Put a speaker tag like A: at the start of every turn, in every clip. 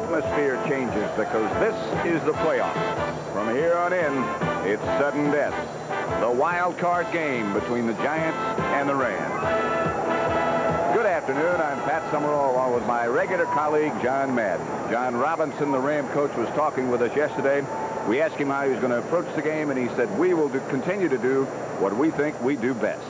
A: atmosphere changes because this is the playoffs. From here on in, it's sudden death. The wild card game between the Giants and the Rams. Good afternoon. I'm Pat Summerall along with my regular colleague, John Madden. John Robinson, the Ram coach, was talking with us yesterday. We asked him how he was going to approach the game, and he said, we will continue to do what we think we do best.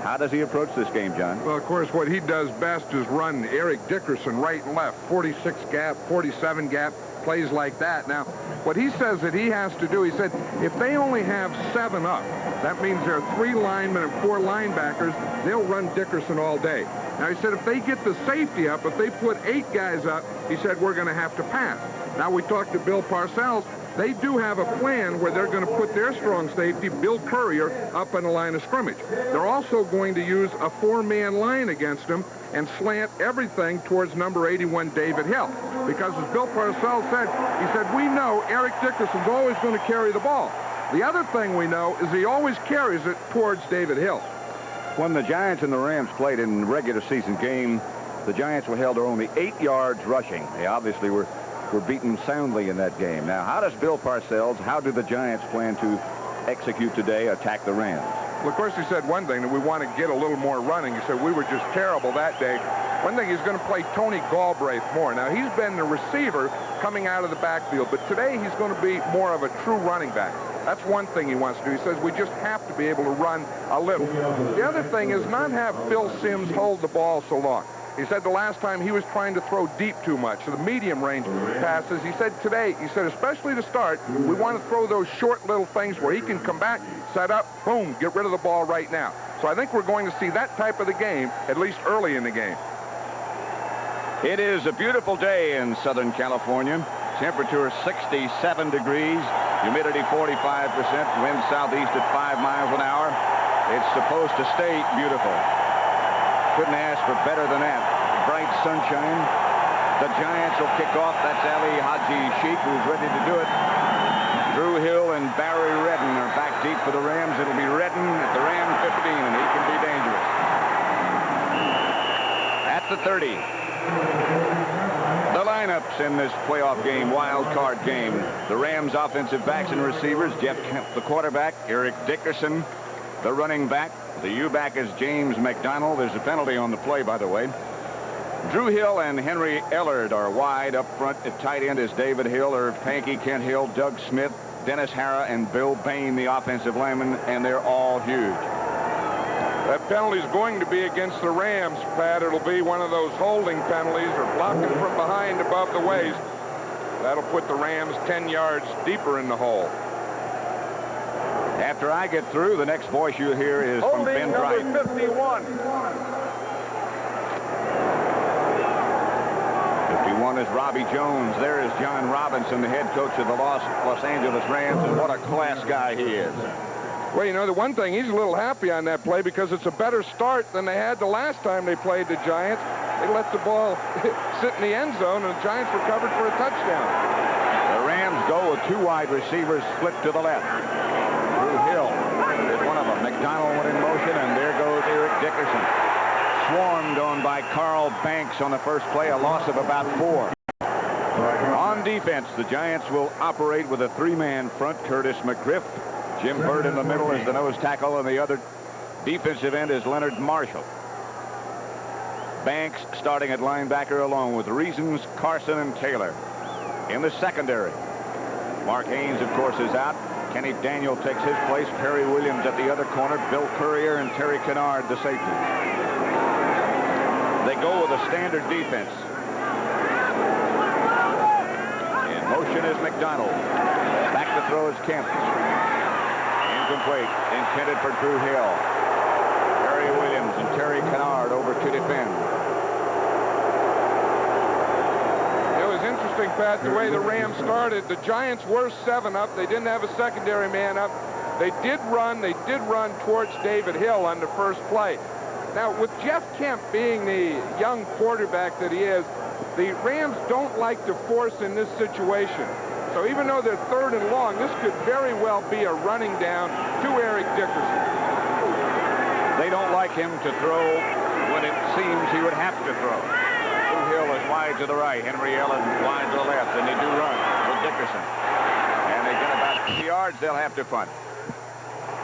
A: How does he approach this game, John?
B: Well, of course, what he does best is run Eric Dickerson right and left, 46 gap, 47 gap, plays like that. Now, what he says that he has to do, he said, if they only have 7 up, that means there are 3 linemen and 4 linebackers, they'll run Dickerson all day. Now, he said if they get the safety up, if they put 8 guys up, he said we're going to have to pass. Now, we talked to Bill Parcells. They do have a plan where they're going to put their strong safety, Bill Courier, up on the line of scrimmage. They're also going to use a 4-man line against them and slant everything towards number 81, David Hill. Because as Bill Parcells said, he said, we know Eric Dickerson's always going to carry the ball. The other thing we know is he always carries it towards David Hill.
A: When the Giants and the Rams played in regular season game, the Giants were held to only 8 yards rushing. They obviously were beaten soundly in that game. Now, how does Bill Parcells, how do the Giants plan to execute today, attack the Rams?
B: Well, of course, he said one thing, that we want to get a little more running. He said we were just terrible that day. One thing, he's going to play Tony Galbraith more. Now, he's been the receiver coming out of the backfield, but today he's going to be more of a true running back. That's one thing he wants to do. He says we just have to be able to run a little. The other thing is not have Phil Simms hold the ball so long. He said the last time he was trying to throw deep too much, so the medium range passes. He said today, he said especially to start, we want to throw those short little things where he can come back, set up, boom, get rid of the ball right now. So I think we're going to see that type of the game, at least early in the game.
A: It is a beautiful day in Southern California. Temperature 67 degrees, humidity 45%, wind southeast at 5 miles an hour. It's supposed to stay beautiful. Couldn't ask for better than that. Bright sunshine. The Giants will kick off. That's Ali Haji Sheikh who's ready to do it. Drew Hill and Barry Redden are back deep for the Rams. It'll be Redden at the Ram 15, and he can be dangerous. At the 30. The lineups in this playoff game, wild card game. The Rams offensive backs and receivers, Jeff Kemp, the quarterback, Eric Dickerson, the running back. The U-back is James McDonald. There's a penalty on the play, by the way. Drew Hill and Henry Ellard are wide. Up front at tight end is David Hill, Irv Pankey, Kent Hill, Doug Smith, Dennis Hara, and Bill Bain, the offensive linemen, and they're all huge.
B: That penalty is going to be against the Rams, Pat. It'll be one of those holding penalties or blocking from behind above the waist. That'll put the Rams 10 yards deeper in the hole.
A: After I get through, the next voice you'll hear is from Ben Bright.
B: Number 51.
A: 51 is Robbie Jones. There is John Robinson, the head coach of the Los Angeles Rams, and what a class guy he is.
B: Well, you know, the one thing, he's a little happy on that play because it's a better start than they had the last time they played the Giants. They let the ball sit in the end zone, and the Giants recovered for a touchdown.
A: The Rams go with 2 wide receivers split to the left. Drew Hill is one of them. McDonald went in motion, and there goes Eric Dickerson. Swarmed on by Carl Banks on the first play, a loss of about 4. On defense, the Giants will operate with a 3-man front. Curtis McGriff, Jim Byrd in the middle is the nose tackle, and the other defensive end is Leonard Marshall. Banks starting at linebacker along with Reasons, Carson, and Taylor. In the secondary, Mark Haynes, of course, is out. Kenny Daniel takes his place. Perry Williams at the other corner. Bill Courier and Terry Kennard, the safety. They go with a standard defense. In motion is McDonald. Back to throw is Kemp. Incomplete. Intended for Drew Hill. Perry Williams and Terry Kennard over to defend.
B: It was interesting, Pat, the way the Rams started. The Giants were 7 up. They didn't have a secondary man up. They did run towards David Hill on the first play. Now, with Jeff Kemp being the young quarterback that he is, the Rams don't like to force in this situation. So even though they're 3rd and long, this could very well be a running down to Eric Dickerson.
A: They don't like him to throw when it seems he would have to throw. Drew Hill is wide wide to the right. Henry Ellen wide to the left. And they do run with Dickerson. And they get about 50 yards. They'll have to punt.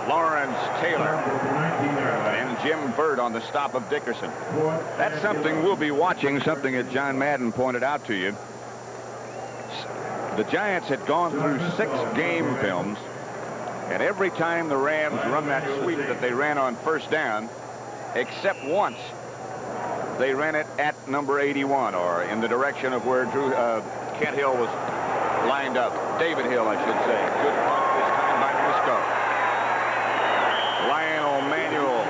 A: Lawrence Taylor and Jim Burt on the stop of Dickerson. That's something we'll be watching, something that John Madden pointed out to you. The Giants had gone through 6 game films, and every time the Rams run that sweep that they ran on first down, except once, they ran it at number 81, or in the direction of where Kent Hill was lined up. David Hill, I should say. Good punt this time by Misko. Lionel Manuel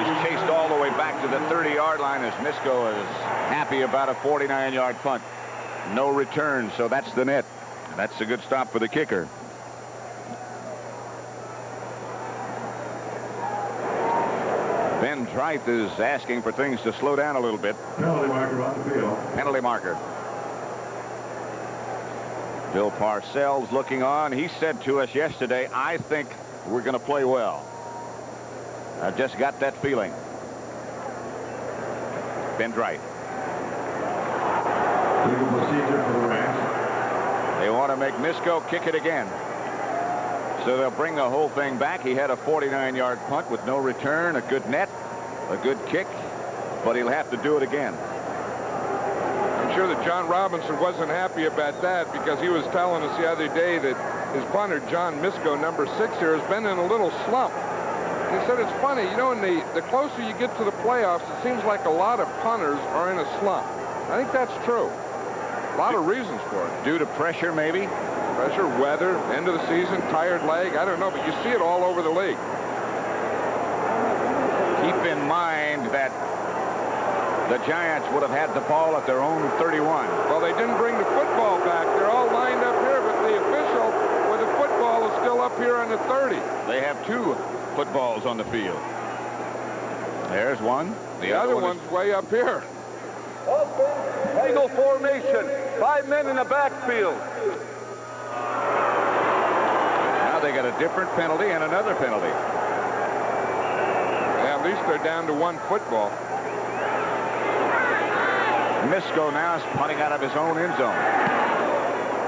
A: is chased all the way back to the 30-yard line as Misko is happy about a 49-yard punt. No return, so that's the net. That's a good stop for the kicker. Ben Tripe is asking for things to slow down a little bit.
C: Penalty marker on the field.
A: Penalty marker. Bill Parcells looking on. He said to us yesterday, I think we're going to play well. I just got that feeling. Ben Tripe.
C: Legal procedure for the Rams.
A: They want to make Misko kick it again. So they'll bring the whole thing back. He had a 49-yard punt with no return, a good net, a good kick, but he'll have to do it again.
B: I'm sure that John Robinson wasn't happy about that, because he was telling us the other day that his punter, John Misko, number 6 here, has been in a little slump. He said it's funny, you know, the closer you get to the playoffs, it seems like a lot of punters are in a slump. I think that's true. A lot of reasons for it.
A: Due to pressure, maybe?
B: Pressure, weather, end of the season, tired leg, I don't know, but you see it all over the league.
A: Keep in mind that the Giants would have had the ball at their own 31.
B: Well, they didn't bring the football back. They're all lined up here, but the official with the football is still up here on the 30.
A: They have 2 footballs on the field. There's one.
B: The other one's way up here.
D: Eagle formation. 5 men in the backfield.
A: Now they got a different penalty and another penalty.
B: Yeah, at least they're down to 1 football.
A: Misko now is punting out of his own end zone.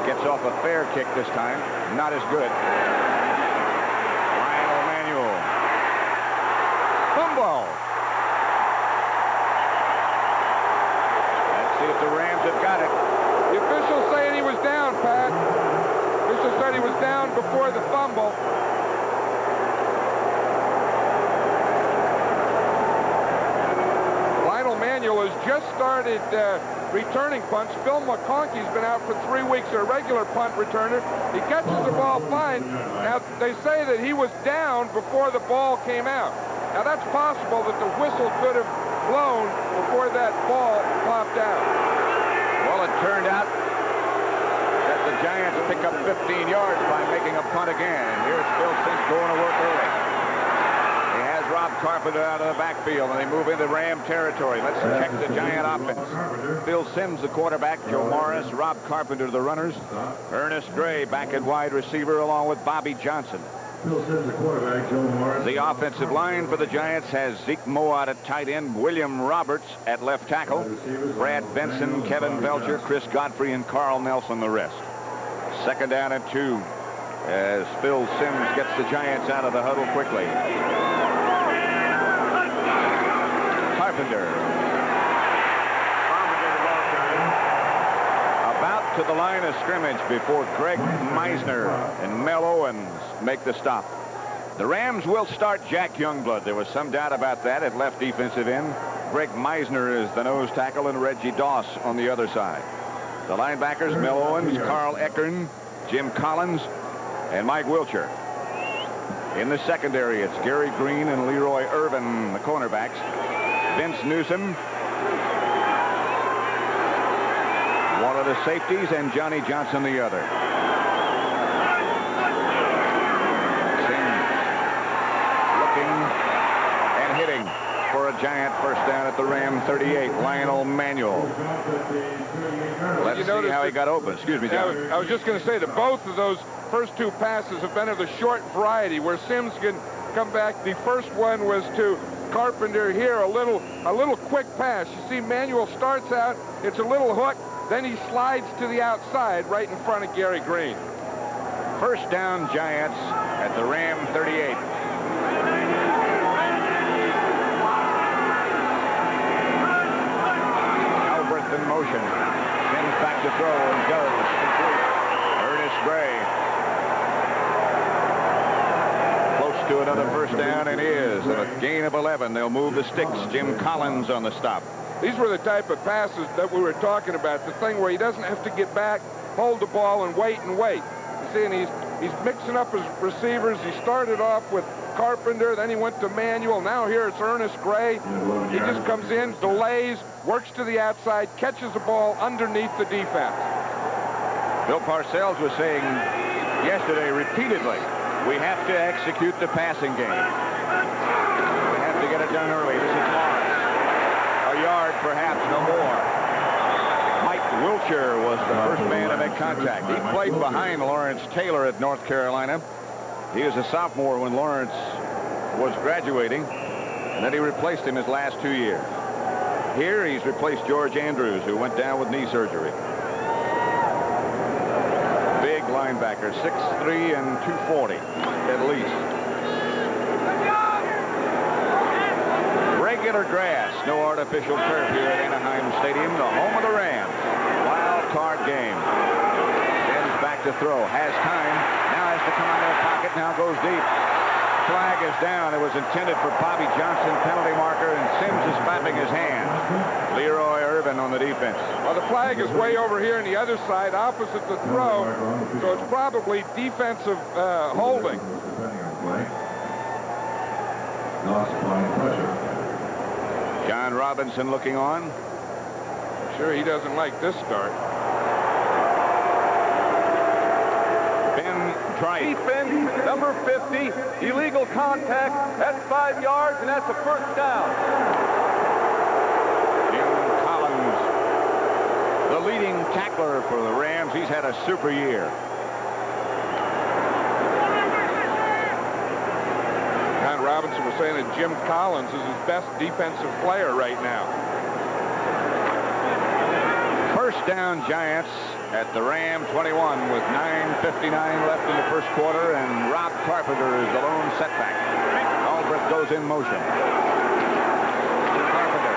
A: Gets off a fair kick this time. Not as good. Lionel Manuel. Fumble. Let's see if the Rams have got it.
B: The official saying he was down, Pat. The official said he was down before the fumble. Lionel Manuel has just started returning punts. Phil McConkey's been out for 3 weeks, a regular punt returner. He catches the ball fine. Now, they say that he was down before the ball came out. Now, that's possible that the whistle could have blown before that ball popped out.
A: Well, it turned out that the Giants pick up 15 yards by making a punt again. Here's Phil Simms going to work early. He has Rob Carpenter out of the backfield, and they move into Ram territory. Let's check the Giant offense. Phil Simms, the quarterback. Joe Morris, Rob Carpenter, the runners. Ernest Gray back at wide receiver, along with Bobby Johnson.
C: Phil Simms, the quarterback. Joe Morris.
A: The offensive line for the Giants has Zeke Mowatt at tight end, William Roberts at left tackle, Brad Benson, Kevin Belcher, Chris Godfrey, and Carl Nelson the rest. 2nd down and 2 as Phil Simms gets the Giants out of the huddle quickly. Carpenter. About to the line of scrimmage before Greg Meisner and Mel Owens make the stop. The Rams will start Jack Youngblood. There was some doubt about that at left defensive end. Greg Meisner is the nose tackle and Reggie Doss on the other side. The linebackers, Mel Owens, Carl Eckern, Jim Collins, and Mike Wilcher. In the secondary, it's Gary Green and Leroy Irvin, the cornerbacks. Vince Newsom, one of the safeties, and Johnny Johnson, the other. Simms looking and hitting for a Giant first down at the Ram 38. Lionel Manuel. Let's see how he got open. Excuse me, John.
B: I was just going to say that both of those first 2 passes have been of the short variety, where Simms can come back. The first one was to Carpenter here a little quick pass. You see Manuel starts out, it's a little hook, then he slides to the outside right in front of Gary Green.
A: First down, Giants at the Ram 38. Alberth in motion. Sims back to throw and goes complete. Ernest Gray. Close to another first down and is. And a gain of 11. They'll move the sticks. Jim Collins on the stop.
B: These were the type of passes that we were talking about. The thing where he doesn't have to get back, hold the ball, and wait and wait. You see, and he's mixing up his receivers. He started off with Carpenter, then he went to Manuel. Now here it's Ernest Gray. He just comes in, delays, works to the outside, catches the ball underneath the defense.
A: Bill Parcells was saying yesterday repeatedly, we have to execute the passing game. We have to get it done early. This is Lawrence. A yard, perhaps, no more. Mike Wilshire was the first man to make contact. He played behind Lawrence Taylor at North Carolina. He was a sophomore when Lawrence was graduating, and then he replaced him his last 2 years. Here he's replaced George Andrews, who went down with knee surgery. Big linebacker, 6'3" and 240 at least. Regular grass, no artificial turf here at Anaheim Stadium, the home of the Rams. Wild card game. Sims back to throw, has time, now has to come out of the pocket, now goes deep. Flag is down. It was intended for Bobby Johnson, penalty marker, and Sims is clapping his hands. Leroy Irvin on the defense.
B: Well, the flag is way over here on the other side, opposite the throw, so it's probably defensive holding.
C: Depending on play. Loss applying pressure.
A: John Robinson looking on.
B: Sure, he doesn't like this start.
A: Ben Trice.
D: Defense, number 50, illegal contact. That's 5 yards, and that's a first down.
A: Jim Collins, the leading tackler for the Rams. He's had a super year.
B: John Robinson was saying that Jim Collins is his best defensive player right now.
A: First down, Giants at the Ram 21 with 9:59 left in the first quarter, and Rob Carpenter is the lone setback. Alberth goes in motion. Carpenter,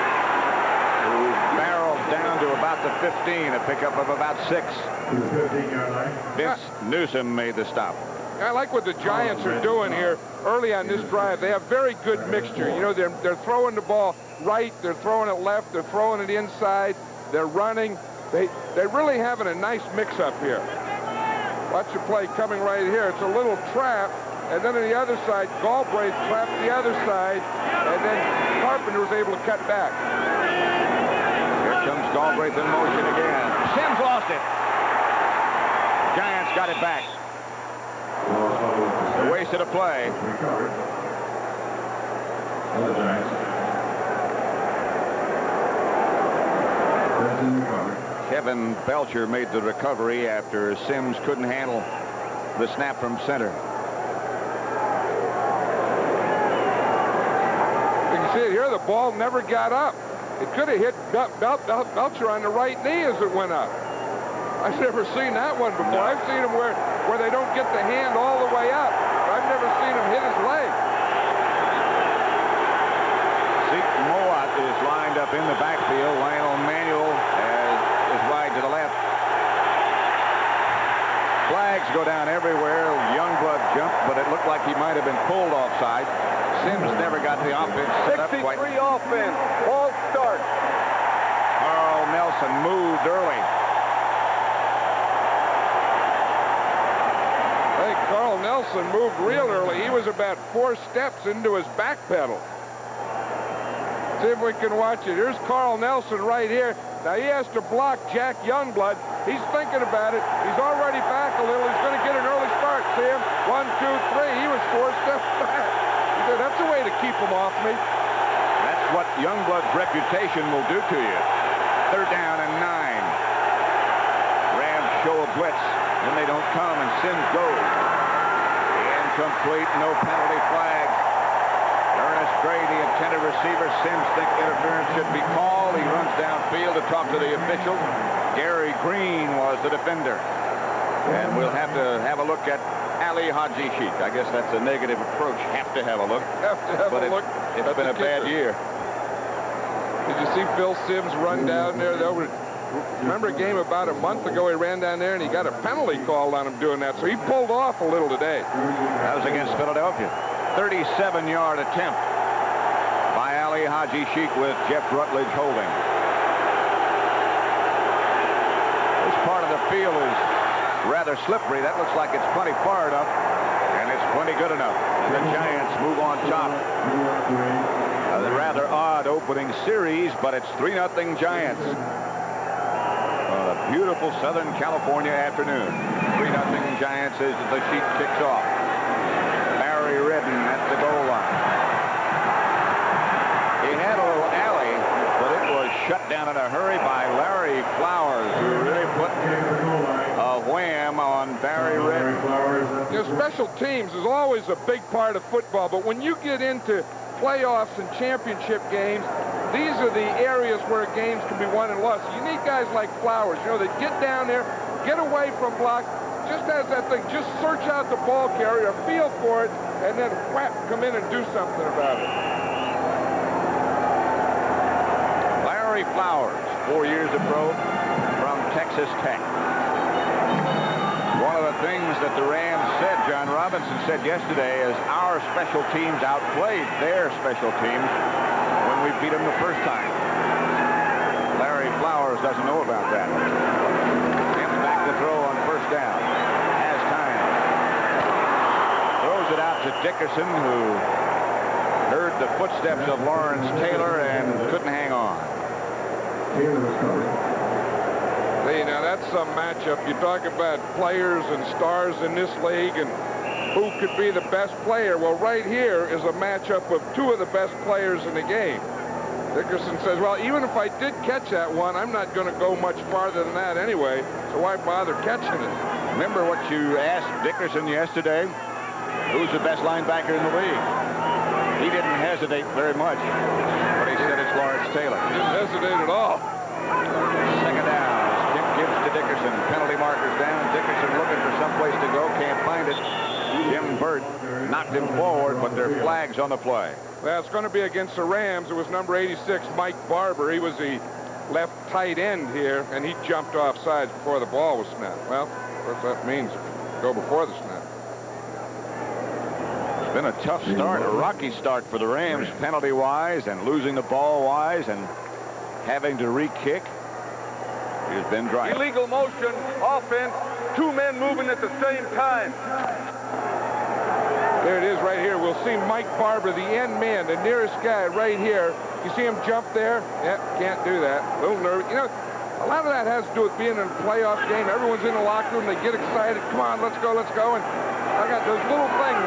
A: who barreled down to about the 15, a pickup of about 6.
C: To the 15-yard line.
A: Vince Newsom made the stop.
B: I like what the Giants are doing here early on this drive. They have very good mixture. You know, they're throwing the ball right, they're throwing it left, they're throwing it inside, they're running. They're really having a nice mix-up here. Watch the play coming right here. It's a little trap, and then on the other side, Galbraith trapped the other side, and then Carpenter was able to cut back.
A: Here comes Galbraith in motion again. Sims lost it. Giants got it back. Wasted a play.
C: Recovered. Other Giants. That's in recovered.
A: Kevin Belcher made the recovery after Sims couldn't handle the snap from center.
B: You can see it here, the ball never got up. It could have hit Belcher on the right knee as it went up. I've never seen that one before. I've seen them where they don't get the hand all the way up. I've never seen him hit his leg.
A: Zeke Mowat is lined up in the backfield. Lionel Manuel is wide to the left. Flags go down everywhere. Youngblood jumped, but it looked like he might have been pulled offside. Sims never got the offense set up quite.
D: 63 offense. Ball start.
A: Carl Nelson moved early.
B: I think Carl Nelson moved real early. He was about 4 steps into his back pedal. See if we can watch it. Here's Carl Nelson right here. Now he has to block Jack Youngblood. He's thinking about it. He's already back a little. He's going to get an early start. See him? 1, 2, 3. He was 4 steps back. He said, that's a way to keep him off me.
A: That's what Youngblood's reputation will do to you. Third down and 9. Rams show a blitz, and they don't come, and Sims goes. Incomplete, no penalty flag. Ernest Gray, the intended receiver. Sims thinks interference should be called. He runs downfield to talk to the official. Gary Green was the defender. And we'll have to have a look at Ali Haji Sheik. I guess that's a negative approach. Have to have a look.
B: Have to have
A: but
B: a look.
A: It's been a bad year.
B: Did you see Phil Sims run down there? Remember a game about a month ago, he ran down there and he got a penalty called on him doing that. So he pulled off a little today.
A: That was against Philadelphia. 37-yard attempt by Ali Haji Sheik with Jeff Rutledge holding. This part of the field is rather slippery. That looks like it's plenty far enough, and it's plenty good enough. The Giants move on top. A rather odd opening series, but it's 3-0 Giants. On a beautiful Southern California afternoon. 3-0 Giants as the sheet kicks off. Barry Redden at the goal line. He had a little alley, but it was shut down in a hurry by Larry Flowers, who really put a wham on Barry Redden.
B: You know, special teams is always a big part of football, but when you get into playoffs and championship games, these are the areas where games can be won and lost. You need guys like Flowers, you know, that get down there, get away from block, just as that thing, just search out the ball carrier, feel for it, and then whap, come in and do something about it.
A: Larry Flowers, 4 years of pro from Texas Tech. One of the things that the Rams said, John Robinson said yesterday, is our special teams outplayed their special teams when we beat them the first time. Larry Flowers doesn't know about that. Sims back to throw on first down. Has time. Throws it out to Dickerson, who heard the footsteps of Lawrence Taylor and couldn't hang on.
B: See, now that's some matchup. You talk about players and stars in this league and who could be the best player. Well, right here is a matchup of two of the best players in the game. Dickerson says, well, even if I did catch that one, I'm not going to go much farther than that anyway, so why bother catching it?
A: Remember what you asked Dickerson yesterday? Who's the best linebacker in the league? He didn't hesitate very much, but he said it's Lawrence Taylor.
B: He didn't hesitate at all.
A: Second down. Skip gives to Dickerson. Penalty markers down. Dickerson looking for someplace to go. Can't find it. Jim Burt knocked him forward, but there are flags on the play.
B: Well, it's going to be against the Rams. It was number 86, Mike Barber. He was the left tight end here, and he jumped off sides before the ball was snapped. Well, of course, that means go before the snap.
A: It's been a tough start, a rocky start for the Rams, penalty-wise and losing the ball-wise and having to re-kick. Here's Ben Dryden.
D: Illegal motion, offense, two men moving at the same time.
B: There it is right here. We'll see Mike Barber, the end man, the nearest guy right here. You see him jump there? Yeah, can't do that. A little nervous. You know, a lot of that has to do with being in a playoff game. Everyone's in the locker room. They get excited. Come on, let's go, let's go. And I got those little things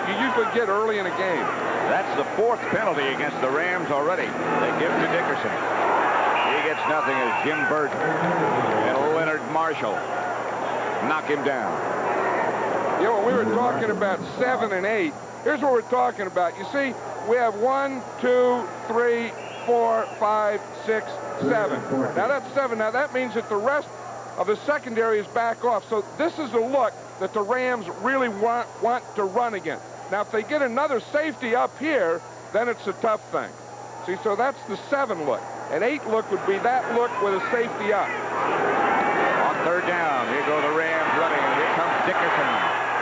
B: you usually get early in a game.
A: That's the fourth penalty against the Rams already. They give to Dickerson. He gets nothing as Jim Burt and Leonard Marshall knock him down.
B: You know, when we were talking about 7 and 8, here's what we're talking about. You see, we have 1, 2, 3, 4, 5, 6, 7. Now that's 7. Now that means that the rest of the secondary is back off. So this is a look that the Rams really want to run against. Now, if they get another safety up here, then it's a tough thing. See, so that's the 7 look. An 8 look would be that look with a safety up.
A: On third down, here go the Rams running, and here comes Dickerson.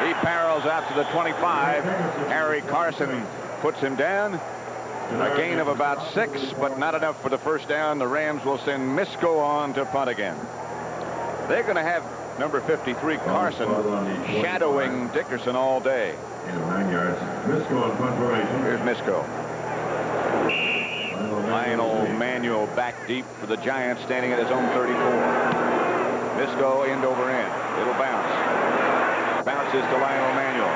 A: He barrels out to the 25. Harry Carson puts him down. A gain of about 6, but not enough for the first down. The Rams will send Misko on to punt again. They're going to have number 53, Carson, shadowing Dickerson all day.
C: 9 yards. Misko on punt formation.
A: Here's Misko. Lionel Manuel back deep for the Giants, standing at his own 34. Misko end over end. It'll bounce. Bounces to Lionel Manuel.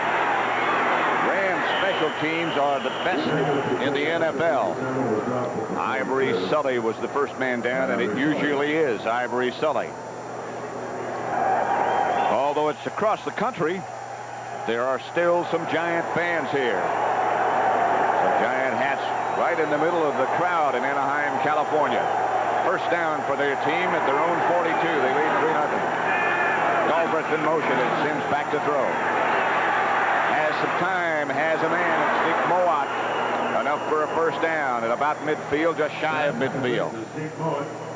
A: Rams special teams are the best in the NFL. Ivory Sully was the first man down, and it usually is Ivory Sully. Although it's across the country, there are still some Giant fans here. The Giant hats right in the middle of the crowd in Anaheim, California. First down for their team at their own 42. They lead 3-0. Galbraith in motion and Sims back to throw. Has some time, has a man. It's Zeke Mowat. Enough for a first down at about midfield, just shy of midfield.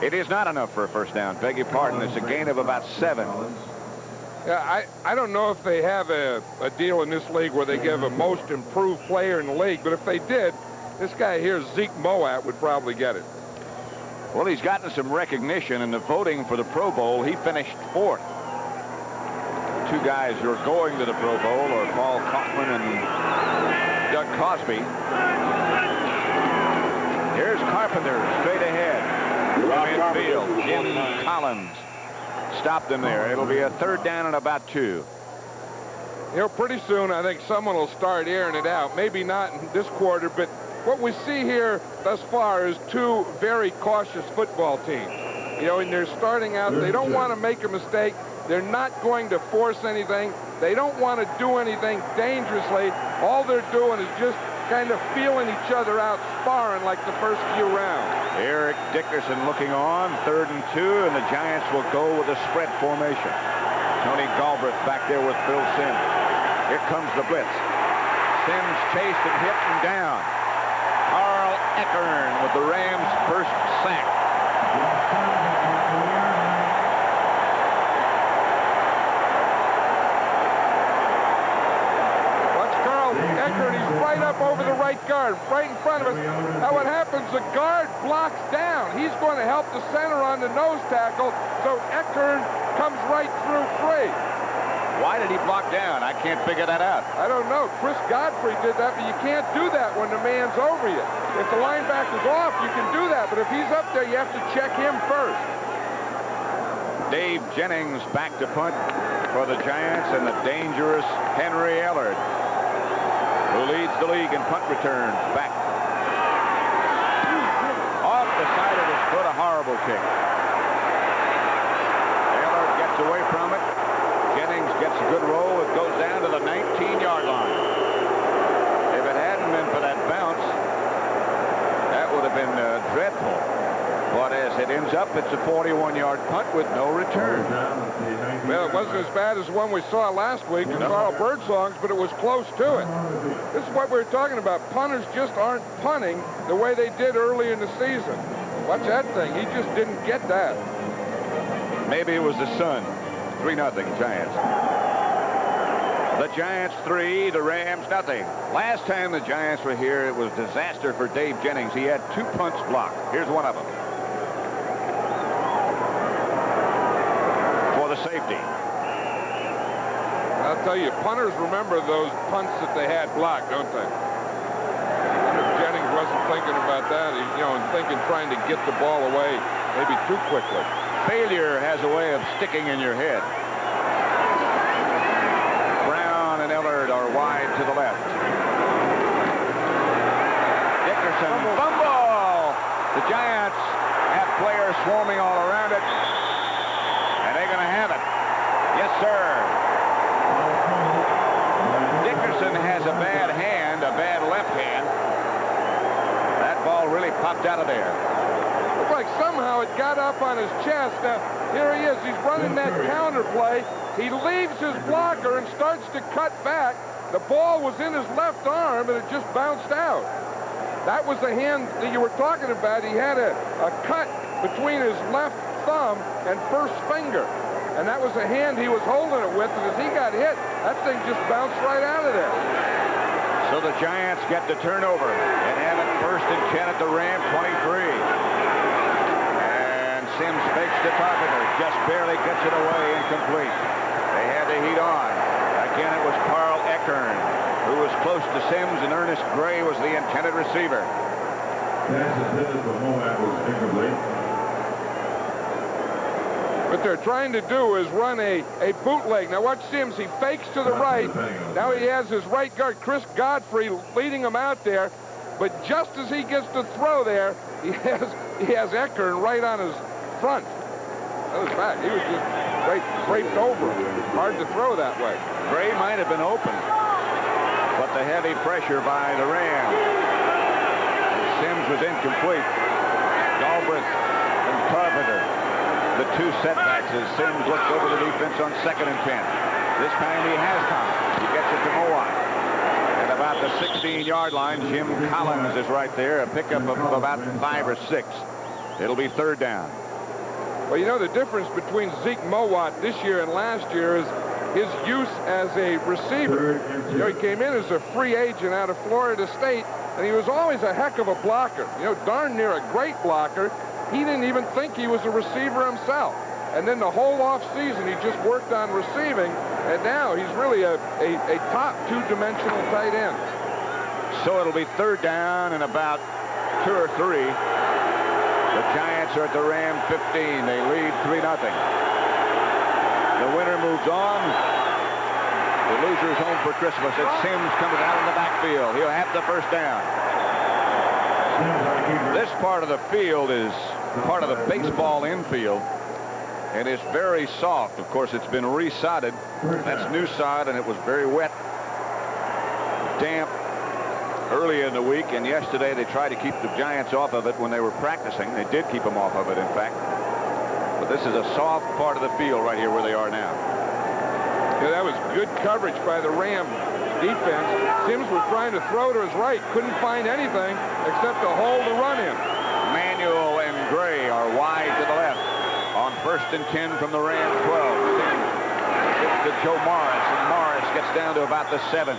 A: It is not enough for a first down. Beg your pardon. It's a gain of about 7.
B: Yeah, I don't know if they have a deal in this league where they give a most improved player in the league, but if they did, this guy here, Zeke Mowat, would probably get it.
A: Well, he's gotten some recognition in the voting for the Pro Bowl. He finished 4th. Two guys who are going to the Pro Bowl are Paul Kaufman and Doug Cosby. Here's Carpenter straight ahead. Midfield, Jim Collins stopped him there. It'll be a third down and about 2.
B: You know, pretty soon I think someone will start airing it out. Maybe not in this quarter, but what we see here thus far is two very cautious football teams. You know, and they're starting out, they don't want to make a mistake. They're not going to force anything. They don't want to do anything dangerously. All they're doing is just kind of feeling each other out, sparring like the first few rounds.
A: Eric Dickerson looking on, 3rd and 2, and the Giants will go with a spread formation. Tony Galbraith back there with Phil Sims. Here comes the blitz. Sims chased and hit and down. Carl Eckern with the Rams' first sack.
B: He's right up over the right guard, right in front of us. Now what happens, the guard blocks down. He's going to help the center on the nose tackle, so Eckern comes right through free.
A: Why did he block down? I can't figure that out.
B: I don't know. Chris Godfrey did that, but you can't do that when the man's over you. If the linebacker's off, you can do that, but if he's up there, you have to check him first.
A: Dave Jennings back to punt for the Giants, and the dangerous Henry Ellard, who leads the league in punt returns, back. Off the side of his foot, a horrible kick. Ellard gets away from it. Jennings gets a good roll. It goes down to the 19-yard line. If it hadn't been for that bounce, that would have been dreadful. But as it ends up, it's a 41-yard punt with no return.
B: Well, it wasn't as bad as the one we saw last week in Carl Birdsong's, but it was close to it. This is what we were talking about. Punters just aren't punting the way they did early in the season. Watch that thing. He just didn't get that.
A: Maybe it was the sun. 3-0 Giants. The Giants 3, the Rams nothing. Last time the Giants were here, it was disaster for Dave Jennings. He had 2 punts blocked. Here's one of them. For the safety.
B: I'll tell you, punters remember those punts that they had blocked, don't they? I wonder if Jennings wasn't thinking about that, you know, and trying to get the ball away maybe too quickly.
A: Failure has a way of sticking in your head. Brown and Ellard are wide to the left. Dickerson, fumble! The Giants have players swarming all around it, and they're going to have it. Yes, sir. Dickerson has a bad hand, a bad left hand. That ball really popped out of there.
B: Looked like somehow it got up on his chest. Now, here he is. He's running that counter play. He leaves his blocker and starts to cut back. The ball was in his left arm, and it just bounced out. That was the hand that you were talking about. He had a cut between his left thumb and first finger. And that was the hand he was holding it with. And as he got hit, that thing just bounced right out of there.
A: So the Giants get the turnover and have it 1st and 10 at the Ram 23. And Sims fakes to Carpenter, just barely gets it away, incomplete. They had the heat on. Again, it was Carl Eckern, who was close to Sims, and Ernest Gray was the intended receiver.
C: Pass intended for Mowat was incomplete.
B: What they're trying to do is run a bootleg. Now watch Sims. He fakes to the right. Now he has his right guard, Chris Godfrey, leading him out there. But just as he gets to throw there, he has Eckern right on his front. That was back. He was just draped over. Hard to throw that way.
A: Gray might have been open, but the heavy pressure by the Rams. was incomplete. Galbraith and Carpenter, the two setbacks as Sims looked over the defense on 2nd and 10. This time he has time. He gets it to Mowat. At about the 16-yard line, Jim Collins is right there, a pickup of about 5 or 6. It'll be 3rd down.
B: Well, you know, the difference between Zeke Mowat this year and last year is his use as a receiver. You know, he came in as a free agent out of Florida State, and he was always a heck of a blocker. You know, darn near a great blocker. He didn't even think he was a receiver himself. And then the whole offseason, he just worked on receiving, and now he's really a top two-dimensional tight end.
A: So it'll be 3rd down and about 2 or 3. The Giants are at the Ram 15. They lead 3-0. The winner moves on. The loser is home for Christmas. It's Sims coming out in the backfield. He'll have the 1st down. This part of the field is part of the baseball infield, and it's very soft. Of course, it's been resodded. That's new sod, and it was very wet, damp early in the week, and yesterday they tried to keep the Giants off of it when they were practicing. They did keep them off of it, in fact. But this is a soft part of the field right here where they are now.
B: Yeah, that was good coverage by the Ram defense. Sims was trying to throw to his right, couldn't find anything except a hole to run in.
A: Manuel and Gray are wide to the left on 1st and 10 from the Ram 12. Sims gets to Joe Morris, and Morris gets down to about the 7.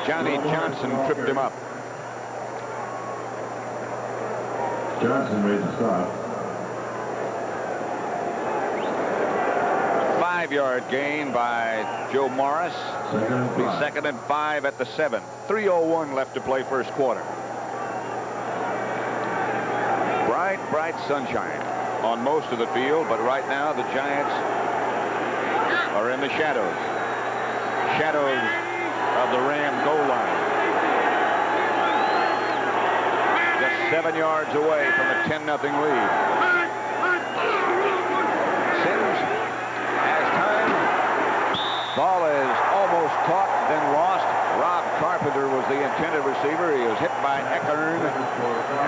A: Johnny Johnson tripped him up.
C: Johnson made the stop.
A: 5-yard gain by Joe Morris. 2nd and 5 at the 7. 3:01 left to play 1st quarter. Bright sunshine on most of the field, but right now the Giants are in the shadows. Shadows of the Ram goal line. Just 7 yards away from a 10-0 lead. Sims has time. Ball is almost caught, then lost. Rob Carpenter was the intended receiver. He was hit by Eckern,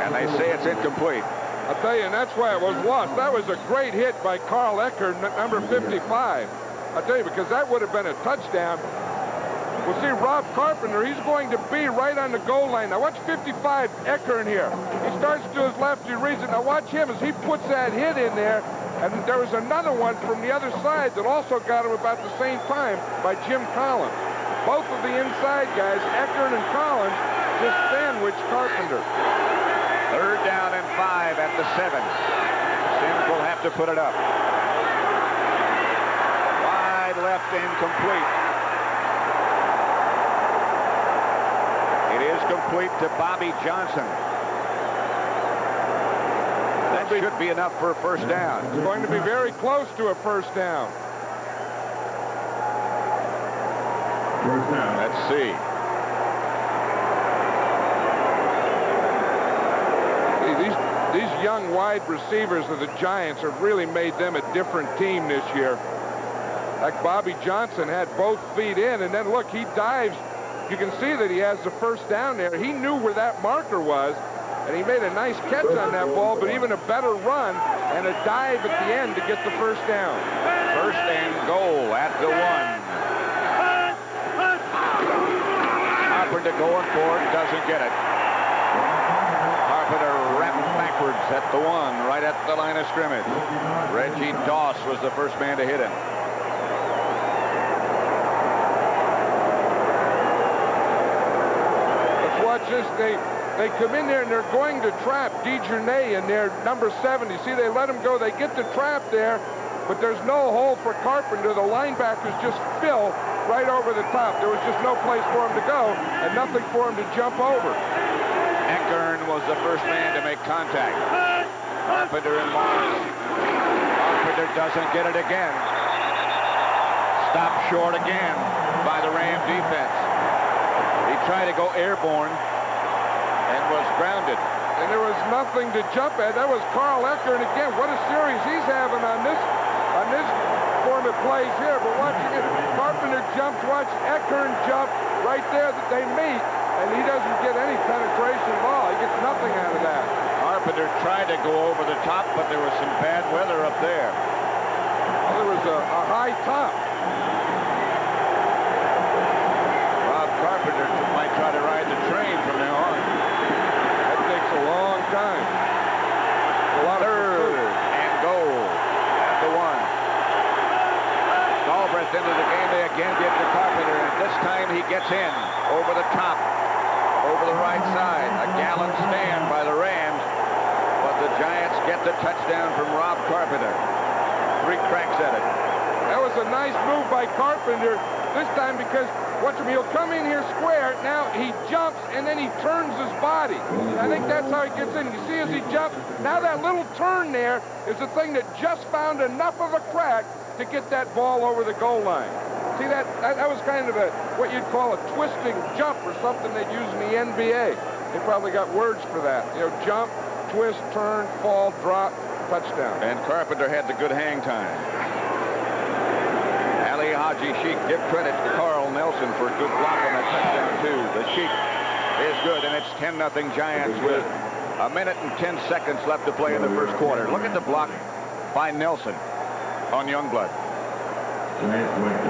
A: and they say it's incomplete.
B: I'll tell you, and that's why it was lost. That was a great hit by Carl Eckern, number 55. I'll tell you, because that would have been a touchdown. We'll see Rob Carpenter. He's going to be right on the goal line. Now watch 55 Eckern here. He starts to his left. He reads it. Now watch him as he puts that hit in there. And there was another one from the other side that also got him about the same time by Jim Collins. Both of the inside guys, Eckern and Collins, just sandwiched Carpenter.
A: 3rd down and 5 at the 7. Sims will have to put it up. Wide left, incomplete. It is complete to Bobby Johnson. That should be enough for a 1st down.
B: It's going to be very close to a 1st down.
C: 1st down.
A: Let's see.
B: These young wide receivers of the Giants have really made them a different team this year. Like Bobby Johnson had both feet in, and then look, he dives. You can see that he has the 1st down there. He knew where that marker was, and he made a nice catch on that ball, but even a better run and a dive at the end to get the 1st down.
A: 1st and goal at the 1. Carpenter going for it, doesn't get it. Carpenter wrapped backwards at the 1, right at the line of scrimmage. Reggie Doss was the first man to hit him.
B: Let's watch this. They come in there and they're going to trap DeJournay in there, number 70. See, they let him go. They get the trap there, but there's no hole for Carpenter. The linebackers just fill right over the top. There was just no place for him to go and nothing for him to jump over.
A: Eckern was the first man to make contact. Carpenter and Morris. Carpenter doesn't get it again. Stopped short again by the Ram defense. He tried to go airborne and was grounded.
B: And there was nothing to jump at. That was Carl Eckern again. What a series he's having on this form of plays here. But watching it, Carpenter jumps, watch Eckern jump right there that they meet. and he doesn't get any penetration at all. He gets nothing out of that.
A: Carpenter tried to go over the top, but there was some bad weather up there.
B: Well, there was a high top.
A: Rob Carpenter might try to ride the train from now on.
B: That takes a long time. A lot
A: Third and goal at the 1. Stallbreath into the game. They again get to Carpenter, and this time he gets in over the top, over the right side. A gallant stand by the Rams, but the Giants get the touchdown from Rob Carpenter. 3 cracks at it.
B: That was a nice move by Carpenter this time because watch him, he'll come in here square. Now he jumps and then he turns his body. I think that's how he gets in. You see as he jumps, now that little turn there is the thing that just found enough of a crack to get that ball over the goal line. See, that was kind of what you'd call a twisting jump or something they'd use in the NBA. They probably got words for that. You know, jump, twist, turn, fall, drop, touchdown.
A: And Carpenter had the good hang time. Ali Haji Sheik, give credit to Carl Nelson for a good block on that touchdown, too. The Sheik is good, and it's 10-0 Giants with 1 minute and 10 seconds left to play in the first quarter. Look at the block by Nelson on Youngblood.
C: Giants went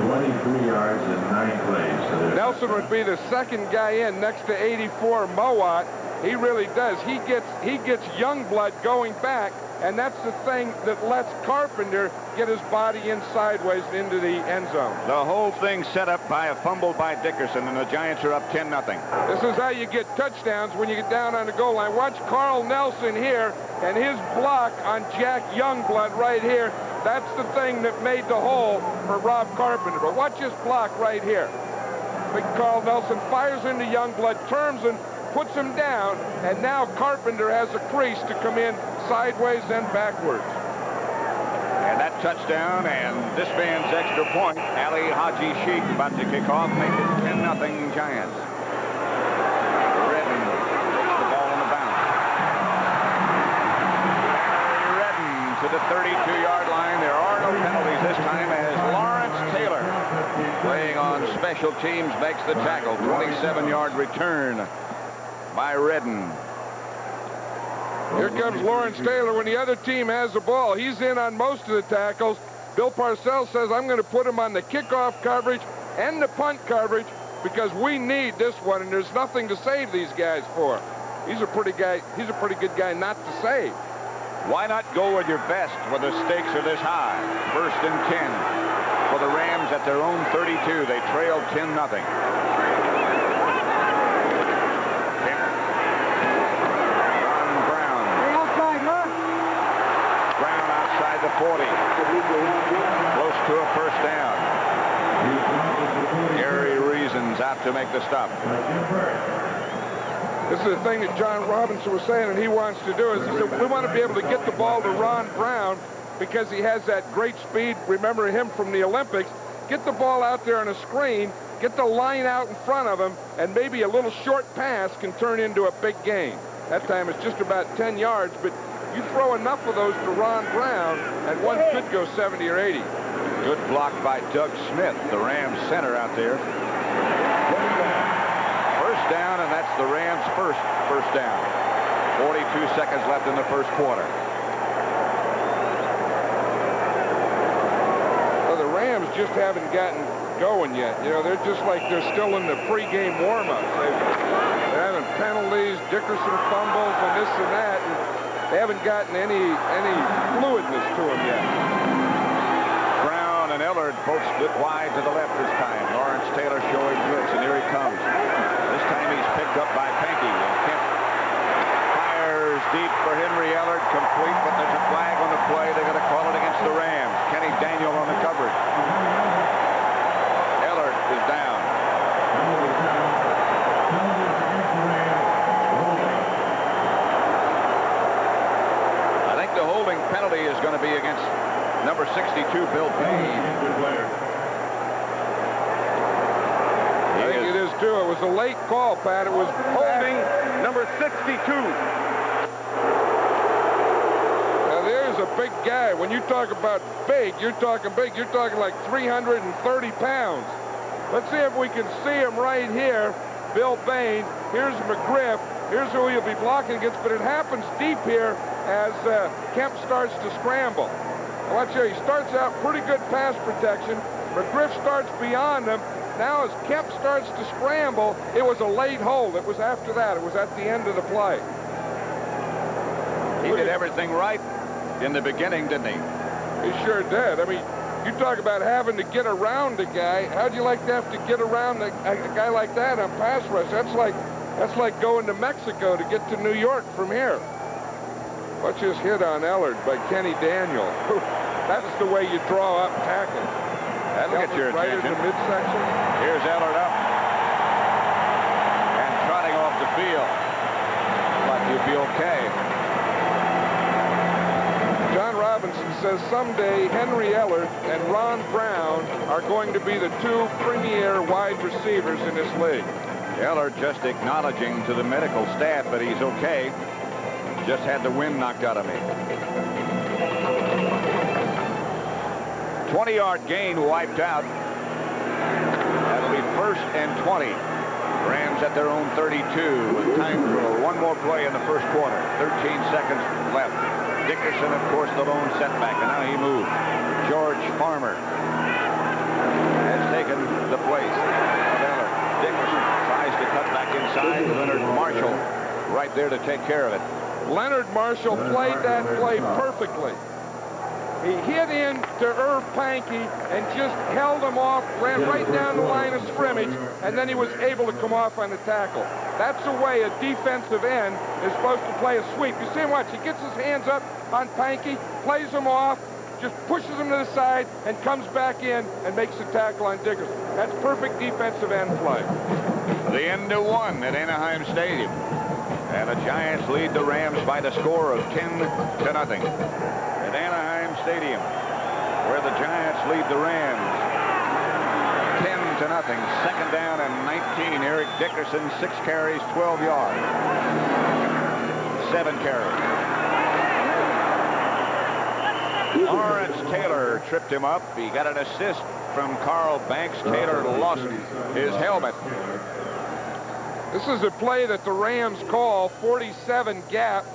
C: 23 yards in 9 plays. So
B: Nelson would be the second guy in next to 84 Mowat. He really does. He gets Youngblood going back, and that's the thing that lets Carpenter get his body in sideways into the end zone.
A: The whole thing set up by a fumble by Dickerson, and the Giants are up 10-0.
B: This is how you get touchdowns when you get down on the goal line. Watch Carl Nelson here and his block on Jack Youngblood right here. That's the thing that made the hole for Rob Carpenter. But watch his block right here. Big Carl Nelson fires into Youngblood, turns and puts him down, and now Carpenter has a crease to come in sideways and backwards.
A: And that touchdown and this man's extra point, Ali Haji Sheik about to kick off, make it 10-0 Giants. Redden takes the ball on the bounce. Redden to the 32-yard line. There are no penalties this time as Lawrence Taylor, playing on special teams, makes the tackle. 27-yard return by Redden.
B: Here comes Lawrence Taylor when the other team has the ball. He's in on most of the tackles. Bill Parcells says, I'm going to put him on the kickoff coverage and the punt coverage because we need this one, and there's nothing to save these guys for. He's a pretty good guy not to save.
A: Why not go with your best when the stakes are this high? 1st and 10 for the Rams at their own 32. They trailed 10-0. The 40. Close to a first down. Gary Reason's out to make the stop.
B: This is the thing that John Robinson was saying, and he wants to do is he said, we want to be able to get the ball to Ron Brown because he has that great speed. Remember him from the Olympics. Get the ball out there on a screen, get the line out in front of him, and maybe a little short pass can turn into a big gain. That time it's just about 10 yards, but you throw enough of those to Ron Brown, and one could go 70 or 80.
A: Good block by Doug Smith, the Rams center out there. First down, and that's the Rams' first down. 42 seconds left in the first quarter.
B: Well, the Rams just haven't gotten going yet. You know, they're just like they're still in the pregame warm-ups. They're having penalties, Dickerson fumbles, and this and that. And they haven't gotten any fluidness to them yet.
A: Brown and Ellard both split wide to the left this time. Lawrence Taylor showing blitz, and here he comes. This time he's picked up by Pankey. And Kemp fires deep for Henry Ellard, complete, but there's a flag on the play. They're going to call it against the Rams. Kenny Daniel on the coverage. Ellard is down. The holding penalty is going to be against number 62, Bill Payne.
B: I think it is too. It was a late call, Pat. It was
D: Holding number 62.
B: Now there's a big guy. When you talk about big, you're talking big. You're talking like 330 pounds. Let's see if we can see him right here. Bill Bain. Here's McGriff. Here's who he'll be blocking against, but it happens deep here as Kemp starts to scramble. Now watch here. He starts out pretty good pass protection. McGriff starts beyond him. Now as Kemp starts to scramble, it was a late hold. It was after that. It was at the end of the play.
A: He did everything right in the beginning, didn't he?
B: He sure did. I mean, you talk about having to get around a guy. How'd you like to have to get around a guy like that on pass rush? That's like going to Mexico to get to New York from here. Watch this hit on Ellard by Kenny Daniel. That's the way you draw up tackle.
A: That'll get your
B: right
A: attention.
B: in the midsection.
A: Here's Ellard up and trotting off the field. But he'll be okay.
B: John Robinson says someday Henry Ellard and Ron Brown are going to be the two premier wide receivers in this league.
A: Ellard just acknowledging to the medical staff that he's okay. Just had the wind knocked out of me. 20-yard gain wiped out. That'll be 1st and 20. Rams at their own 32 with time for one more play in the first quarter. 13 seconds left. Dickerson, of course, the lone setback, and now he moves. George Farmer has taken the place of Ellard. Dickerson tries to cut back inside. Leonard Marshall right there to take care of it.
B: Leonard Marshall played that play perfectly. He hit in to Irv Pankey and just held him off, ran right down the line of scrimmage, and then he was able to come off on the tackle. That's the way a defensive end is supposed to play a sweep. You see him watch. He gets his hands up on Pankey, plays him off, just pushes him to the side, and comes back in and makes the tackle on Dickerson. That's perfect defensive end play.
A: The end of one at Anaheim Stadium. And the Giants lead the Rams by the score of 10-0. At Anaheim Stadium, where the Giants lead the Rams 10-0. 2nd down and 19. Eric Dickerson, 6 carries, 12 yards. 7 carries. Lawrence Taylor tripped him up. He got an assist from Carl Banks. Taylor lost his helmet.
B: This is a play that the Rams call 47 gap.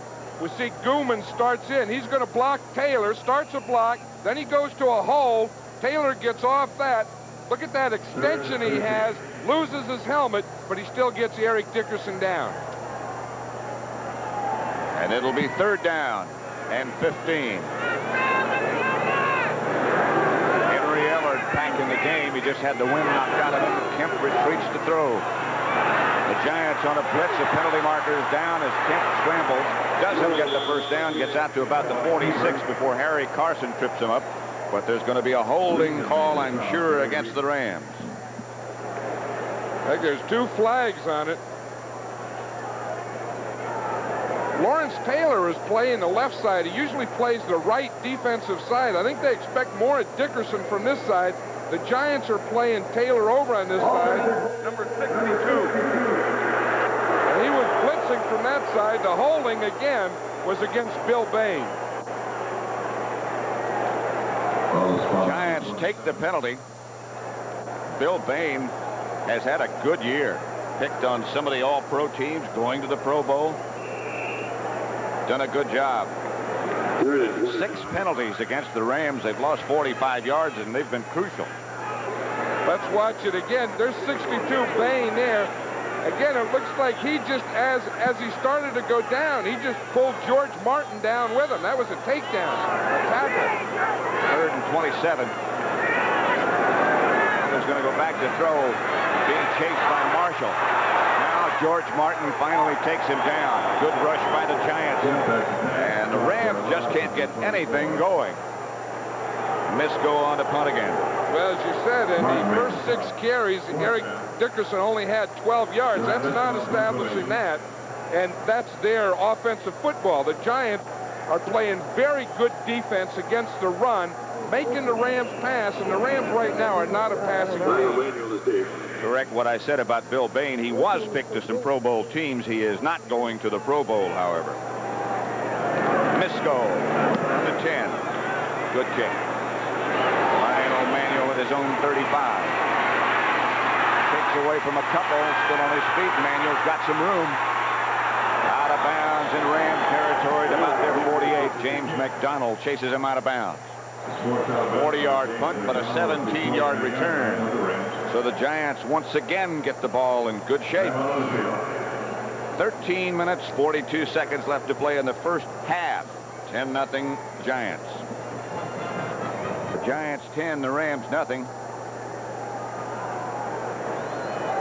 B: We see Gooman starts in. He's going to block Taylor, starts a block, then he goes to a hole. Taylor gets off that. Look at that extension he has, loses his helmet, but he still gets Eric Dickerson down.
A: And it'll be 3rd down and 15. Henry Ellard back in the game. He just had the wind knocked out of him. Kemp retreats to throw. The Giants on a blitz. The penalty marker is down as Kemp scrambles. Doesn't get the first down. Gets out to about the 46 before Harry Carson trips him up. But there's going to be a holding call, I'm sure, against the Rams.
B: I think there's 2 flags on it. Lawrence Taylor is playing the left side. He usually plays the right defensive side. I think they expect more at Dickerson from this side. The Giants are playing Taylor over on this side. Number 62. And he was blitzing from that side. The holding, again, was against Bill Bain.
A: Giants take the penalty. Bill Bain has had a good year. Picked on some of the all-pro teams, going to the Pro Bowl. Done a good job. 6 penalties against the Rams. They've lost 45 yards, and they've been crucial.
B: Let's watch it again. There's 62 Bain there. Again, it looks like he just, as he started to go down, he just pulled George Martin down with him. That was a takedown, a tackle.
A: 3rd and 27. He's going to go back to throw, being chased by Marshall. Now George Martin finally takes him down. Good rush by the Giants. And the Rams just can't get anything going. Misco on the punt again.
B: Well, as you said, in the first 6 carries, Eric Dickerson only had 12 yards. That's not establishing that, and that's their offensive football. The Giants are playing very good defense against the run, making the Rams pass, and the Rams right now are not a passing team.
A: Correct what I said about Bill Bain. He was picked to some Pro Bowl teams. He is not going to the Pro Bowl, however. Misco, the 10. Good kick. Lionel Manuel with his own 35. Takes away from a couple. Still on his feet. Manuel's got some room. Out of bounds in Ram territory at about their 48. James McDonald chases him out of bounds. 40-yard punt, but a 17-yard return. So the Giants once again get the ball in good shape. 13 minutes, 42 seconds left to play in the first half. 10-0 Giants. The Giants 10, the Rams nothing.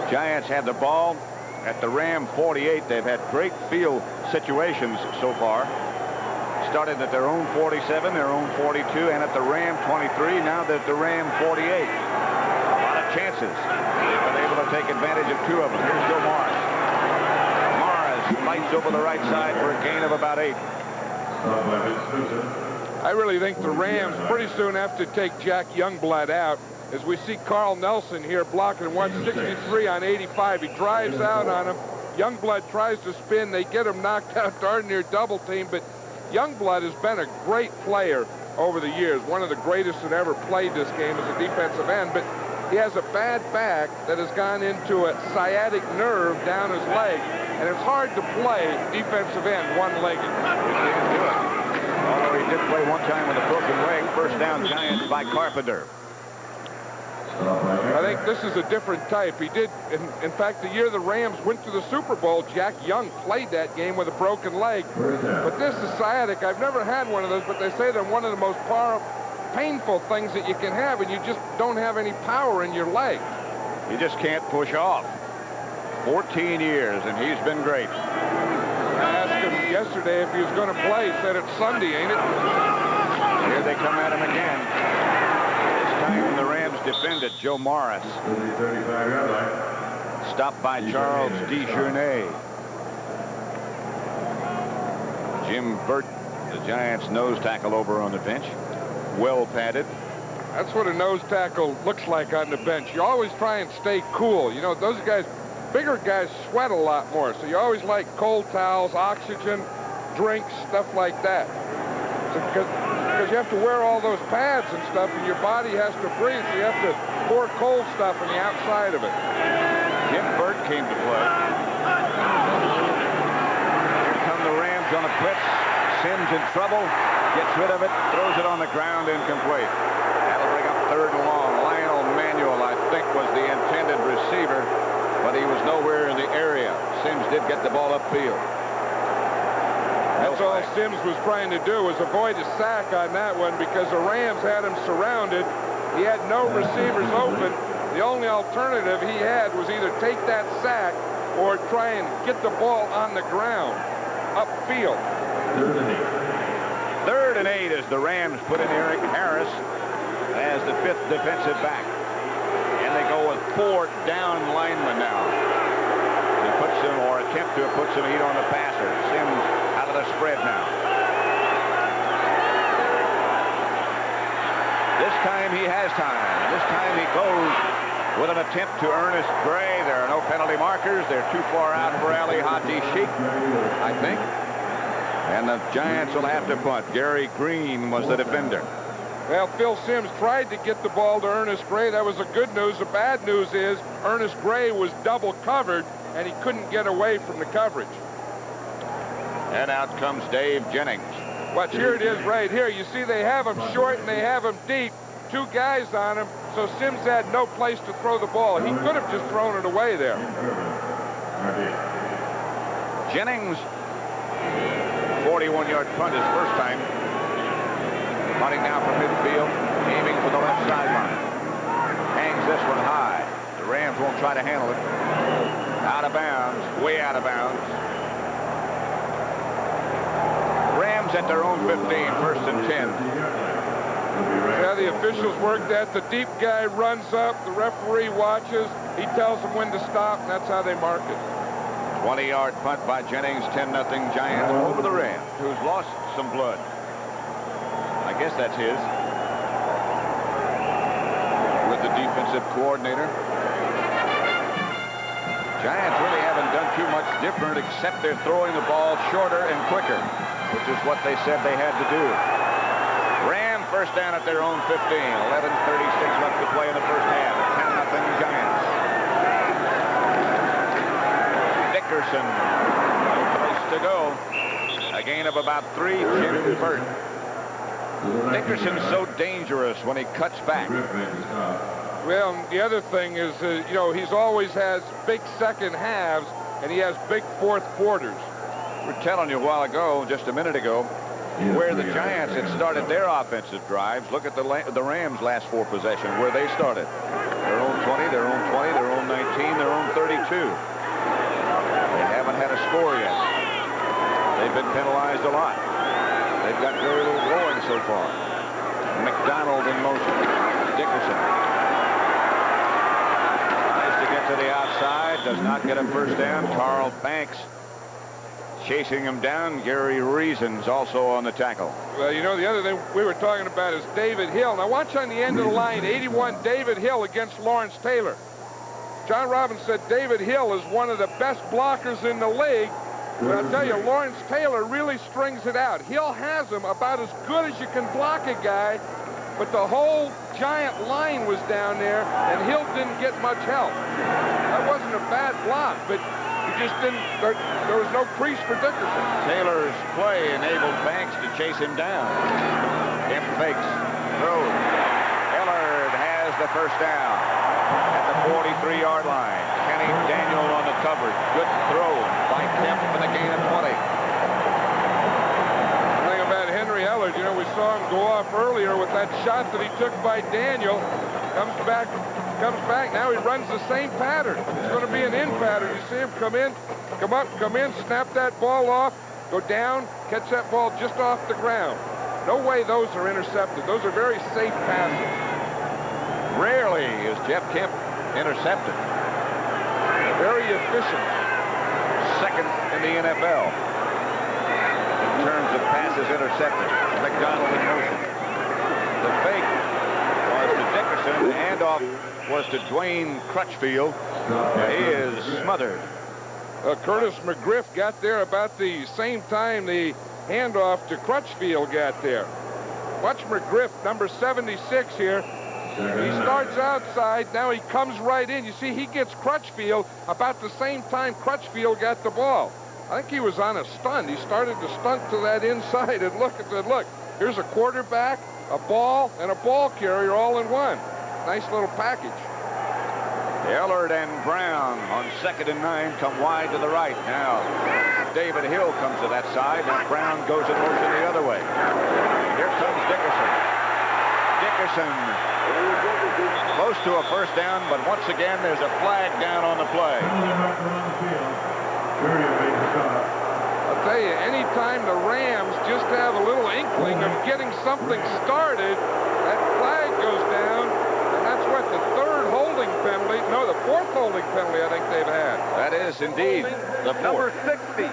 A: Giants have the ball at the Ram 48. They've had great field situations so far. Started at their own 47, their own 42, and at the Ram 23. Now they're at the Ram 48. A lot of chances. They've been able to take advantage of 2 of them. Here's Joe Morris. Morris fights over the right side for a gain of about 8.
B: I really think the Rams pretty soon have to take Jack Youngblood out, as we see Carl Nelson here blocking 163 on 85. He drives out on him. Youngblood tries to spin. They get him knocked out darn near double team, but Youngblood has been a great player over the years, one of the greatest that ever played this game as a defensive end, but he has a bad back that has gone into a sciatic nerve down his leg, and it's hard to play defensive end one-legged.
A: He can't do it. Although he did play one time with a broken leg. First down Giants by Carpenter.
B: I think this is a different type. He did, in fact, the year the Rams went to the Super Bowl, Jack Young played that game with a broken leg. But this is sciatic. I've never had one of those, but they say they're one of the most painful things that you can have, and you just don't have any power in your leg.
A: You just can't push off. 14 years, and he's been great.
B: I asked him yesterday if he was going to play. He said it's Sunday, ain't it?
A: Here they come at him again. Time the Rams defended. Joe Morris. Stopped by Charles DeJournay. Jim Burt, the Giants nose tackle, over on the bench. Well padded.
B: That's what a nose tackle looks like on the bench. You always try and stay cool. You know, those guys, bigger guys sweat a lot more. So you always like cold towels, oxygen, drinks, stuff like that. Because you have to wear all those pads and stuff, and your body has to breathe, so you have to pour cold stuff on the outside of it.
A: Jim Burt came to play. Here come the Rams on a blitz. Sims in trouble, gets rid of it, throws it on the ground, incomplete. That'll bring up 3rd and long. Lionel Manuel, I think, was the intended receiver, but he was nowhere in the area. Sims did get the ball upfield.
B: That's all Sims was trying to do, was avoid a sack on that one, because the Rams had him surrounded. He had no receivers open. The only alternative he had was either take that sack or try and get the ball on the ground, upfield.
A: 3rd and 8 as the Rams put in Eric Harris as the 5th defensive back. And they go with 4 down linemen now. He puts them, or attempt to put some heat on the passer. Sims out of the spread now. This time he has time. This time he goes with an attempt to Ernest Gray. There are no penalty markers. They're too far out for Ali Haji Sheikh, I think. And the Giants will have to punt. Gary Green was the defender.
B: Well, Phil Sims tried to get the ball to Ernest Gray. That was the good news. The bad news is Ernest Gray was double covered, and he couldn't get away from the coverage.
A: And out comes Dave Jennings.
B: Watch, here it is right here. You see they have him short and they have him deep. 2 guys on him, so Sims had no place to throw the ball. He could have just thrown it away there.
A: Jennings, 41-yard punt his first time. Punting now from midfield, aiming for the left sideline. Hangs this one high. The Rams won't try to handle it. Out of bounds, way out of bounds. Rams at their own 15, 1st and 10.
B: Yeah, the officials work that. The deep guy runs up, the referee watches, he tells them when to stop, and that's how they mark it.
A: 20-yard punt by Jennings, 10-0 Giants over the Rams, who's lost some blood. I guess that's his. With the defensive coordinator. Giants really haven't done too much different, except they're throwing the ball shorter and quicker, which is what they said they had to do. Ram first down at their own 15. 11:36 left to play in the first half. 10-0 Giants. Dickerson. No place to go. A gain of about 3. Jim Burt. Dickerson's so dangerous when he cuts back.
B: Well, the other thing is, you know, he's always has big second halves, and he has big fourth quarters.
A: We're telling you a while ago, just a minute ago, where the Giants had started their offensive drives. Look at the Rams' last 4 possessions, where they started. Their own 20, their own 20, their own 19, their own 32. They haven't had a score yet. They've been penalized a lot. They've got very little going so far. McDonald in motion. Dickerson. Tries to get to the outside. Does not get a first down. Carl Banks chasing him down. Gary Reason's also on the tackle.
B: Well, you know, the other thing we were talking about is David Hill. Now watch on the end of the line, 81 David Hill against Lawrence Taylor. John Robbins said David Hill is one of the best blockers in the league. But I'll tell you, Lawrence Taylor really strings it out. Hill has him about as good as you can block a guy, but the whole Giant line was down there, and Hill didn't get much help. That wasn't a bad block, but he just didn't, there was no crease for Dickerson.
A: Taylor's play enabled Banks to chase him down. Kemp fakes, throws. Ellard has the first down at the 43-yard line. Kenny Daniel on the coverage. Good throw by Kemp for the gain of 20.
B: The thing about Henry Ellard, you know, we saw him go off earlier with that shot that he took by Daniel. Comes back. Now he runs the same pattern. It's going to be an in pattern. You see him come in, come up, come in, snap that ball off, go down, catch that ball just off the ground. No way those are intercepted. Those are very safe passes.
A: Rarely is Jeff Kemp intercepted.
B: Very efficient.
A: Second in the NFL in terms of passes intercepted. McDonald in motion. The fake was to Dickerson. The handoff was to Dwayne Crutchfield. He is smothered.
B: Curtis McGriff got there about the same time the handoff to Crutchfield got there. Watch McGriff, number 76 here. He starts outside. Now he comes right in. You see, he gets Crutchfield about the same time Crutchfield got the ball. I think he was on a stunt. He started to stunt to that inside and look at that. Look, here's a quarterback, a ball, and a ball carrier all in one. Nice little package.
A: Ellard and Brown on 2nd and 9 come wide to the right. Now David Hill comes to that side. Now Brown goes in motion the other way. Here comes Dickerson. Dickerson close to a first down, but once again there's a flag down on the play.
B: I'll tell you, anytime the Rams just have a little inkling of getting something started, that flag goes down, and that's what, the third holding penalty, no, the fourth holding penalty I think they've had.
A: That is indeed the fourth.
D: Number 60.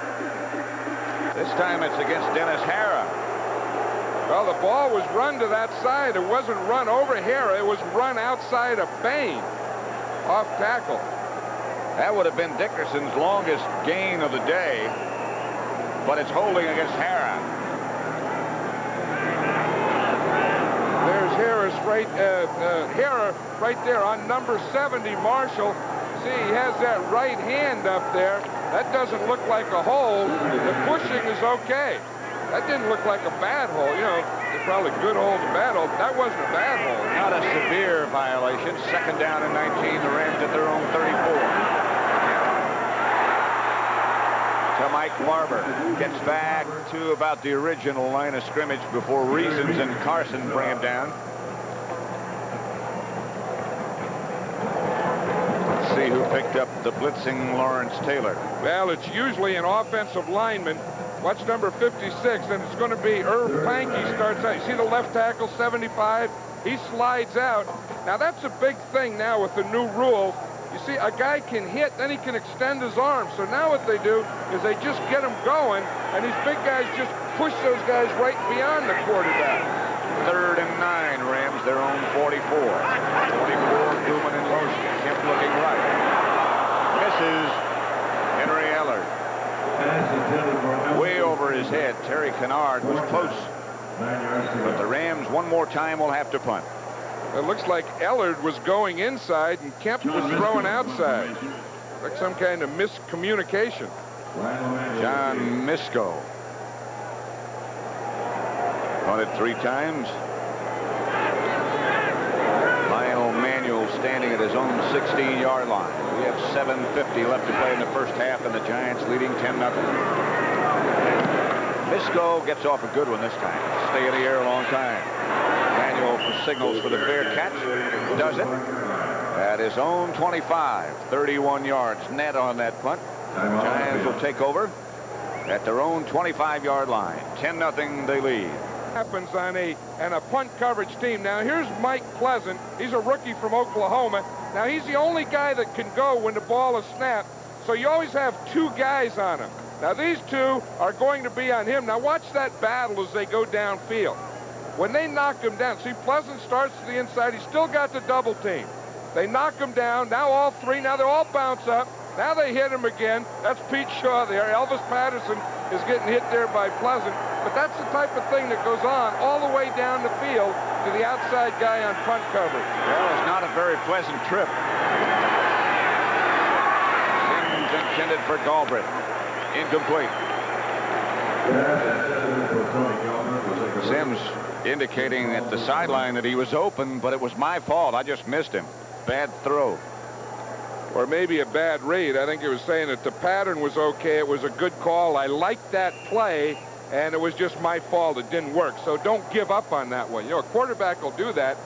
A: This time it's against Dennis Hara.
B: Well, the ball was run to that side. It wasn't run over Hara. It was run outside of Bain, off tackle.
A: That would have been Dickerson's longest gain of the day, but it's holding against Hara.
B: There's Hara right there on number 70, Marshall. See, he has that right hand up there. That doesn't look like a hold. The pushing is okay. That didn't look like a bad hold. You know, there's probably good holds and bad holds. That wasn't a bad hold.
A: Not a severe violation. 2nd down and 19. The Rams at their own 34. So Mike Barber gets back to about the original line of scrimmage before Reasons and Carson bring him down. Let's see who picked up the blitzing Lawrence Taylor.
B: Well, it's usually an offensive lineman. Watch number 56, and it's going to be Irv Pankey starts out. You see the left tackle, 75? He slides out. Now, that's a big thing now with the new rule. You see, a guy can hit, then he can extend his arms. So now what they do is they just get him going, and these big guys just push those guys right beyond the quarterback.
A: 3rd and 9, Rams, their own 44. 24, Newman in motion. Kemp looking right. Misses Henry Ellard. Way over his head. Terry Kennard was close. But the Rams, one more time, will have to punt.
B: It looks like Ellard was going inside and Kemp was throwing outside. Like some kind of miscommunication.
A: John Misko. Caught it 3 times. Lionel Manuel standing at his own 16-yard line. We have 7:50 left to play in the first half, and the Giants leading 10-0. Misko gets off a good one this time. Stay in the air a long time. Manuel signals for the fair catch. Does it. At his own 25. 31 yards net on that punt. Giants will take over at their own 25-yard line. 10-0 they lead.
B: Happens on a punt coverage team. Now here's Mike Pleasant. He's a rookie from Oklahoma. Now he's the only guy that can go when the ball is snapped. So you always have 2 guys on him. Now these 2 are going to be on him. Now watch that battle as they go downfield. When they knock him down, see Pleasant starts to the inside. He's still got the double team. They knock him down. Now all 3. Now they're all bounce up. Now they hit him again. That's Pete Shaw there. Elvis Patterson is getting hit there by Pleasant. But that's the type of thing that goes on all the way down the field to the outside guy on punt coverage.
A: Well, it's not a very pleasant trip. Sims intended for Galbraith. Incomplete. Sims indicating at the sideline that he was open, but it was my fault. I just missed him. Bad throw.
B: Or maybe a bad read. I think he was saying that the pattern was okay. It was a good call. I liked that play, and it was just my fault. It didn't work. So don't give up on that one. You know, a quarterback will do that.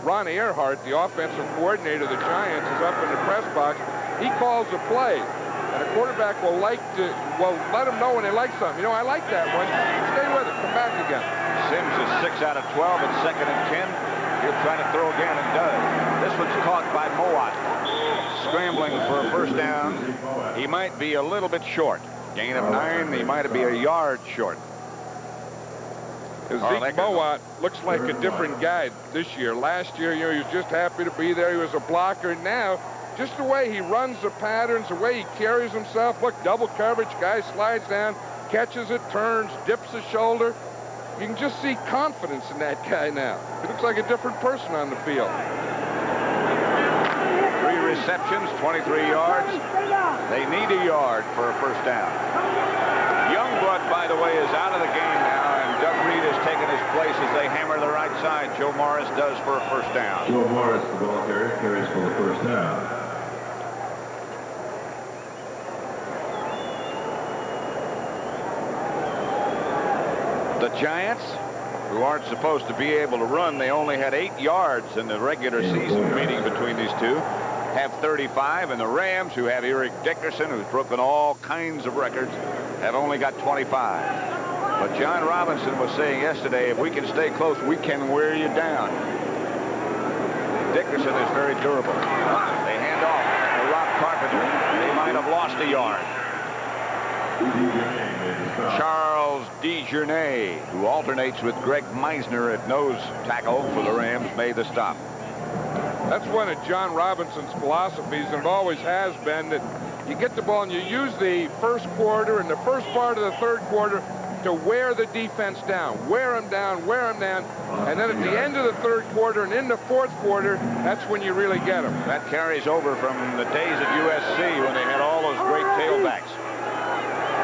B: Ron Earhart, the offensive coordinator of the Giants, is up in the press box. He calls a play, and a quarterback will let him know when they like something. You know, I like that one. Stay with it. Come back again.
A: Sims is 6 out of 12 at 2nd and 10. He'll try to throw again and does. This one's caught by Mowat. Scrambling for a first down. He might be a little bit short. Gain of 9. He might be a yard short.
B: Zeke Mowat looks like a different guy this year. Last year, you know, he was just happy to be there. He was a blocker. Now, just the way he runs the patterns, the way he carries himself. Look, double coverage. Guy slides down, catches it, turns, dips his shoulder. You can just see confidence in that guy now. He looks like a different person on the field.
A: 3 receptions, 23 yards. They need a yard for a first down. Youngblood, by the way, is out of the game now, and Doug Reed has taken his place as they hammer the right side. Joe Morris does for a first down.
C: Joe Morris, the ball carrier, carries for the first down.
A: The Giants, who aren't supposed to be able to run, they only had 8 yards in the regular season meeting between these two, have 35, and the Rams, who have Eric Dickerson, who's broken all kinds of records, have only got 25. But John Robinson was saying yesterday, if we can stay close, we can wear you down. Dickerson is very durable. They hand off to Rob Carpenter. They might have lost a yard. Charles DeJournay, who alternates with Greg Meisner at nose tackle for the Rams, made the stop.
B: That's one of John Robinson's philosophies, and it always has been, that you get the ball and you use the first quarter and the first part of the third quarter to wear the defense down. Wear them down, wear them down. And then at the end of the third quarter and in the fourth quarter, that's when you really get them.
A: That carries over from the days at USC when they had all those great tailbacks.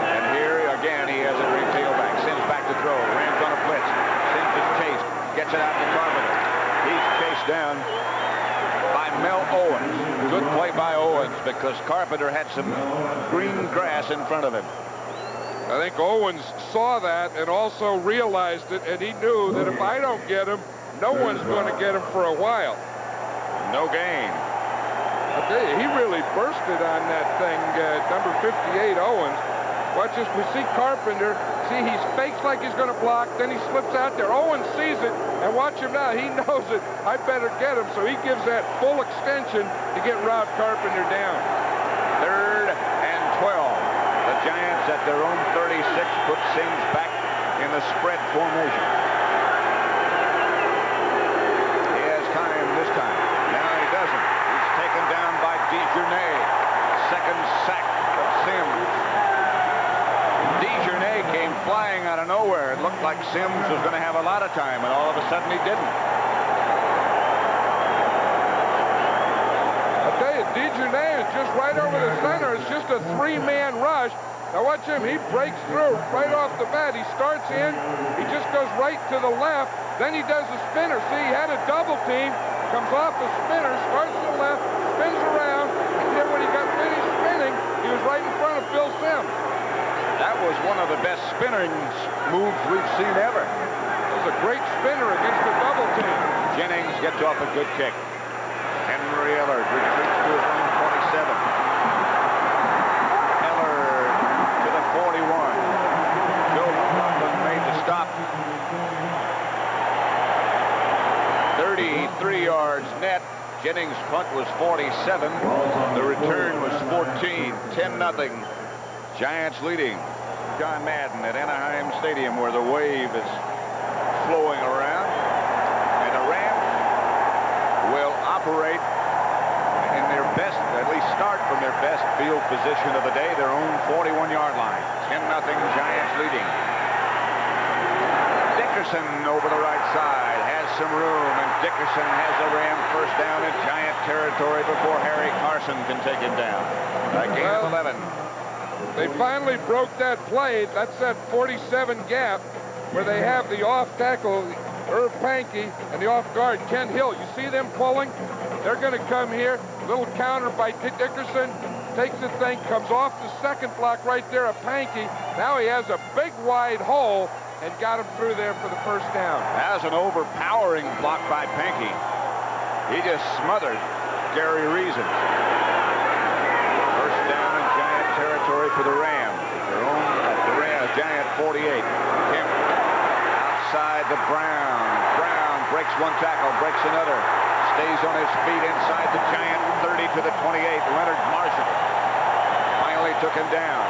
A: And here again, he has a great tailback. Sims back to throw. Rams on a blitz. Sims is chased. Gets it out to Carpenter. He's chased down by Mel Owens. Good play by Owens because Carpenter had some green grass in front of him.
B: I think Owens saw that and also realized it, and he knew that if I don't get him, no one's going to get him for a while.
A: No gain.
B: I'll tell you, he really bursted on that thing, number 58, Owens. Watch this. We see Carpenter. See, he fakes like he's going to block. Then he slips out there. Owens sees it, and watch him now. He knows it. I better get him. So he gives that full extension to get Rob Carpenter down.
A: 3rd and 12. The Giants at their own 36 put Sims back in the spread formation. He has time this time. Now he doesn't. He's taken down by DeJournay. Second sack of Sims. DeJournay came flying out of nowhere. It looked like Sims was going to have a lot of time, and all of a sudden he didn't.
B: I'll tell you, DeJournay just right over the center. It's just a three-man rush. Now watch him. He breaks through right off the bat. He starts in. He just goes right to the left. Then he does a spinner. See, he had a double team. Comes off the spinner, starts to the left, spins around, and then when he got finished spinning, he was right in front of Phil Simms.
A: That was one of the best spinning moves we've seen ever.
B: It was a great spinner against the double team.
A: Jennings gets off a good kick. Henry Ellard retreats to his own 27. Ellard to the 41. Joe Coughlin made the stop. 33 yards net. Jennings' punt was 47. The return was 14. 10-0. Giants leading. John Madden at Anaheim Stadium, where the wave is flowing around. And the Rams will operate in their best, at least start from their best field position of the day, their own 41-yard line. 10-0 Giants leading. Dickerson over the right side has some room, and Dickerson has a Ram first down in Giant territory before Harry Carson can take him down. A gain of 11.
B: They finally broke that play. That's that 47 gap where they have the off tackle, Irv Pankey, and the off guard, Kent Hill. You see them pulling? They're going to come here. Little counter by Dickerson. Takes the thing, comes off the second block right there of Pankey. Now he has a big wide hole and got him through there for the first down.
A: That was an overpowering block by Pankey. He just smothered Gary Reason. First down in Giant territory for the Rams. Their own at the Giant 48. Kemp outside the Brown. Brown breaks one tackle, breaks another. Stays on his feet inside the Giant 30 to the 28. Leonard Marshall finally took him down.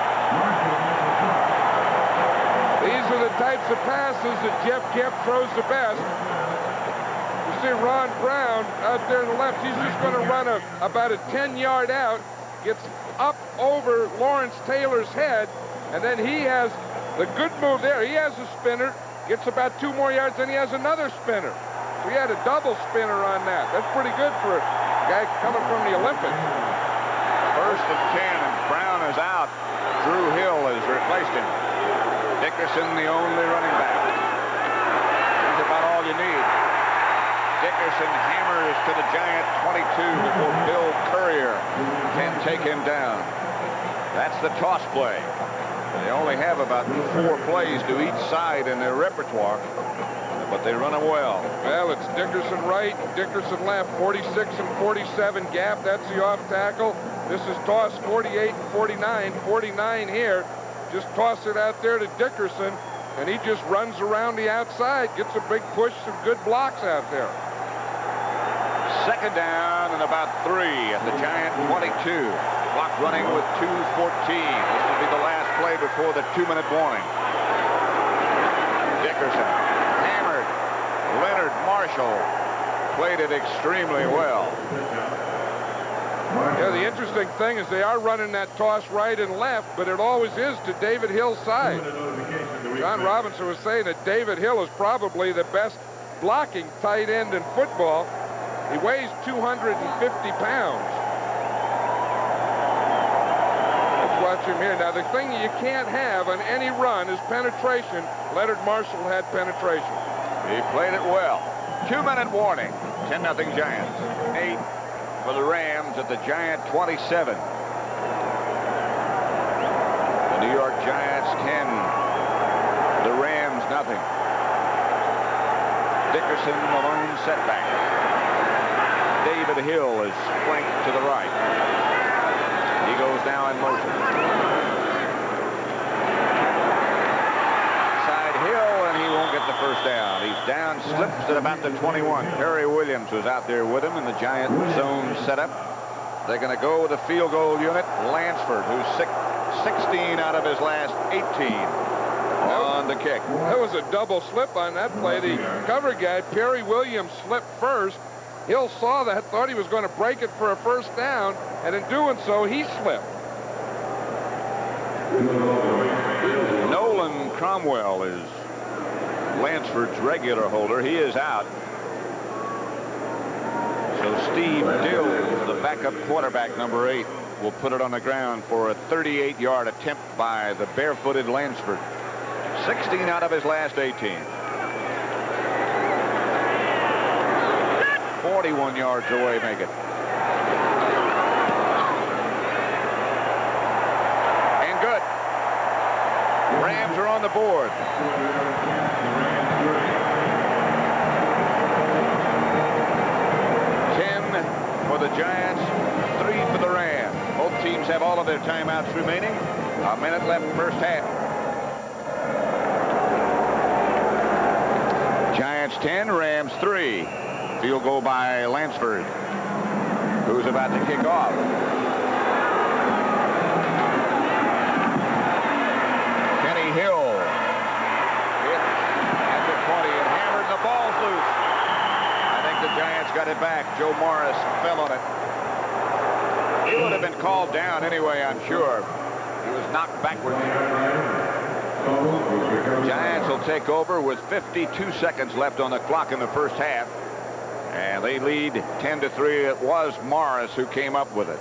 B: These are the types of passes that Jeff Kemp throws the best. You see Ron Brown out there on the left. He's just going to run about a 10-yard out, gets up over Lawrence Taylor's head, and then he has the good move there. He has a spinner, gets about 2 more yards, then he has another spinner. So he had a double spinner on that. That's pretty good for a guy coming from the Olympics.
A: First and 10, and Brown is out. Drew Hill has replaced him. Dickerson, the only running back. He's about all you need. Dickerson hammers to the Giant 22 before Bill Courier can take him down. That's the toss play. They only have about 4 plays to each side in their repertoire, but they run them well.
B: Well, it's Dickerson right, Dickerson left, 46 and 47 gap. That's the off tackle. This is toss 48 and 49. 49 here. Just toss it out there to Dickerson, and he just runs around the outside, gets a big push, some good blocks out there.
A: Second down and about 3 at the Giant 22. Clock running with 2:14. This will be the last play before the 2-minute warning. Dickerson hammered. Leonard Marshall played it extremely well.
B: Yeah, the interesting thing is they are running that toss right and left, but it always is to David Hill's side. John Robinson was saying that David Hill is probably the best blocking tight end in football. He weighs 250 pounds. Let's watch him here. Now, the thing you can't have on any run is penetration. Leonard Marshall had penetration.
A: He played it well. 2-minute warning. 10-0 Giants. 8 for the Rams at the Giant 27. The New York Giants 10. The Rams nothing. Dickerson alone setback. David Hill is flanked to the right. He goes now in motion. Outside Hill, and he won't get the first down. He's down, slips at about the 21. Perry Williams was out there with him in the Giant zone setup. They're going to go with a field goal unit. Lansford, who's 16 out of his last 18 on the kick.
B: That was a double slip on that play. The cover guy, Perry Williams, slipped first. Hill saw that, thought he was going to break it for a first down, and in doing so, he slipped.
A: Nolan Cromwell is Lansford's regular holder. He is out. So Steve Dill, the backup quarterback, number 8, will put it on the ground for a 38-yard attempt by the barefooted Lansford. 16 out of his last 18. 41 yards away, make it. And good. Rams are on the board. 10 for the Giants, 3 for the Rams. Both teams have all of their timeouts remaining. A minute left first half. Giants 10, Rams 3. Field goal by Lansford, who's about to kick off. Kenny Hill hit at the 20 and hammered, the ball's loose. I think the Giants got it back. Joe Morris fell on it. He would have been called down anyway, I'm sure. He was knocked backward. Giants will take over with 52 seconds left on the clock in the first half. And they lead 10-3. It was Morris who came up with it.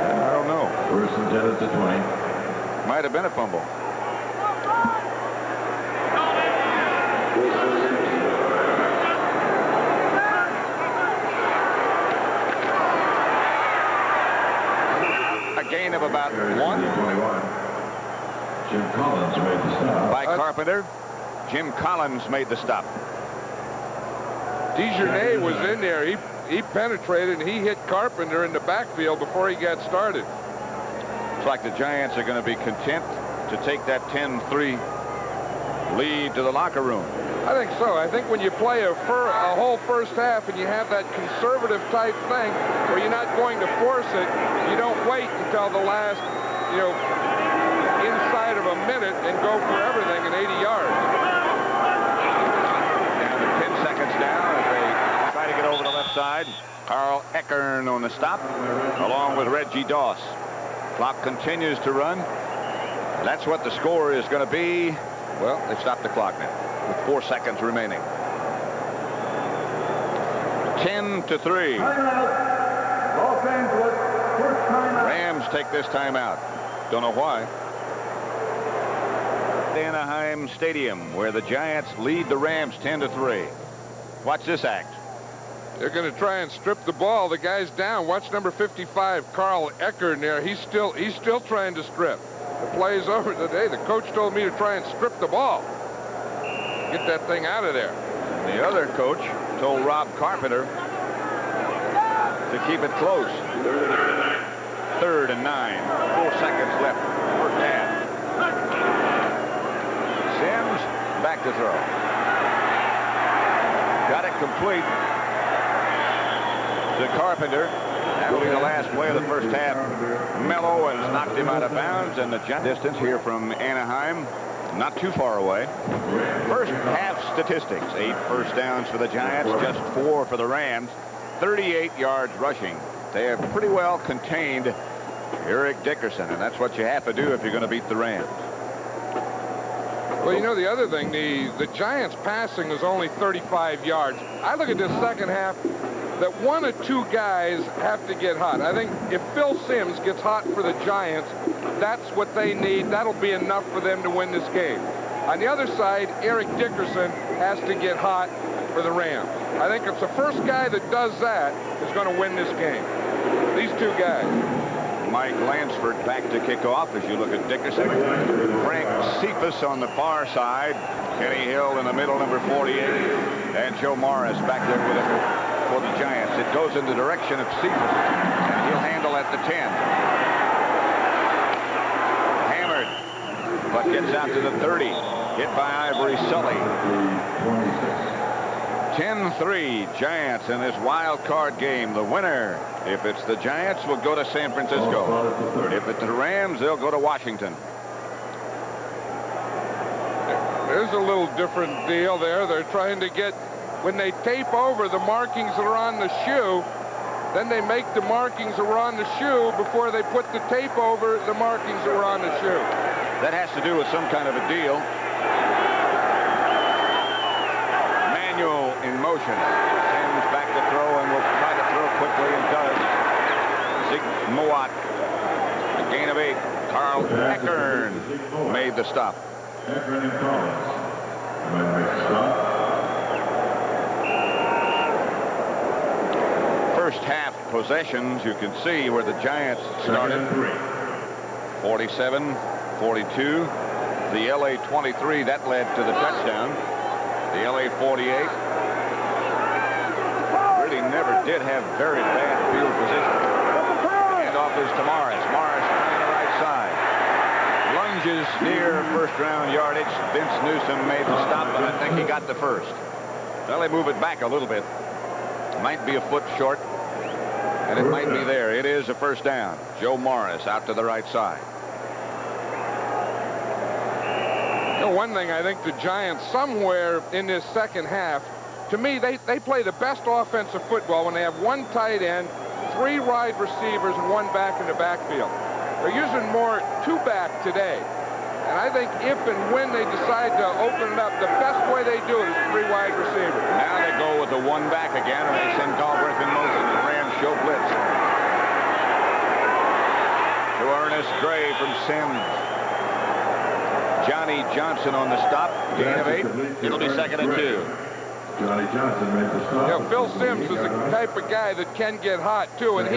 A: I don't know.
C: First and 10 at the 20.
A: Might have been a fumble. Gain of about 1.
C: 21. Jim Collins made the stop.
A: By Carpenter. Jim Collins made the stop.
B: DeJournay was in there. He penetrated and he hit Carpenter in the backfield before he got started.
A: Looks like the Giants are going to be content to take that 10-3 lead to the locker room.
B: I think so. I think when you play a whole first half and you have that conservative type thing where you're not going to force it, you don't wait until the last, inside of a minute and go for everything in 80 yards.
A: Down to 10 seconds down as they try to get over the left side. Carl Eckern on the stop, along with Reggie Doss. Clock continues to run. That's what the score is going to be. Well, they stopped the clock now with 4 seconds remaining. 10-3. Rams take this timeout. Don't know why. Anaheim Stadium, where the Giants lead the Rams 10-3. Watch this act.
B: They're going to try and strip the ball. The guy's down. Watch number 55, Carl Eckern there. He's still trying to strip. The play's over today. The coach told me to try and strip the ball. Get that thing out of there.
A: The other coach told Rob Carpenter to keep it close. 3rd and 9. 4 seconds left. First half. Sims back to throw. Got it complete to Carpenter. That will be the last play of the first half. Mello has knocked him out of bounds, and the distance here from Anaheim, not too far away. First half statistics: 8 first downs for the Giants, just 4 for the Rams. 38 yards rushing. They have pretty well contained Eric Dickerson, and that's what you have to do if you're going to beat the Rams.
B: Well, the other thing, the Giants passing is only 35 yards. I look at this second half that 1 or 2 guys have to get hot. I think if Phil Simms gets hot for the Giants, that's what they need. That'll be enough for them to win this game. On the other side, Eric Dickerson has to get hot for the Rams. I think it's the first guy that does that is going to win this game. These 2 guys.
A: Mike Lansford back to kick off as you look at Dickerson. Frank Cephas on the far side. Kenny Hill in the middle, number 48. And Joe Morris back there with it for the Giants. It goes in the direction of Cephas, and he'll handle at the 10. Hammered, but gets out to the 30. Hit by Ivory Sully. 10-3 Giants in this wild card game. The winner, if it's the Giants, will go to San Francisco. If it's the Rams, they'll go to Washington.
B: There's a little different deal there. They're trying to get, when they tape over the markings that are on the shoe, then they make the markings that are on the shoe before they put the tape over the markings that are on the shoe.
A: That has to do with some kind of a deal. Manuel in motion. Sends back to throw and will try to throw quickly and does. Zeke Mowat. A gain of 8. Carl Eckern made the stop.
C: Eckern and Collins. Stop.
A: First half possessions, you can see where the Giants started. 47-42. The LA 23, that led to the touchdown. The LA 48 really never did have very bad field position. Handoff is to Morris. Morris trying the right side. Lunges near first-round yardage. Vince Newsom made the stop, but I think he got the first. Well, they move it back a little bit. Might be a foot short, and it might be there. It is a first down. Joe Morris out to the right side.
B: You know, one thing I think the Giants somewhere in this second half, to me, they play the best offensive football when they have one tight end, 3 wide receivers, and 1 back in the backfield. They're using more 2-back today. And I think if and when they decide to open it up, the best way they do it is 3 wide receivers.
A: Now they go with the 1 back again, and they send Galbraith in motion. The Rams show blitz. To Ernest Gray from Sims. Johnny Johnson on the stop. Gain of 8. It'll be 2nd and 2.
C: Johnny Johnson made the stop.
B: You know, Phil Simms is the type of guy that can get hot, too, and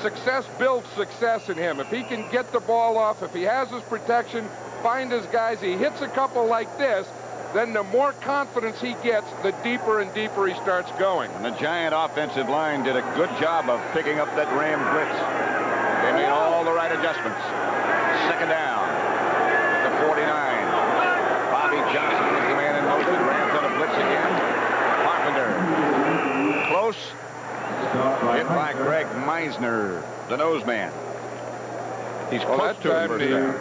B: success builds success in him. If he can get the ball off, if he has his protection, find his guys, he hits a couple like this, then the more confidence he gets, the deeper and deeper he starts going.
A: And the Giant offensive line did a good job of picking up that Ram blitz. They made all the right adjustments. 2nd down. The 49. Bobby Johnson is the man in motion. Rams on a blitz again. Carpenter. Close. Hit by Greg Meisner, the nose man. He's close
B: that
A: to
B: time
A: the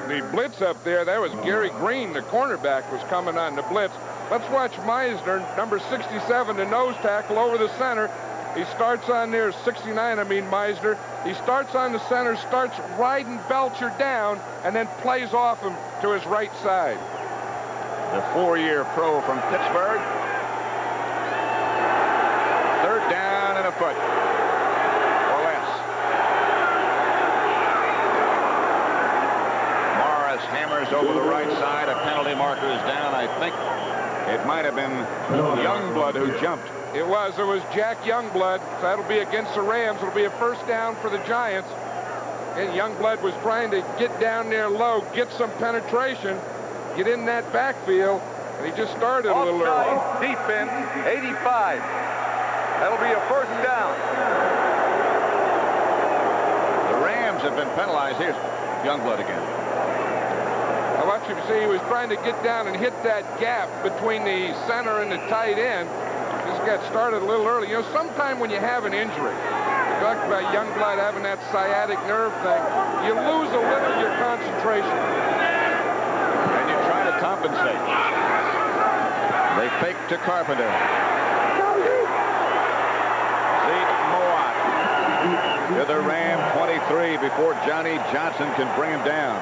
B: the blitz up there, that was Gary Green, the cornerback, was coming on the blitz. Let's watch Meisner, number 67, the nose tackle over the center. He starts on there, 69, Meisner. He starts on the center, starts riding Belcher down, and then plays off him to his right side.
A: The 4-year pro from Pittsburgh. 3rd down and a foot. Or less. Morris hammers over the right side. A penalty marker is down. I think it might have been Youngblood who jumped.
B: It was Jack Youngblood. So that'll be against the Rams. It'll be a first down for the Giants. And Youngblood was trying to get down there low, get some penetration, get in that backfield, and he just started a little early.
D: Defense, 85. That'll be a first down.
A: The Rams have been penalized. Here's Youngblood again.
B: I watch him see he was trying to get down and hit that gap between the center and the tight end. Just got started a little early. You know, sometime when you have an injury, you talked about Youngblood having that sciatic nerve thing, you lose a little of your concentration.
A: And you try to compensate. They fake to Carpenter. Zeke Mowat to the Ram 23 before Johnny Johnson can bring him down.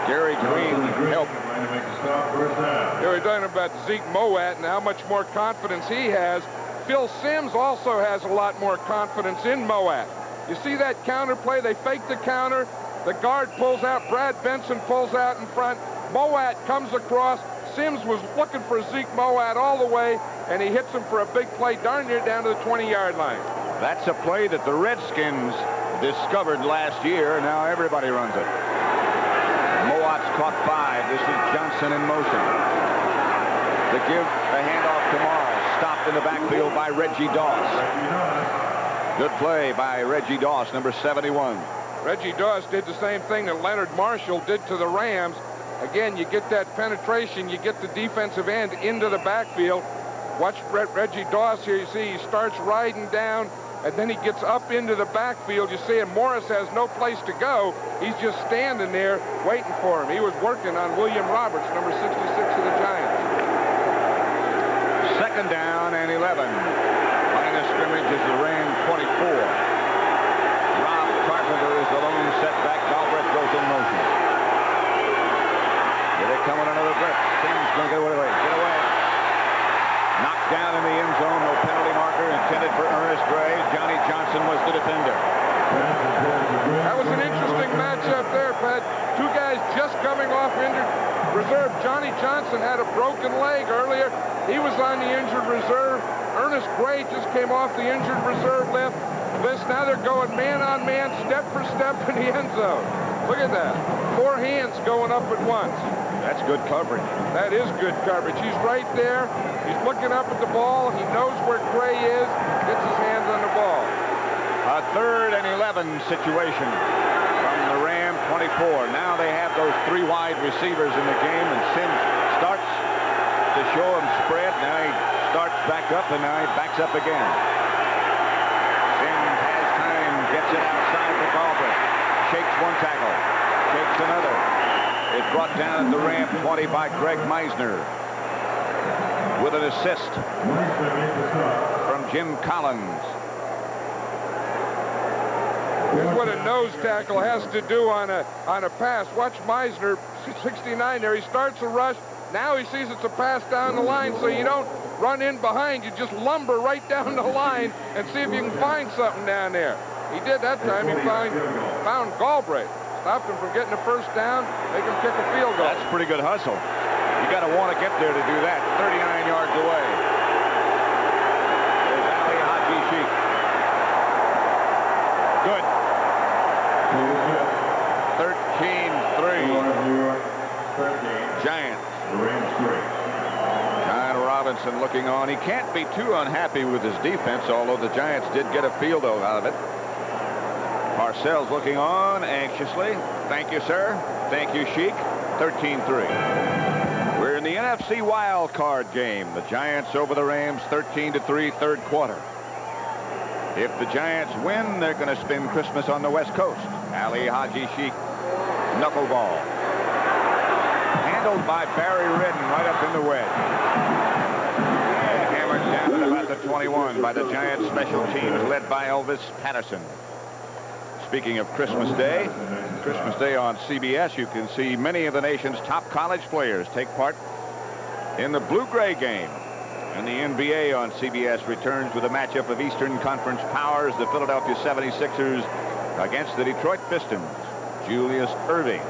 A: Gary Green helped.
B: You were talking about Zeke Mowat and how much more confidence he has. Phil Simms also has a lot more confidence in Mowat. You see that counter play? They fake the counter. The guard pulls out. Brad Benson pulls out in front. Mowat comes across. Simms was looking for Zeke Mowat all the way, and he hits him for a big play darn near down to the 20-yard line.
A: That's a play that the Redskins discovered last year. Now everybody runs it. Mowat's caught 5. This is Johnson in motion. To give the handoff to Morris. Stopped in the backfield by Reggie Doss. Good play by Reggie Doss, number 71.
B: Reggie Doss did the same thing that Leonard Marshall did to the Rams. Again, you get that penetration, you get the defensive end into the backfield. Watch Reggie Doss here. You see he starts riding down, and then he gets up into the backfield. You see him. Morris has no place to go. He's just standing there waiting for him. He was working on William Roberts, number 66 of the Giants.
A: 2nd down and 11. Line of scrimmage is the Ram 24. Rob Carpenter is the lone setback. Galbraith goes in motion.
B: had two guys just coming off injured reserve. Johnny Johnson had a broken leg earlier. He was on the injured reserve. Ernest Gray just came off the injured reserve list. Now they're going man-on-man, step for step in the end zone. Look at that. 4 hands going up at once.
A: That's good coverage.
B: That is good coverage. He's right there. He's looking up at the ball. He knows where Gray is. Gets his hands on the ball.
A: A 3rd and 11 situation from the Ram 24. Now they have those 3 wide receivers in the game, and Sims starts to show him spread. Now he starts back up, and now he backs up again. Sims has time, gets it outside the Galbraith. Shakes one tackle, shakes another. It's brought down at the Ram 20 by Greg Meisner with an assist from Jim Collins.
B: Here's what a nose tackle has to do on a pass. Watch Meisner, 69 there. He starts a rush. Now he sees it's a pass down the line, so you don't run in behind. You just lumber right down the line and see if you can find something down there. He did that time. He found Galbraith. Stopped him from getting a first down, make him kick a field goal.
A: That's pretty good hustle. You got to want to get there to do that. 39 yards away. There's Ali Haji Sheikh. Good. 13-3. Giants. John Robinson looking on. He can't be too unhappy with his defense, although the Giants did get a field goal out of it. Parcells looking on anxiously. Thank you, sir. Thank you, Sheik. 13-3. We're in the NFC wild card game. The Giants over the Rams 13-3, 3rd quarter. If the Giants win, they're going to spend Christmas on the West Coast. Ali Haji Sheik, knuckleball. Handled by Barry Redden right up in the wedge. And hammered down at about the 21 by the Giants special teams led by Elvis Patterson. Speaking of Christmas Day on CBS, you can see many of the nation's top college players take part in the blue-gray game. And the NBA on CBS returns with a matchup of Eastern Conference powers, the Philadelphia 76ers against the Detroit Pistons. Julius Erving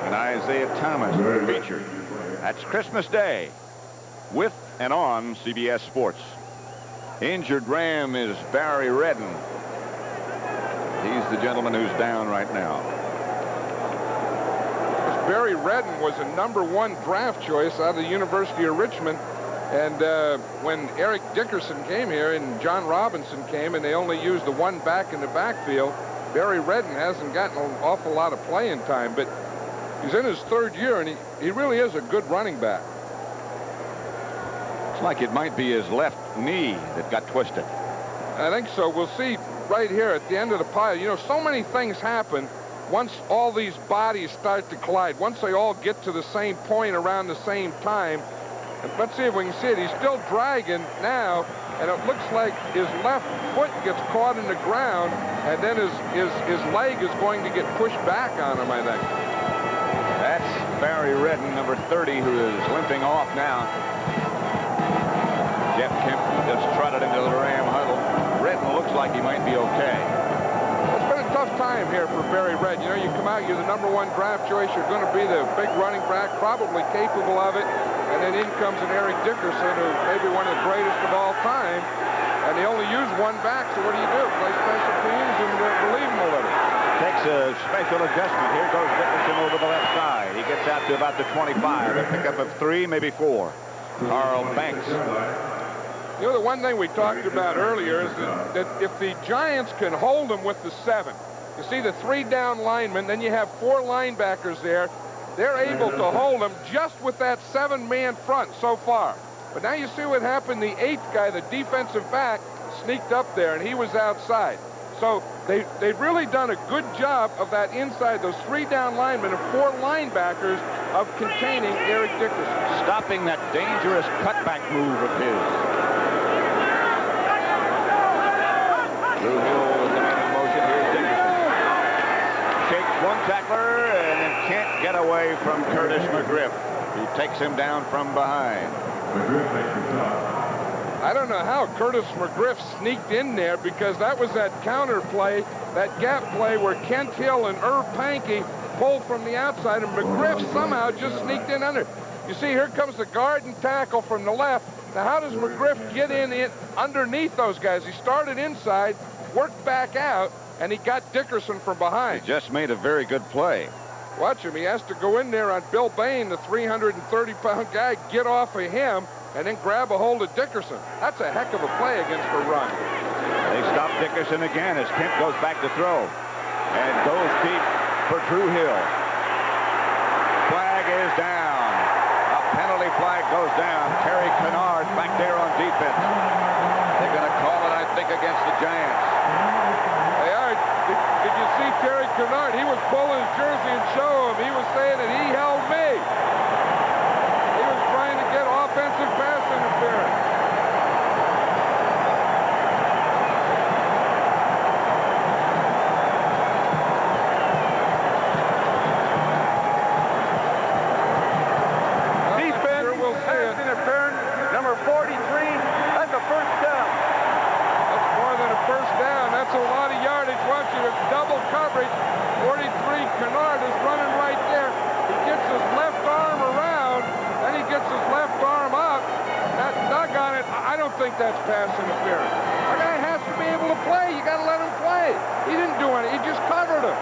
A: and Isaiah Thomas are featured. That's Christmas Day with and on CBS Sports. Injured Ram is Barry Redden. He's the gentleman who's down right now.
B: Barry Redden was a #1 draft choice out of the University of Richmond. And when Eric Dickerson came here and John Robinson came and they only used the one back in the backfield, Barry Redden hasn't gotten an awful lot of playing time, but he's in his 3rd year and he really is a good running back.
A: It's like it might be his left knee that got twisted.
B: I think so. We'll see right here at the end of the pile. You know, so many things happen once all these bodies start to collide. Once they all get to the same point around the same time. And let's see if we can see it. He's still dragging now, and it looks like his left foot gets caught in the ground, and then his leg is going to get pushed back on him, I think.
A: That's Barry Redden, number 30, who is limping off now. Jeff Kemp just trotted into the Ram huddle. Redden looks like he might be okay.
B: It's been a tough time here for Barry Redden. You know, you come out, you're the #1 draft choice, you're going to be the big running back, probably capable of it. And then in comes an Eric Dickerson, who may be one of the greatest of all time. And they only use one back, so what do? Play special teams and relieve him a little.
A: Takes a special adjustment. Here goes Dickerson over the left side. He gets out to about the 25. A pickup of 3, maybe 4. Carl Banks.
B: You know, the one thing we talked about earlier is that if the Giants can hold them with the 7, you see the 3 down linemen, then you have 4 linebackers there. They're able to hold them just with that 7-man front so far. But now you see what happened. The 8th guy, the defensive back, sneaked up there, and he was outside. So they've really done a good job of that inside, those 3 down linemen and 4 linebackers of containing Eric Dickerson.
A: Stopping that dangerous cutback move of his. Drew Hill is the man in motion. Here's Dickerson. Shakes one tackler and then can't get away from Curtis McGriff, who takes him down from behind.
B: I don't know how Curtis McGriff sneaked in there, because that was that counter play, that gap play where Kent Hill and Irv Pankey pulled from the outside, and McGriff somehow just sneaked in under. You see, here comes the guard and tackle from the left. Now, how does McGriff get in underneath those guys? He started inside, worked back out, and he got Dickerson from behind.
A: He just made a very good play.
B: Watch him. He has to go in there on Bill Bain, the 330-pound guy, get off of him, and then grab a hold of Dickerson. That's a heck of a play against the run.
A: They stop Dickerson again as Kemp goes back to throw. And goes deep for Drew Hill. Flag is down. A penalty flag goes down. Terry Kennard back there on defense. They're going to call it, I think, against the Giants.
B: They are. Did you see Terry Kennard? He was pulling his jersey and show him. He was saying that he held me. He was trying to get offensive pass interference.
D: Defense, pass interference, number 43. That's a first down.
B: That's more than a first down. That's a lot of yardage. Watch it. It's double coverage. 43 Kennard is running right there. He gets his left arm around, then he gets his left arm up. That doggone it, I don't think that's pass interference. A guy has to be able to play. You got to let him play. He didn't do anything. He just covered him.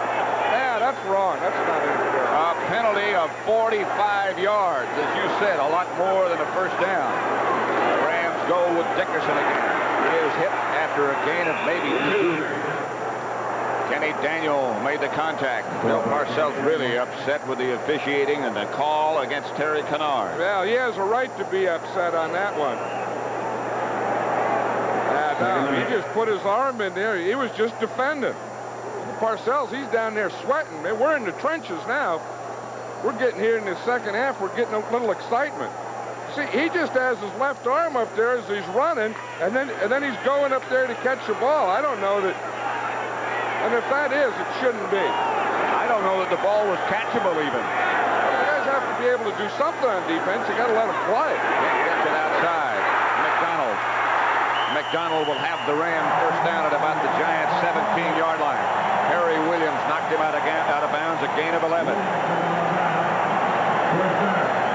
B: Yeah, that's wrong. That's not interference.
A: A penalty of 45 yards. As you said, a lot more than a first down. The Rams go with Dickerson again. He is hit after a gain of maybe 2. Kenny Daniel made the contact. Bill Parcells really upset with the officiating and the call against Terry Kennard.
B: Well, he has a right to be upset on that one. No, he just put his arm in there. He was just defending. Parcells, he's down there sweating. Man, we're in the trenches now. We're getting here in the second half. We're getting a little excitement. See, he just has his left arm up there as he's running, and then he's going up there to catch the ball. I don't know that. And if that is, it shouldn't be.
A: I don't know that the ball was catchable even.
B: You guys have to be able to do something on defense. You got to let him play.
A: Gets it outside. McDonald will have the Rams first down at about the Giants' 17-yard line. Harry Williams knocked him out of bounds, a gain of 11.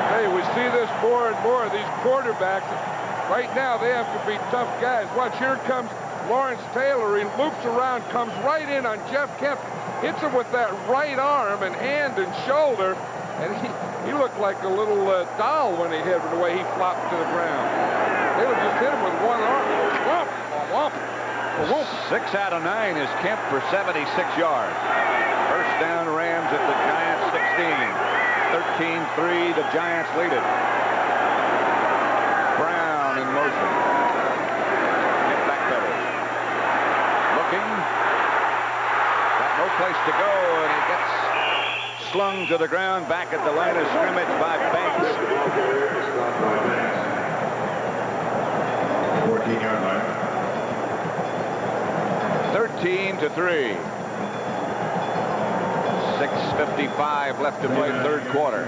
B: Hey, we see this more and more. These quarterbacks, right now, they have to be tough guys. Watch, here comes Lawrence Taylor. He loops around, comes right in on Jeff Kemp, hits him with that right arm and hand and shoulder, and he looked like a little doll when he hit him, the way he flopped to the ground. Taylor just hit him with one arm. Whoop, whoop, whoop.
A: 6 out of 9 is Kemp for 76 yards. First down, Rams at the Giants' 16. 13-3, the Giants lead it. Brown in motion. Get back pedals. Looking. Got no place to go, and he gets slung to the ground back at the line of scrimmage by Banks.
C: 14-yard line.
A: 13-3. 6:55 left to play third quarter.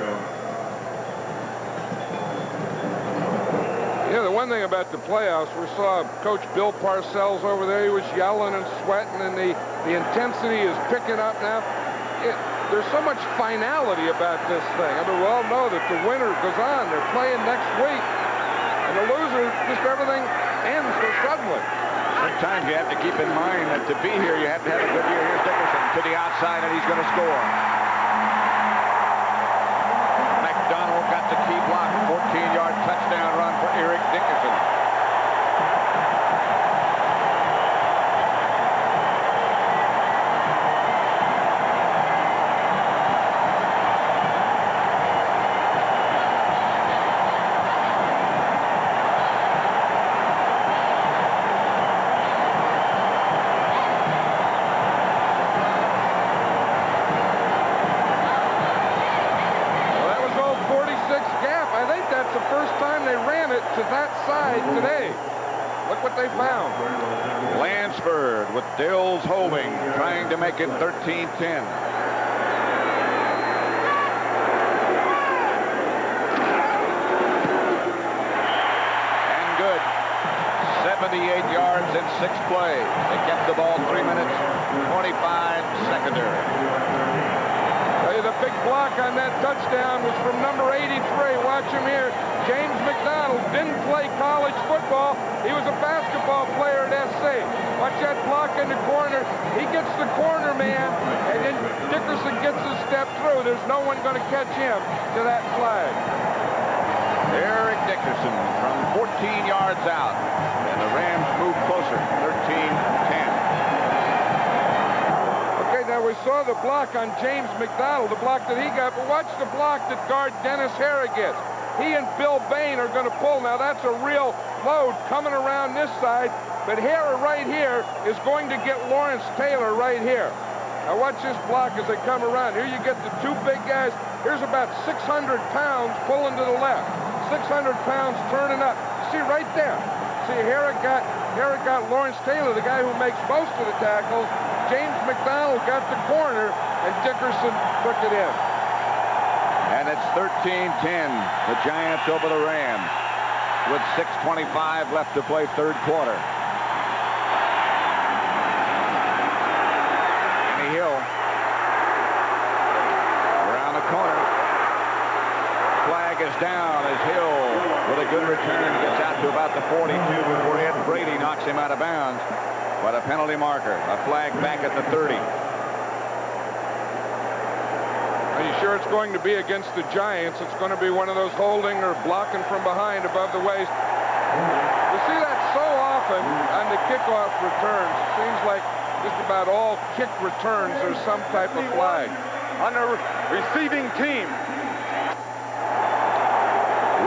B: Yeah, the one thing about the playoffs, we saw Coach Bill Parcells over there. He was yelling and sweating, and the intensity is picking up now. There's so much finality about this thing. I mean, we all know that the winner goes on. They're playing next week. And the loser, just everything ends so suddenly.
A: Sometimes you have to keep in mind that to be here, you have to have a good year. Here's Dickerson to the outside, and he's going to score. McDonald got the key block. 14-yard touchdown run for Eric Dickerson.
B: To that side today. Look what they found.
A: Lansford with Dills holding, trying to make it 13-10. And good. yards in 6 plays. They kept the ball 3 minutes, 25 secondary.
B: Hey, the big block on that touchdown was from number 83. Watch him here. James McDonald didn't play college football. He was a basketball player at SC. Watch that block in the corner. He gets the corner man, and then Dickerson gets a step through. There's no one going to catch him to that flag.
A: Eric Dickerson from 14 yards out, and the Rams move closer, 13-10.
B: Okay, now we saw the block on James McDonald, the block that he got, but watch the block that guard Dennis Harrah gets. He and Bill Bain are going to pull. Now that's a real load coming around this side, but Harrah right here is going to get Lawrence Taylor right here. Now watch this block as they come around. Here you get the two big guys. Here's about 600 pounds pulling to the left. 600 pounds turning up. See right there. See, Harrah got Lawrence Taylor, the guy who makes most of the tackles. James McDonald got the corner, and Dickerson took it in.
A: And it's 13-10. The Giants over the Rams with 6:25 left to play, third quarter. Kenny Hill around the corner. Flag is down as Hill with a good return gets out to about the 42 before Ed Brady knocks him out of bounds. But a penalty marker, a flag back at the 30.
B: Are you sure it's going to be against the Giants? It's going to be one of those holding or blocking from behind above the waist. You see that so often on the kickoff returns. It seems like just about all kick returns there's some type of flag.
D: On the receiving team.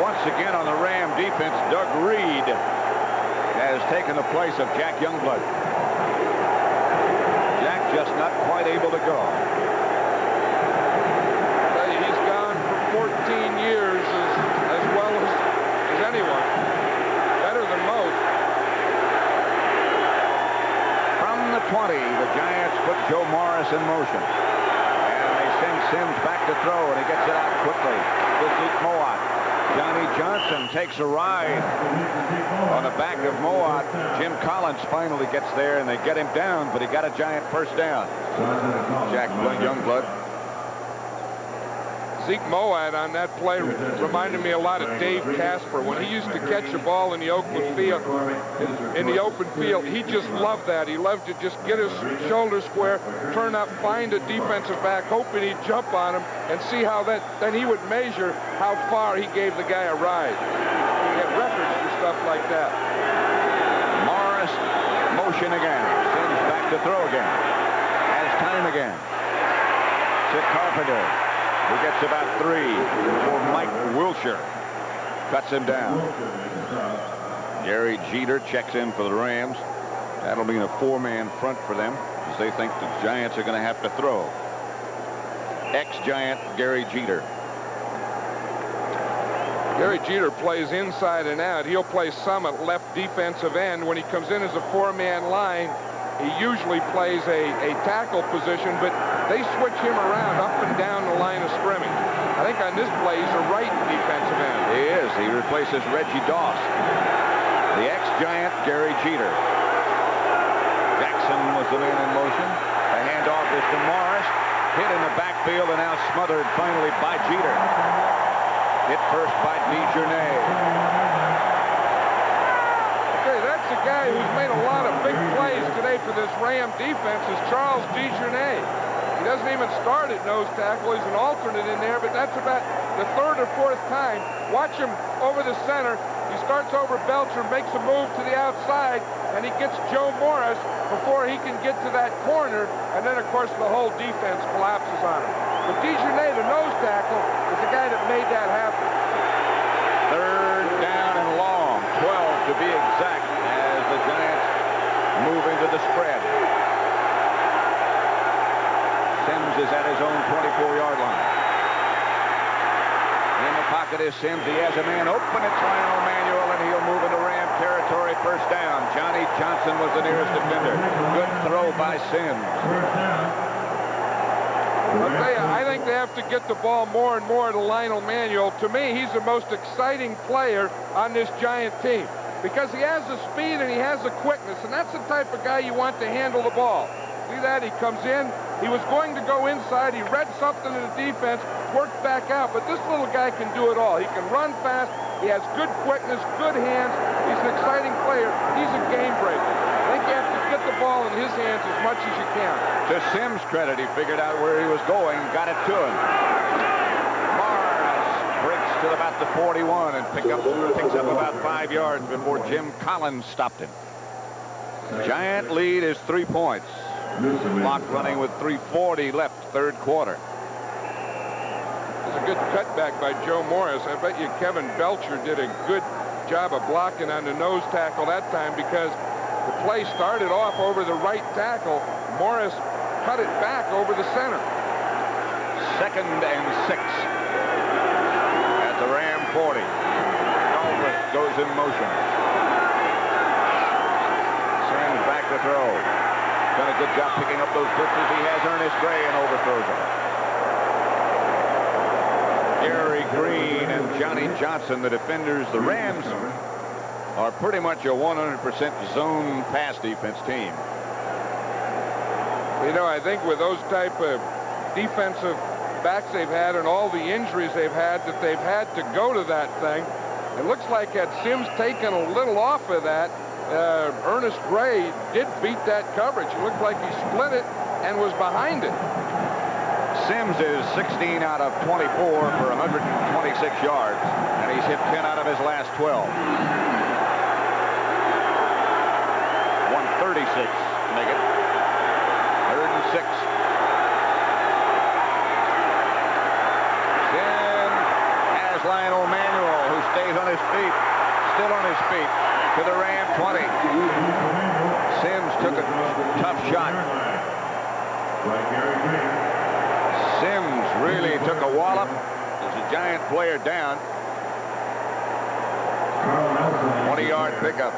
A: Once again on the Ram defense, Doug Reed has taken the place of Jack Youngblood. Jack just not quite able to go.
B: He's gone for 14 years as well as anyone. Better than most.
A: From the 20, the Giants put Joe Morris in motion. And they send Sims back to throw, and he gets it out quickly to Zeke Mowat. Johnny Johnson takes a ride on the back of Mowat. Jim Collins finally gets there, and they get him down, but he got a Giant first down. Jack Youngblood.
B: Zeke Mowat on that play reminded me a lot of Dave Casper. When he used to catch a ball in the Oakland field, in the open field, he just loved that. He loved to just get his shoulder square, turn up, find a defensive back, hoping he'd jump on him, and see how then he would measure how far he gave the guy a ride. He had records for stuff like that.
A: Morris, motion again. Sims back to throw again. Has time again. To Carpenter. He gets about 3 before Mike Wilshire cuts him down. Gary Jeter checks in for the Rams. That'll mean a 4-man front for them as they think the Giants are going to have to throw. Ex-Giant Gary Jeter.
B: Gary Jeter plays inside and out. He'll play some at left defensive end. When he comes in as a 4-man line, he usually plays a tackle position, but they switch him around up and down the line of scrimmage. I think on this play, he's a right defensive end.
A: He is. He replaces Reggie Doss. The ex-Giant Gary Jeter. Jackson was the man in motion. The handoff is to Morris. Hit in the backfield and now smothered finally by Jeter. Hit first by DeJournay.
B: That's a guy who's made a lot of big plays today for this Ram defense is Charles DeJournay. He doesn't even start at nose tackle. He's an alternate in there, but that's about the 3rd or 4th time. Watch him over the center. He starts over Belcher, makes a move to the outside, and he gets Joe Morris before he can get to that corner, and then, of course, the whole defense collapses on him. But DeJournay, the nose tackle, is the guy that made that happen.
A: 3rd down and long, 12 to be exact, as the Giants move into the spread. Sims is at his own 24-yard line. In the pocket is Sims. He has a man open. It's Lionel Manuel, and he'll move into Ram territory. First down. Johnny Johnson was the nearest defender. Good throw by Sims.
B: I'll tell you, I think they have to get the ball more and more to Lionel Manuel. To me, he's the most exciting player on this Giant team because he has the speed and he has the quickness, and that's the type of guy you want to handle the ball. See that? He comes in. He was going to go inside. He read something in the defense, worked back out, but this little guy can do it all. He can run fast. He has good quickness, good hands. He's an exciting player. He's a game breaker. I think you have to get the ball in his hands as much as you can.
A: To Sims' credit, he figured out where he was going, got it to him. Morris breaks to about the 41 and picks up about 5 yards before Jim Collins stopped him. Giant lead is 3 points. Clock running with 3:40 left, third quarter.
B: It's a good cutback by Joe Morris. I bet you Kevin Belcher did a good job of blocking on the nose tackle that time, because the play started off over the right tackle. Morris cut it back over the center.
A: 2nd and 6 at the Ram 40. Galbraith goes in motion. Sims back to throw. Done a good job picking up those blitzes. He has Ernest Gray and overthrows him. Gary Green and Johnny Johnson, the defenders. The Rams are pretty much a 100% zone pass defense team.
B: You know, I think with those type of defensive backs they've had and all the injuries they've had, that they've had to go to that thing. It looks like had Sims taken a little off of that, Ernest Gray did beat that coverage. It looked like he split it and was behind it.
A: Sims is 16 out of 24 for 126 yards, and he's hit 10 out of his last 12. 136 to make it. 3rd and 6. Sims has Lionel Manuel, who stays on his feet, still on his feet, to the Ram 20. Sims took a tough shot. Sims really took a wallop. There's a Giant player down. 20-yard pickup.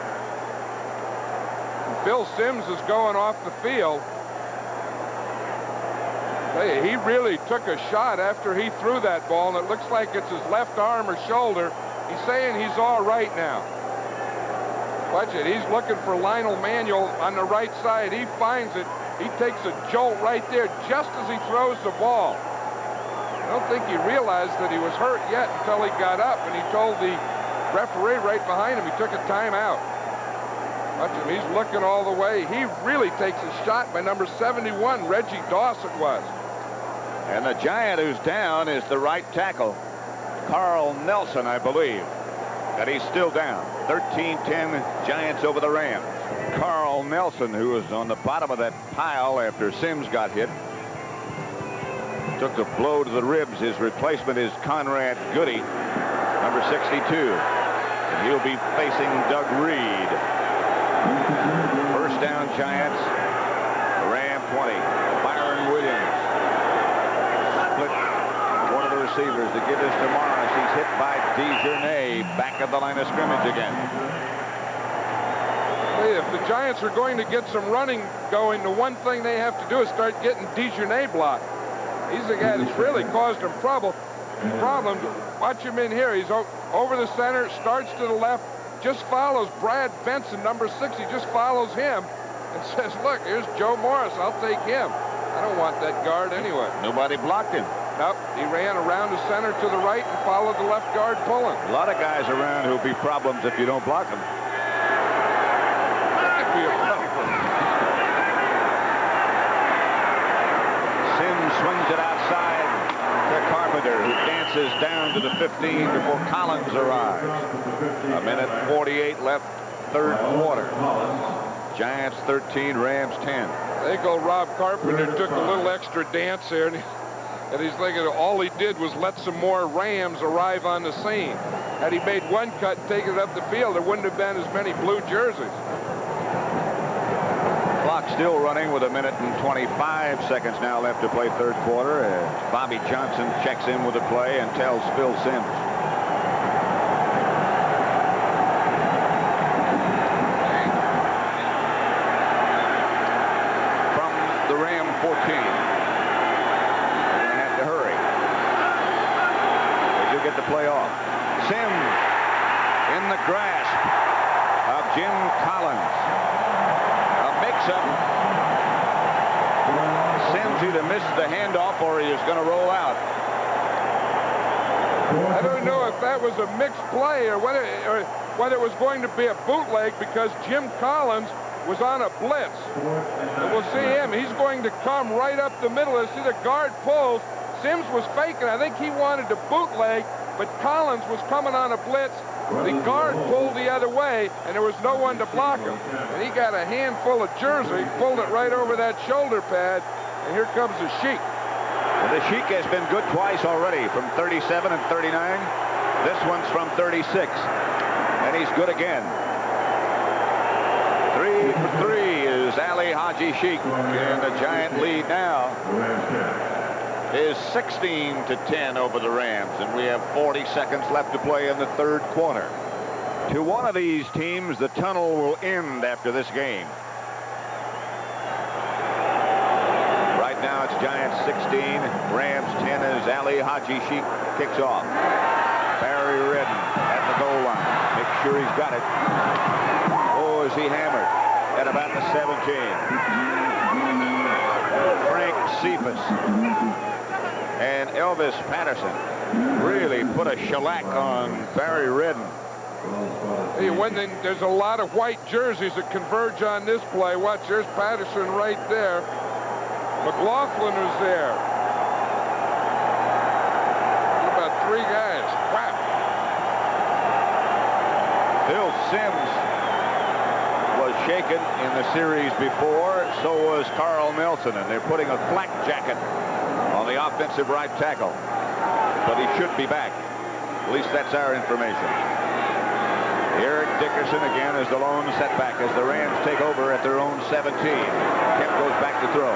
B: Phil Sims is going off the field. Hey, he really took a shot after he threw that ball, and it looks like it's his left arm or shoulder. He's saying he's all right now. Watch it. He's looking for Lionel Manuel on the right side. He finds it. He takes a jolt right there just as he throws the ball. I don't think he realized that he was hurt yet until he got up, and he told the referee right behind him he took a timeout. Watch him. He's looking all the way. He really takes a shot by number 71, Reggie Dawson was.
A: And the Giant who's down is the right tackle, Carl Nelson, I believe. And he's still down. 13-10 Giants over the Rams. Carl Nelson, who was on the bottom of that pile after Sims got hit, took a blow to the ribs. His replacement is Conrad Goody, number 62. And he'll be facing Doug Reed. First down Giants. Ram 20. Byron Williams split one of the receivers to give this to Morris. He's hit by DeJournay back at the line of scrimmage again.
B: Hey, if the Giants are going to get some running going, the one thing they have to do is start getting DeJournay blocked. He's the guy that's really caused them problems. Watch him in here. He's over the center, starts to the left, just follows Brad Benson, number 6. He just follows him and says, look, here's Joe Morris. I'll take him. I don't want that guard anyway.
A: Nobody blocked him.
B: Nope. He ran around the center to the right and followed the left guard pulling.
A: A lot of guys around who'll be problems if you don't block them.
B: That could be a problem.
A: Sims swings it outside to Carpenter, who dances down to the 15 before Collins arrives. A minute 48 left, third quarter. Giants 13, Rams 10.
B: I think old Rob Carpenter took a little extra dance there, and he's thinking all he did was let some more Rams arrive on the scene. Had he made one cut and taken it up the field, there wouldn't have been as many blue jerseys.
A: Clock still running with a minute and 25 seconds now left to play third quarter as Bobby Johnson checks in with the play and tells Phil Sims. From the Ram 14. They're going to have to hurry. They do get the play off. Sims in the grasp. of Jim Collins. A mix-up. Sims either missed the handoff or he is going to roll out.
B: I don't know if that was a mixed play or whether it was going to be a bootleg, because Jim Collins was on a blitz. And we'll see him. He's going to come right up the middle. See the guard pulls. Sims was faking. I think he wanted to bootleg, but Collins was coming on a blitz. The guard pulled the other way, and there was no one to block him. And he got a handful of jersey, pulled it right over that shoulder pad, and here comes the Sheik.
A: Well, the Sheik has been good twice already, from 37 and 39. This one's from 36, and he's good again. 3 for 3 is Ali Haji Sheik, and the Giant lead now is 16-10 over the Rams, and we have 40 seconds left to play in the third quarter. To one of these teams, the tunnel will end after this game. Right now it's Giants 16, Rams 10 as Ali Haji Sheik kicks off. Barry Redden at the goal line. Make sure he's got it. Oh, is he hammered at about the 17. Frank Cephas and Elvis Patterson really put a shellac on Barry Redden.
B: Hey, there's a lot of white jerseys that converge on this play. Watch, there's Patterson right there. McLaughlin was there. About 3 guys. Wow.
A: Phil Sims was shaken in the series before. So was Carl Nelson, and they're putting a flak jacket on the offensive right tackle. But he should be back. At least that's our information. Eric Dickerson again is the lone setback as the Rams take over at their own 17. Kemp goes back to throw.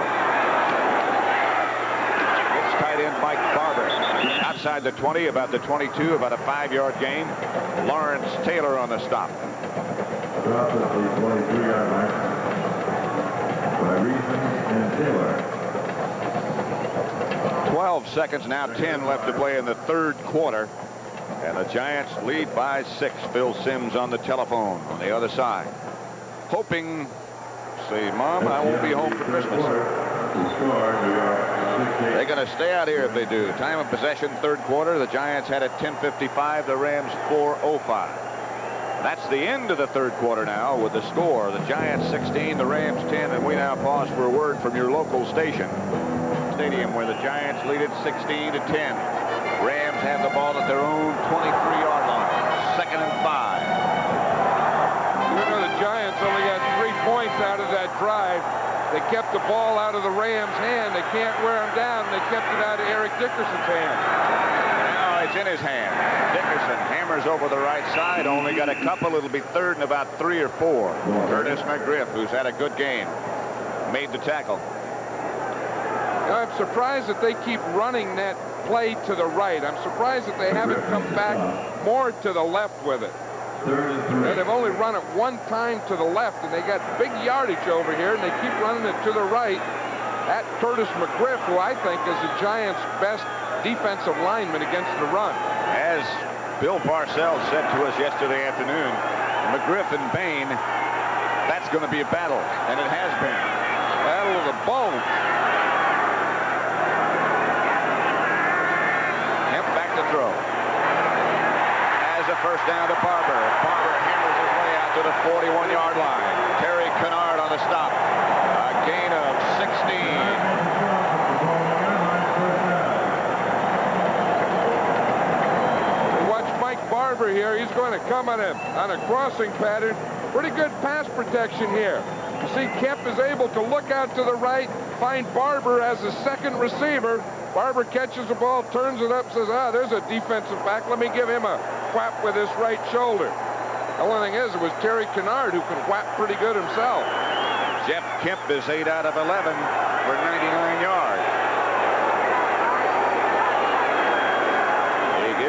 A: It's tight end Mike Barber. Outside the 20, about the 22, about a 5-yard gain. Lawrence Taylor on the stop.
C: Drop at the 23-yard line by Reason and Taylor.
A: 12 seconds now, 10 left to play in the third quarter. And the Giants lead by 6. Phil Sims on the telephone on the other side. Hoping, say, Mom, I won't be home for Christmas. They're going to stay out here if they do. Time of possession, third quarter. The Giants had it 10:55. The Rams 4:05. That's the end of the third quarter now with the score. The Giants 16, the Rams 10, and we now pause for a word from your local station. Stadium where the Giants lead it 16-10. Rams have the ball at their own 23-yard line. 2nd and 5.
B: You know, the Giants only got 3 points out of that drive. They kept the ball out of the Rams' hand. They can't wear him down. They kept it out of Eric Dickerson's hand.
A: Now it's in his hand. Dickerson hammers over the right side. Only got a couple. It'll be 3rd and about 3 or 4. Curtis McGriff, who's had a good game, made the tackle.
B: I'm surprised that they keep running that play to the right. I'm surprised that they haven't come back more to the left with it. They've only run it 1 time to the left, and they got big yardage over here, and they keep running it to the right at Curtis McGriff, who I think is the Giants' best defensive lineman against the run.
A: As Bill Parcells said to us yesterday afternoon, McGriff and Bain, that's going to be a battle, and it has been.
B: Battle of the bones.
A: To throw. As a first down to Barber. Barber hammers his way out to the 41-yard line. Terry Kennard on the stop. A gain of 16.
B: Watch Mike Barber here. He's going to come on a crossing pattern. Pretty good pass protection here. You see Kemp is able to look out to the right, find Barber as a second receiver. Barber catches the ball, turns it up, says, there's a defensive back. Let me give him a whap with his right shoulder. The only thing is, it was Terry Kennard who can whap pretty good himself.
A: Jeff Kemp is 8 out of 11 for 99 yards. He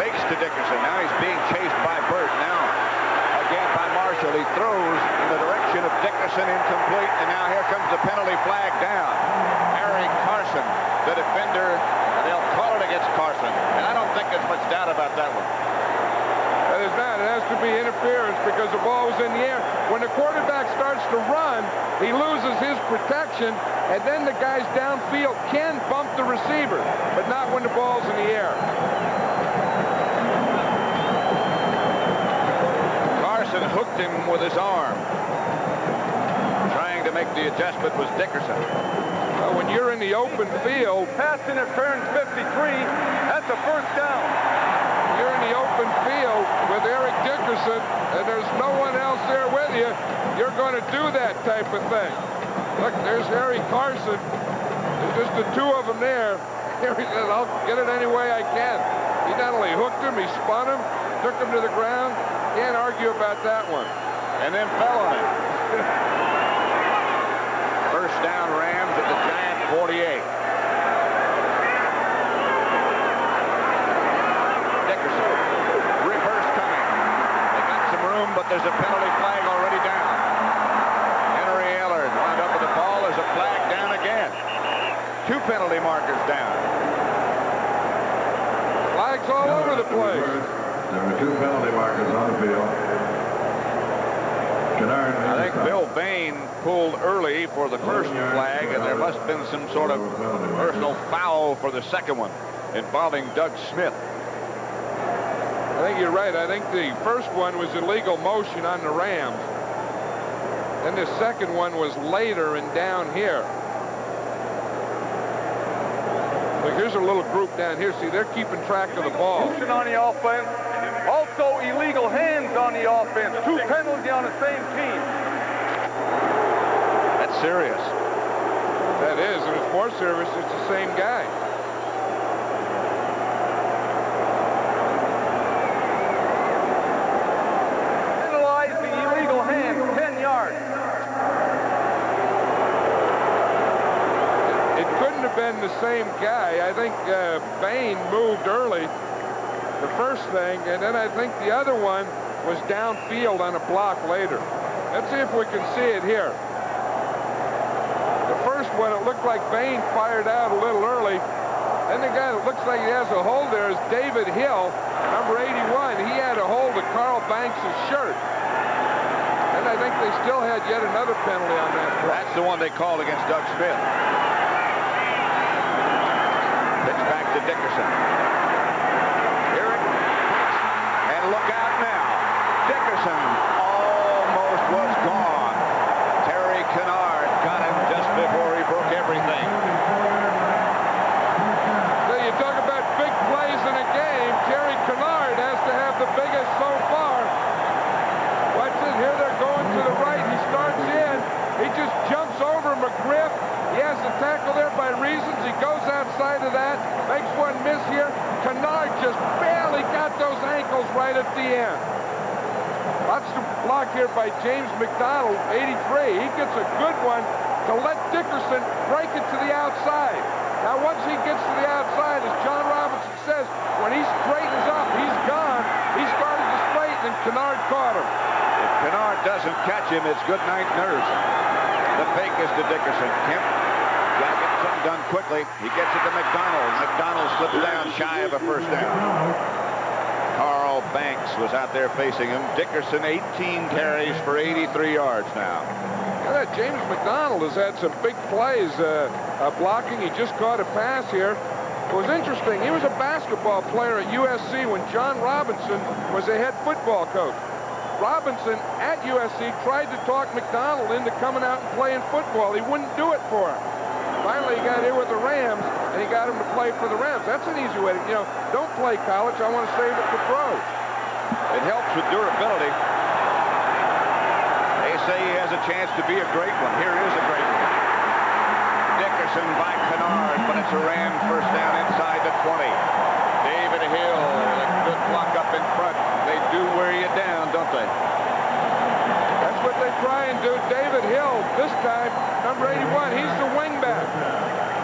A: fakes to Dickerson. Now he's being chased by Burt. Now again by Marshall. He throws in the direction of Dickerson, incomplete, and now here comes the penalty flag down. Harry Carson, the defender, and they'll call it against Carson. And I don't think there's much doubt about that one.
B: There's not. It has to be interference because the ball was in the air. When the quarterback starts to run, he loses his protection, and then the guys downfield can bump the receiver, but not when the ball's in the air.
A: Carson hooked him with his arm. Trying to make the adjustment was Dickerson.
B: When you're in the open field,
D: Pass interference 53. That's a first down.
B: you're in the open field with Eric Dickerson, and there's no one else there with you, you're going to do that type of thing. Look, there's Harry Carson. There's just the two of them there. Harry said, I'll get it any way I can. He not only hooked him, he spun him, took him to the ground. Can't argue about that one.
A: And then fell on him. First down, Rams at the Giant 48. Dickerson. Reverse coming. They got some room, but there's a penalty flag already down. Henry Ellard wound up with the ball. There's a flag down again. Two penalty markers down.
B: Flags all over the place.
C: There were two penalty markers on the field. Kennard,
A: I think Bill Bain pulled early for the first flag, and there must have been some sort of personal foul for the second one involving Doug Smith.
B: I think you're right. I think the first one was illegal motion on the Rams. Then the second one was later and down here. Look, here's a little group down here. See, they're keeping track of the ball.
D: Motion on the offense. Also illegal hands on the offense. Two penalties on the same team.
A: That's serious.
B: That is, and it's more serious. It's the same guy.
D: Penalize the illegal hands, 10 yards.
B: It couldn't have been the same guy. I think Bain moved early, the first thing, and then I think the other one was downfield on a block later. Let's see if we can see it here. The first one, it looked like Bain fired out a little early. Then the guy that looks like he has a hold there is David Hill, number 81. He had a hold of Carl Banks' shirt. And I think they still had yet another penalty on that play.
A: That's the one they called against Doug Smith. Pitch back to Dickerson. Here it pitch. And look out now. Dickerson almost was gone. Terry Kennard got him just before he broke everything.
B: So you talk about big plays in a game. Terry Kennard has to have the biggest so far. Watch it. Here they're going to the right. He starts in. He just jumps over McGriff. He has the tackle there by Reasons. He goes outside of that. Makes one miss here. Kennard just barely got those ankles right at the end. Watch the block here by James McDonald, 83. He gets a good one to let Dickerson break it to the outside. Now, once he gets to the outside, as John Robinson says, when he straightens up, he's gone. He started to straighten, and Kennard caught him.
A: If Kennard doesn't catch him, it's good night, nurse. The fake is to Dickerson. Kemp got to get something done quickly. He gets it to McDonald. McDonald slips down shy of a first down. Carl Banks was out there facing him. Dickerson, 18 carries for 83 yards now.
B: Yeah, James McDonald has had some big plays blocking. He just caught a pass here. It was interesting. He was a basketball player at USC when John Robinson was a head football coach. Robinson at USC tried to talk McDonald into coming out and playing football. He wouldn't do it for him. Finally, he got here with the Rams, and he got him to play for the Rams. That's an easy way to, don't play college. I want to save it for pros.
A: It helps with durability. They say he has a chance to be a great one. Here is a great one. Dickerson by Kennard, but it's a Rams first down inside the 20. David Hill, a good block up in front. They do wear you down, don't they?
B: That's what they try and do. David Hill, this time, number 81, he's the wingback.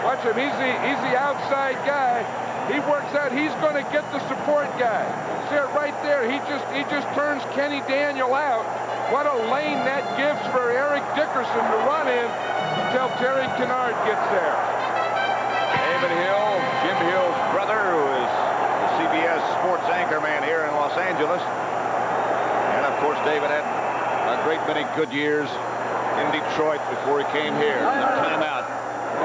B: Watch him. He's the outside guy. He works out. He's going to get the support guy. See it right there. He just turns Kenny Daniel out. What a lane that gives for Eric Dickerson to run in until Terry Kennard gets there.
A: David Hill, Jim Hill's brother, who is the CBS sports anchorman here in Los Angeles. And many good years in Detroit before he came here. Timeout.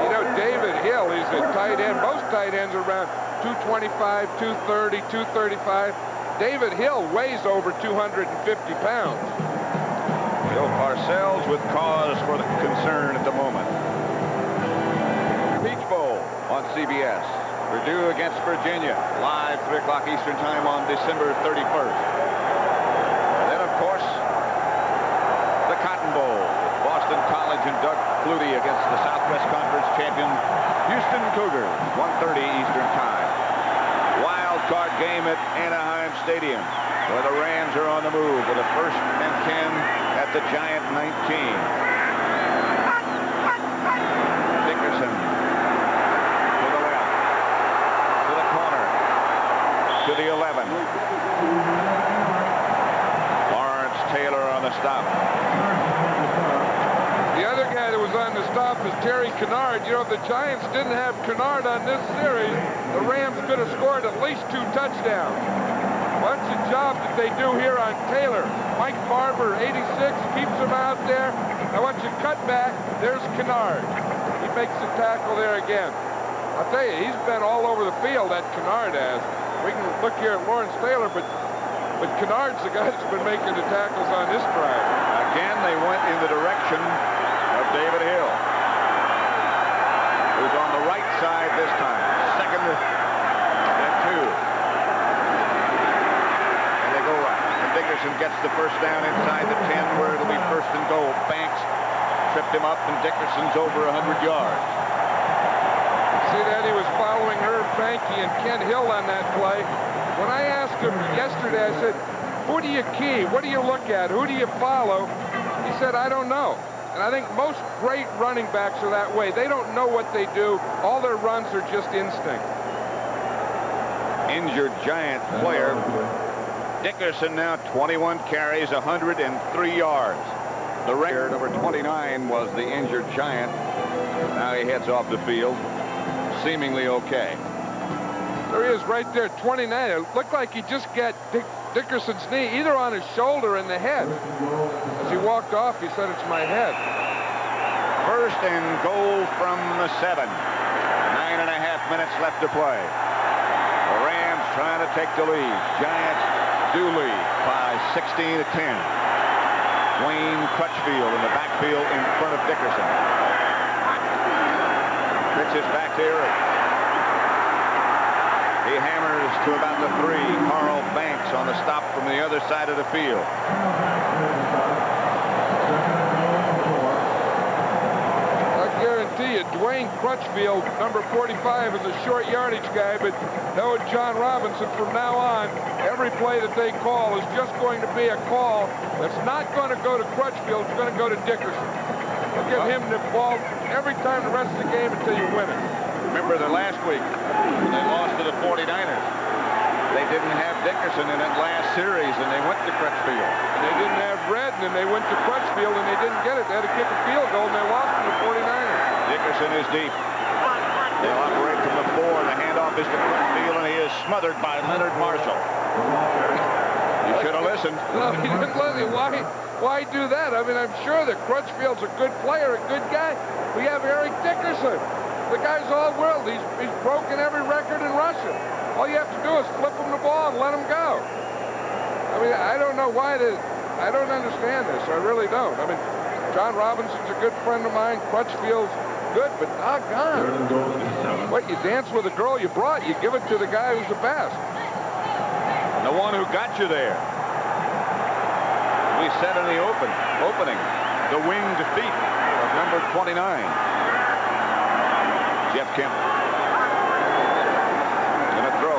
B: You know, David Hill, he's a tight end. Most tight ends are around 225, 230, 235. David Hill weighs over 250 pounds.
A: Bill Parcells with cause for the concern at the moment. Peach Bowl on CBS. Purdue against Virginia, live 3 o'clock Eastern Time on December 31st. And then, of course, the Cotton Bowl. Boston College and Doug Flutie against the Southwest Conference champion Houston Cougars, 1:30 Eastern Time. Wild card game at Anaheim Stadium, where the Rams are on the move with a 1st and 10 at the Giant 19. Dickerson to the left, to the corner, to the 11. Lawrence Taylor on the stop.
B: The other guy that was on the stop is Terry Kennard. You know, if the Giants didn't have Kennard on this series, the Rams could have scored at least 2 touchdowns. What's the job that they do here on Taylor? Mike Barber, 86, keeps him out there. I want you to cut back. There's Kennard. He makes the tackle there again. I'll tell you, he's been all over the field, that Kennard has. We can look here at Lawrence Taylor, but Kennard's the guy that's been making the tackles on this drive.
A: Again, they went in the direction of David Hill, who's on the right side this time. 2nd and 2. And they go right. And Dickerson gets the 1st down inside the 10, where it'll be 1st and goal. Banks tripped him up, and Dickerson's over 100 yards.
B: See that? He was following Herb Banky and Ken Hill on that play. When I asked him yesterday, I said, who do you key? What do you look at? Who do you follow? He said, I don't know. And I think most great running backs are that way. They don't know what they do. All their runs are just instinct.
A: Injured Giant player. Dickerson now 21 carries, 103 yards. The record number 29 was the injured Giant. Now he heads off the field, seemingly okay.
B: There he is right there, 29. It looked like he just got Dickerson's knee either on his shoulder or in the head. As he walked off, he said, it's my head.
A: 1st and goal from the 7. 9.5 minutes left to play. The Rams trying to take the lead. Giants do lead by 16 to 10. Dwayne Crutchfield in the backfield in front of Dickerson. Pitches back to Eric. He hammers to about the 3. Carl Banks on the stop from the other side of the field.
B: I guarantee you, Dwayne Crutchfield, number 45, is a short yardage guy, but no, John Robinson, from now on, every play that they call is just going to be a call that's not going to go to Crutchfield. It's going to go to Dickerson. They'll give him the ball every time the rest of the game until you win it.
A: Remember the last week when they lost to the 49ers. They didn't have Dickerson in that last series, and they went to Crutchfield.
B: And they didn't have Redden, and they went to Crutchfield, and they didn't get it. They had to kick a field goal, and they lost to the 49ers.
A: Dickerson is deep. They'll operate from the 4. The handoff is to Crutchfield, and he is smothered by Leonard Marshall. You should have listened.
B: No, he didn't listen. Why do that? I mean, I'm sure that Crutchfield's a good player, a good guy. We have Eric Dickerson. The guy's all world. He's broken every record in Russia. All you have to do is flip him the ball and let him go. I mean, I don't know why I don't understand this. I really don't. I mean, John Robinson's a good friend of mine. Crutchfield's good, but doggone. What, you dance with a girl you brought, you give it to the guy who's the best.
A: The one who got you there. We said in the opening, the winged feet of number 29. Jeff Kemp. Gonna throw.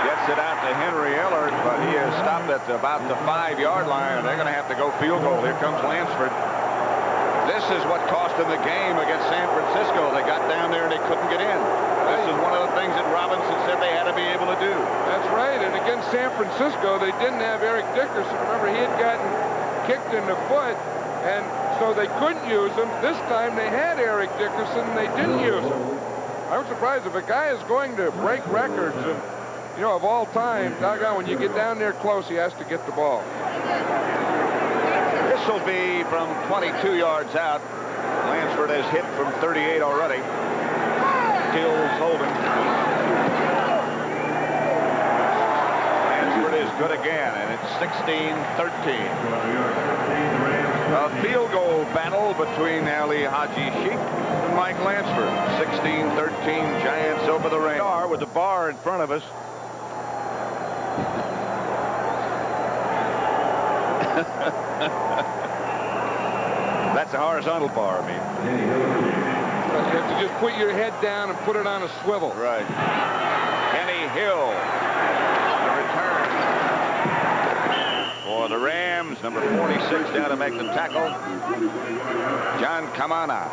A: Gets it out to Henry Ellard, but he is stopped at about the 5-yard line, and they're gonna have to go field goal. Here comes Lansford. This is what cost them the game against San Francisco. They got down there and they couldn't get in. This is one of the things that Robinson said they had to be able to do.
B: That's right, and against San Francisco, they didn't have Eric Dickerson. Remember, he had gotten kicked in the foot, and so they couldn't use him. This time they had Eric Dickerson, and they didn't use him. I'm surprised if a guy is going to break records, and you know, of all time, doggone, when you get down there close, he has to get the ball.
A: This will be from 22 yards out. Lansford has hit from 38 already. Stills holding. Lansford is good again, and it's 16-13. A field goal battle between Ali Haji Sheikh and Mike Lansford. 16-13, Giants over the radar with the bar in front of us. That's a horizontal bar, I mean.
B: You have to just put your head down and put it on a swivel.
A: Right. Kenny Hill. The return for the Rams. Number 46 down to make the tackle. John Kamana.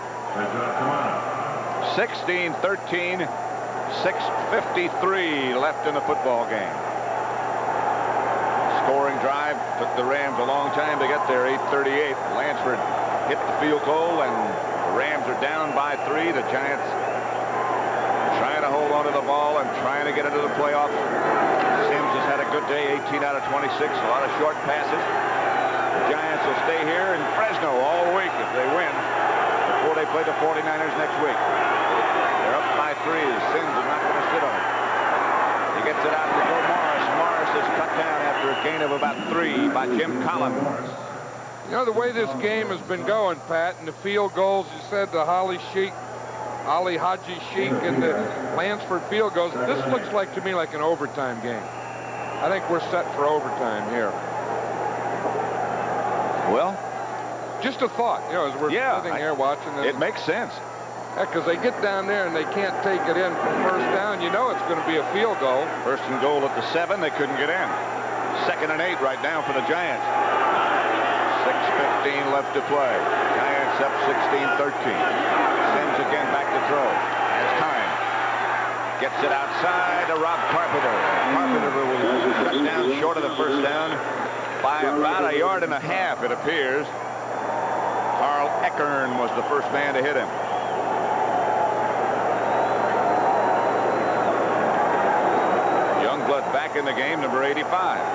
A: 16-13. 6:53 left in the football game. Scoring drive took the Rams a long time to get there. 8:38. Lansford hit the field goal, and the Rams are down by 3. The Giants trying to hold on to the ball and trying to get into the playoffs. Sims has had a good day, 18 out of 26, a lot of short passes. The Giants will stay here in Fresno all week if they win before they play the 49ers next week. They're up by 3. Sims is not going to sit on it. He gets it out to Joe Morris. Morris is cut down after a gain of about 3 by Jim Collins.
B: You know, the way this game has been going, Pat, and the field goals, you said the Ali Haji Sheikh and the Lansford field goals, this looks like to me like an overtime game. I think we're set for overtime here.
A: Well,
B: just a thought, you know, as we're sitting here watching this.
A: It makes sense.
B: Because they get down there and they can't take it in for first down. You know it's going to be a field goal.
A: First and goal at the 7. They couldn't get in. 2nd and 8 right now for the Giants. 6:15 left to play. Giants up 16-13. Sims again back to throw. Has time. Gets it outside to Rob Carpenter. Carpenter will cut down short of the first down by about 1.5 yards, it appears. Carl Eckern was the first man to hit him. Back in the game, number 85.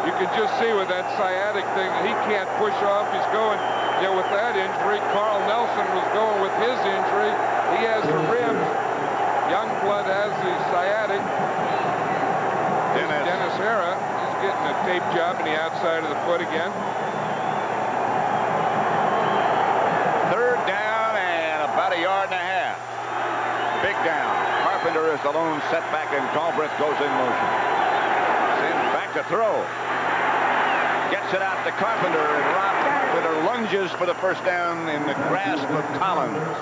B: You can just see with that sciatic thing that he can't push off. He's going, you know, with that injury. Carl Nelson was going with his injury. He has the ribs. Youngblood has the sciatic. Dennis Hara, he's getting a tape job in the outside of the foot again.
A: 3rd down and about 1.5 yards. Big down. Carpenter is the lone setback, and Galbraith goes in motion. To throw. Gets it out to Carpenter, and Rob Carpenter lunges for the first down in the grasp of Collins.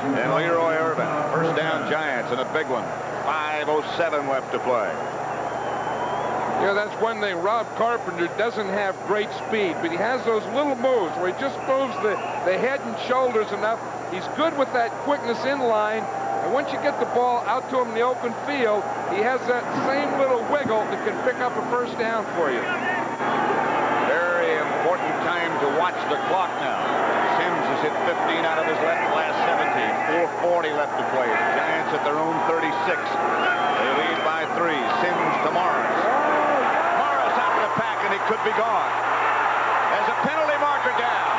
A: And Leroy Irvin. First down Giants, and a big one. 5:07 left to play.
B: Yeah, that's one thing. Rob Carpenter doesn't have great speed, but he has those little moves where he just moves the head and shoulders enough. He's good with that quickness in line. And once you get the ball out to him in the open field, he has that same little wiggle that can pick up a first down for you.
A: Very important time to watch the clock now. Sims has hit 15 out of his last 17. 4:40 left to play. The Giants at their own 36. They lead by 3. Sims to Morris. Morris out of the pack, and he could be gone. There's a penalty marker down.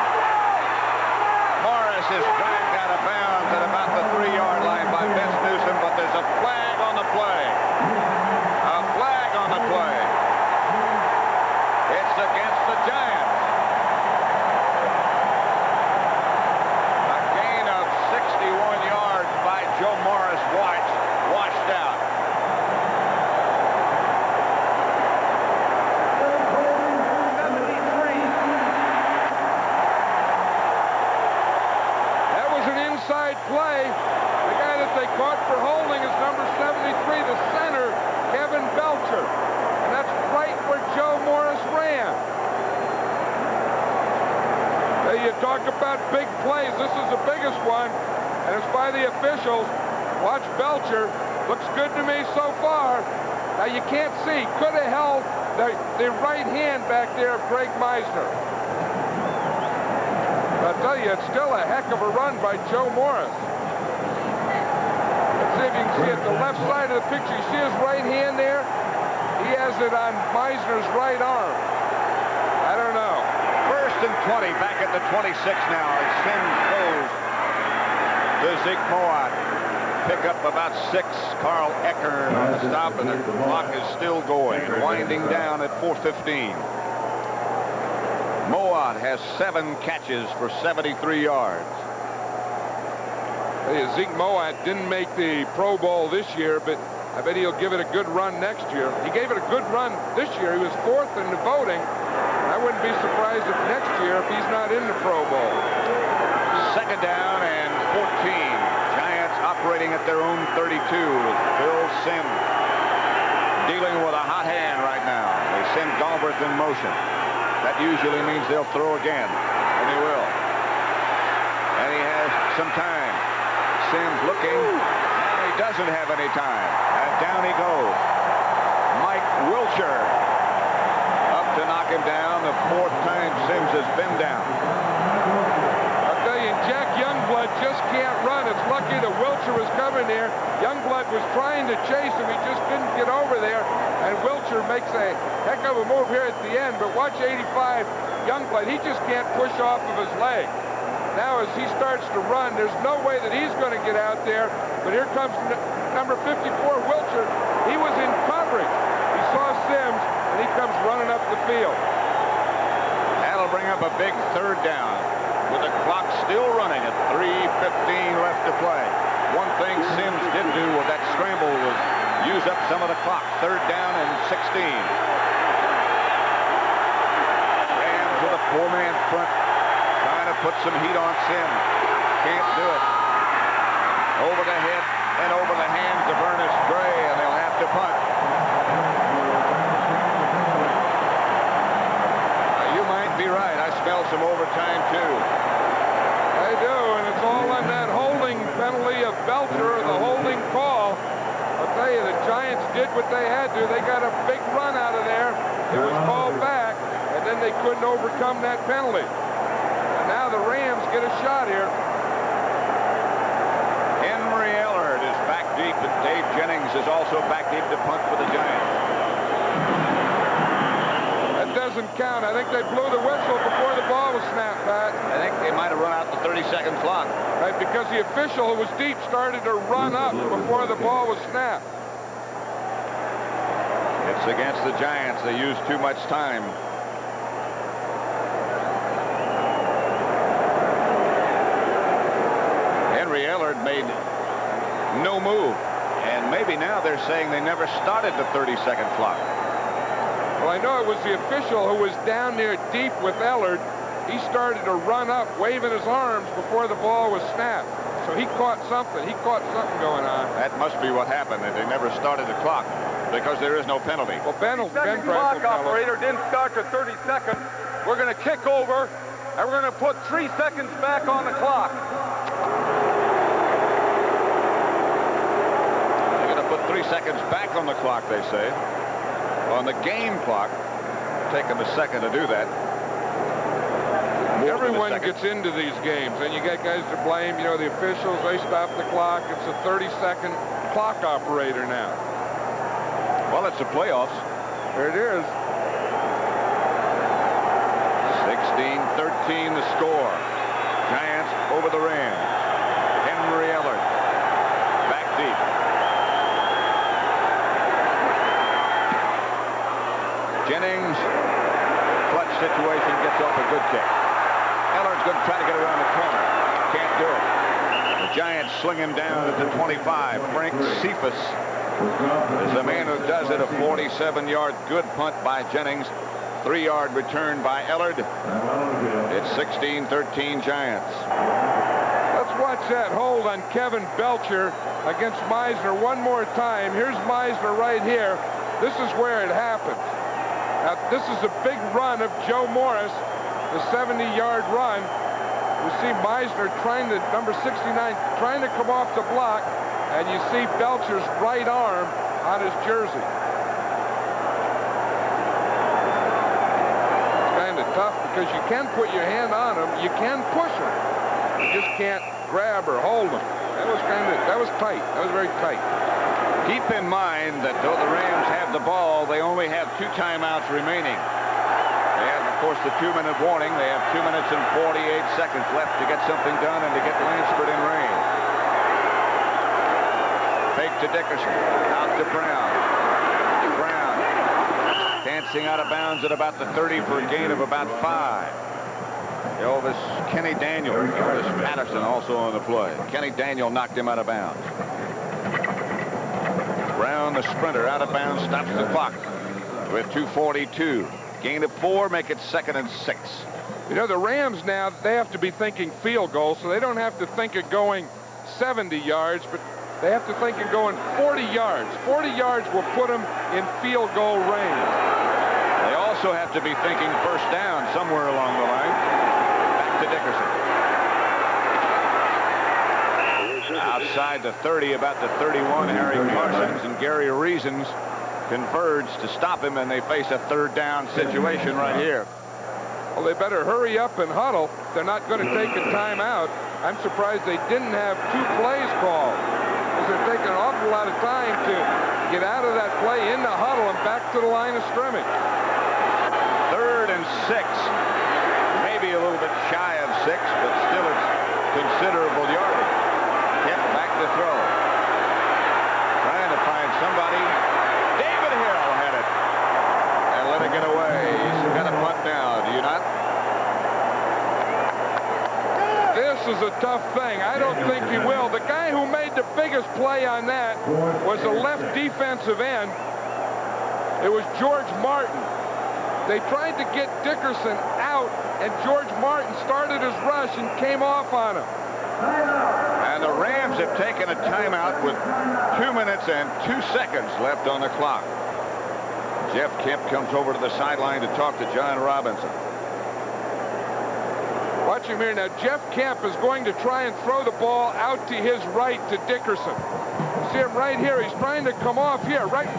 A: Morris is dragged out of bounds at about the 3-yard line by Vince Newsom, but there's a flag on the play. A flag on the play. It's against the Giants. A gain of 61 yards by Joe Morris, washed out.
B: That was an inside play. The guy that they caught for holding is number 73, the center, Kevin Belcher. And that's right where Joe Morris ran. Now you talk about big plays. This is the biggest one, and it's by the officials. Watch Belcher. Looks good to me so far. Now you can't see. Could have held the right hand back there of Greg Meisner. But I'll tell you, it's still a heck of a run by Joe Morris. Let's see if you can see at the left side of the picture. You see his right hand there? He has it on Meisner's right arm. I don't know.
A: 1st and 20, back at the 26 now as Sims goes to Zeke Mowatt. Pick up about 6. Carl Eckern on the stop, and the clock is still going, winding down at 4:15. Mowatt has 7 catches for 73 yards.
B: Hey, Zeke Mowatt didn't make the Pro Bowl this year, but I bet he'll give it a good run next year. He gave it a good run this year. He was 4th in the voting. I wouldn't be surprised if next year, if he's not in the Pro Bowl.
A: 2nd down and 14. Giants operating at their own 32 with Phil Simms dealing with a hot hand right now. They send Galbraith in motion. That usually means they'll throw again, and they will. And he has some time. Simms looking, and he doesn't have any time. And down he goes. Mike Wilcher up to knock him down. The 4th time Simms has been down.
B: I'll tell you, Jack Youngblood just can't run. It's lucky that Wilcher was coming there. Youngblood was trying to chase him. He just didn't get over there. And Wilcher makes a heck of a move here at the end. But watch 85, Youngblood. He just can't push off of his leg. Now as he starts to run, there's no way that he's going to get out there. But here comes number 54, Wilcher. He was in coverage. He saw Simms, and he comes running up the field.
A: That'll bring up a big 3rd down with the clock still running at 3:15 left to play. One thing Simms did do with that scramble was use up some of the clock. 3rd down and 16. Rams with a 4-man front. Trying to put some heat on Simms. Can't do it. Over the head and over the hands of Ernest Gray, and they'll have to punt. You might be right. I smell some overtime, too.
B: They do, and it's all on that holding penalty of Belcher, the holding call. I'll tell you, the Giants did what they had to. They got a big run out of there. It was called back, and then they couldn't overcome that penalty. Now the Rams get a shot here.
A: Henry Ellard is back deep, and Dave Jennings is also back deep to punt for the Giants.
B: That doesn't count. I think they blew the whistle before the ball was snapped, Pat.
A: I think they might have run out the 30-second clock.
B: Right, because the official who was deep started to run up before the ball was snapped.
A: It's against the Giants. They used too much time. Ellard made no move, and maybe now they're saying they never started the 30-second clock.
B: Well, I know it was the official who was down there deep with Ellard. He started to run up, waving his arms before the ball was snapped. So he caught something. He caught something going on.
A: That must be what happened, that they never started the clock because there is no penalty.
B: Well, Ben
D: clock operator didn't start to 30 seconds. We're going to kick over, and we're going to put 3 seconds back on the clock.
A: 3 seconds back on the clock, they say. On the game clock, taking a second to do that.
B: Everyone gets into these games, and you get guys to blame. You know, the officials, they stop the clock. It's a 30-second clock operator now.
A: Well, it's the playoffs.
B: There it is.
A: 16-13 the score. Giants over the Rams. Henry Ellard back deep. Jennings, clutch situation, gets off a good kick. Ellard's going to try to get around the corner. Can't do it. The Giants sling him down at the 25. Frank Cephas is the man who does it. A 47-yard good punt by Jennings. 3-yard return by Ellard. It's 16-13 Giants.
B: Let's watch that hold on Kevin Belcher against Meisner one more time. Here's Meisner right here. This is where it happens. Now, this is a big run of Joe Morris, the 70-yard run. You see Meisner trying to, number 69, trying to come off the block, and you see Belcher's right arm on his jersey. It's kind of tough because you can put your hand on him, you can push him. You just can't grab or hold him. That was tight. That was very tight.
A: Keep in mind that though the Rams have the ball, they only have 2 timeouts remaining. They have, of course, the 2-minute warning. They have 2 minutes and 48 seconds left to get something done and to get Lansford in range. Fake to Dickerson. Out to Brown. Brown dancing out of bounds at about the 30 for a gain of about 5. Elvis Kenny Daniel. Elvis Patterson also on the play. Kenny Daniel knocked him out of bounds. Brown, the sprinter, out of bounds, stops the clock with 2:42. Gain of 4, make it 2nd and 6.
B: You know, the Rams now, they have to be thinking field goal, so they don't have to think of going 70 yards, but they have to think of going 40 yards. 40 yards will put them in field goal range.
A: They also have to be thinking first down somewhere along the line. Back to Dickerson. Outside the 30, about the 31, Harry Parsons and Gary Reasons converge to stop him, and they face a 3rd down situation right here.
B: Well, they better hurry up and huddle. They're not going to take a timeout. I'm surprised they didn't have 2 plays called, because they're taking an awful lot of time to get out of that play in the huddle and back to the line of scrimmage.
A: 3rd and 6. Maybe a little bit shy of 6, but still it's considerable yardage. Kemp back to throw. Trying to find somebody. David Hill had it. And let it get away. He's got a punt now, do you not?
B: This is a tough thing. I don't think he will. The guy who made the biggest play on that was the left defensive end. It was George Martin. They tried to get Dickerson out, and George Martin started his rush and came off on him.
A: And the Rams have taken a timeout with 2 minutes and 2 seconds left on the clock. Jeff Kemp comes over to the sideline to talk to John Robinson.
B: Watch him here now. Jeff Kemp is going to try and throw the ball out to his right to Dickerson. See him right here. He's trying to come off here, right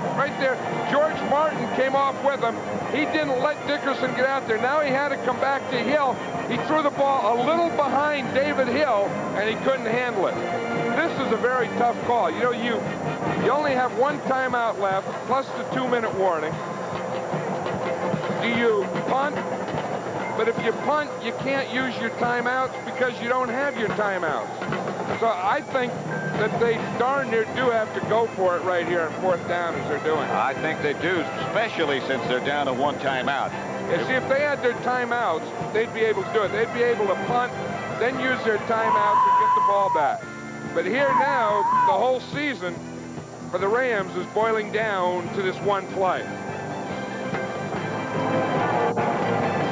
B: there. George Martin came off with him. He didn't let Dickerson get out there. Now he had to come back to Hill. He threw the ball a little behind David Hill, and he couldn't handle it. This is a very tough call. You know, you only have 1 timeout left, plus the 2-minute warning. Do you punt? But if you punt, you can't use your timeouts because you don't have your timeouts. So I think that they darn near do have to go for it right here on 4th down as they're doing.
A: I think they do, especially since they're down to 1 timeout.
B: You see, if they had their timeouts, they'd be able to do it. They'd be able to punt, then use their timeouts to get the ball back. But here now, the whole season for the Rams is boiling down to this 1 play.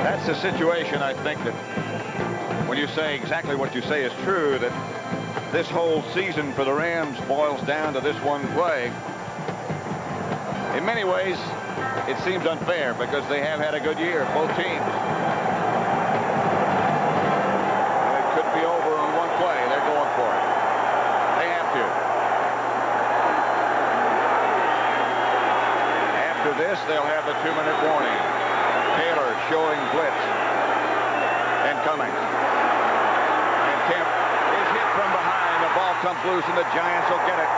A: That's the situation, I think, that when you say exactly what you say is true, that this whole season for the Rams boils down to this 1 play. In many ways, it seems unfair because they have had a good year, both teams. And it could be over on 1 play. They're going for it. They have to. After this, they'll have the 2-minute warning. Taylor showing blitz. And coming. And Kemp is hit from behind. The ball comes loose, and the Giants will get it.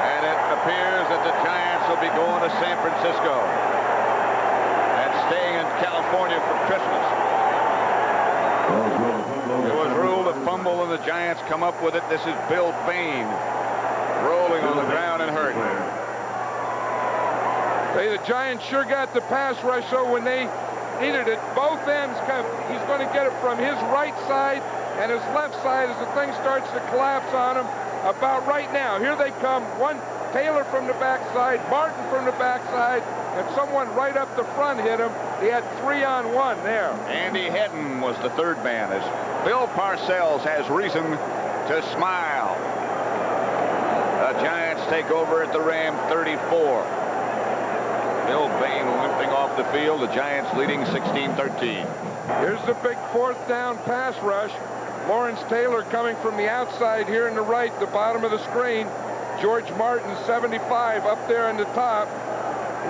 A: And it appears that the Giants will be going to San Francisco and staying in California for Christmas. It was ruled a fumble, and the Giants come up with it. This is Bill Bain rolling on the ground and hurt.
B: Hey, the Giants sure got the pass rush, so when they needed it, both ends he's going to get it from his right side and his left side as the thing starts to collapse on him about right now. Here they come. One, Taylor from the backside, Martin from the backside, and someone right up the front hit him. He had 3-on-1 there.
A: Andy Hedden was the 3rd man as Bill Parcells has reason to smile. The Giants take over at the Ram 34. Bill Bain limping off the field. The Giants leading 16-13.
B: Here's the big 4th down pass rush. Lawrence Taylor coming from the outside here in the right, the bottom of the screen. George Martin, 75, up there in the top.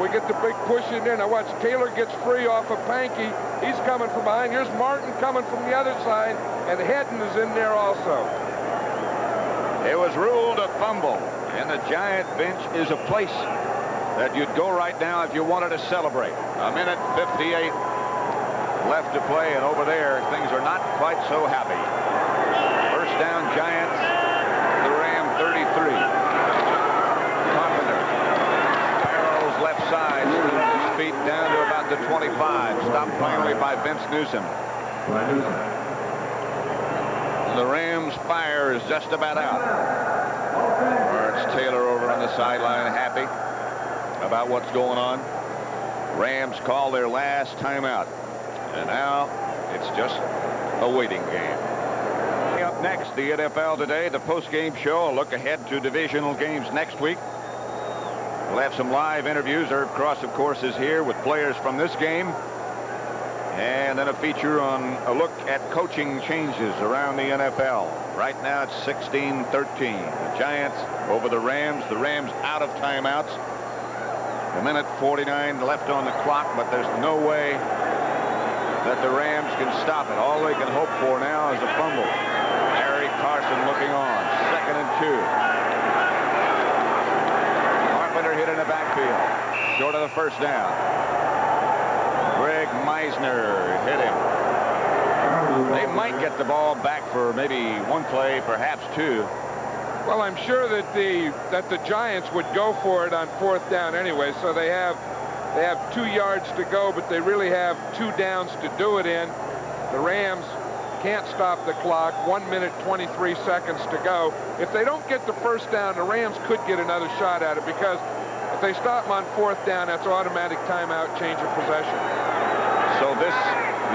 B: We get the big push in there. Now watch, Taylor gets free off of Pankey. He's coming from behind. Here's Martin coming from the other side, and Hedden is in there also.
A: It was ruled a fumble, and the Giant bench is a place that you'd go right now if you wanted to celebrate. A minute 58 left to play, and over there, things are not quite so happy. First down, Giants, the Ram 33. Carpenter barrels left side, his feet down to about the 25. Stopped finally by Vince Newsom. The Rams' fire is just about out. Lawrence Taylor over on the sideline, happy about what's going on. Rams call their last timeout, and now it's just a waiting game. Up next, the NFL Today, the post-game show. A look ahead to divisional games next week. We'll have some live interviews. Herb Cross, of course, is here with players from this game. And then a feature on a look at coaching changes around the NFL. Right now it's 16-13. The Giants over the Rams. The Rams out of timeouts. A minute 49 left on the clock, but there's no way that the Rams can stop it. All they can hope for now is a fumble. Harry Carson looking on. 2nd and 2. Carpenter hit in the backfield. Short of the first down. Greg Meisner hit him. They might get the ball back for maybe one play, perhaps two.
B: Well, I'm sure that the Giants would go for it on 4th down anyway, so they have 2 yards to go, but they really have 2 downs to do it in. The Rams can't stop the clock. 1 minute 23 seconds to go. If they don't get the first down, the Rams could get another shot at it, because if they stop them on 4th down, that's automatic timeout, change of possession.
A: So this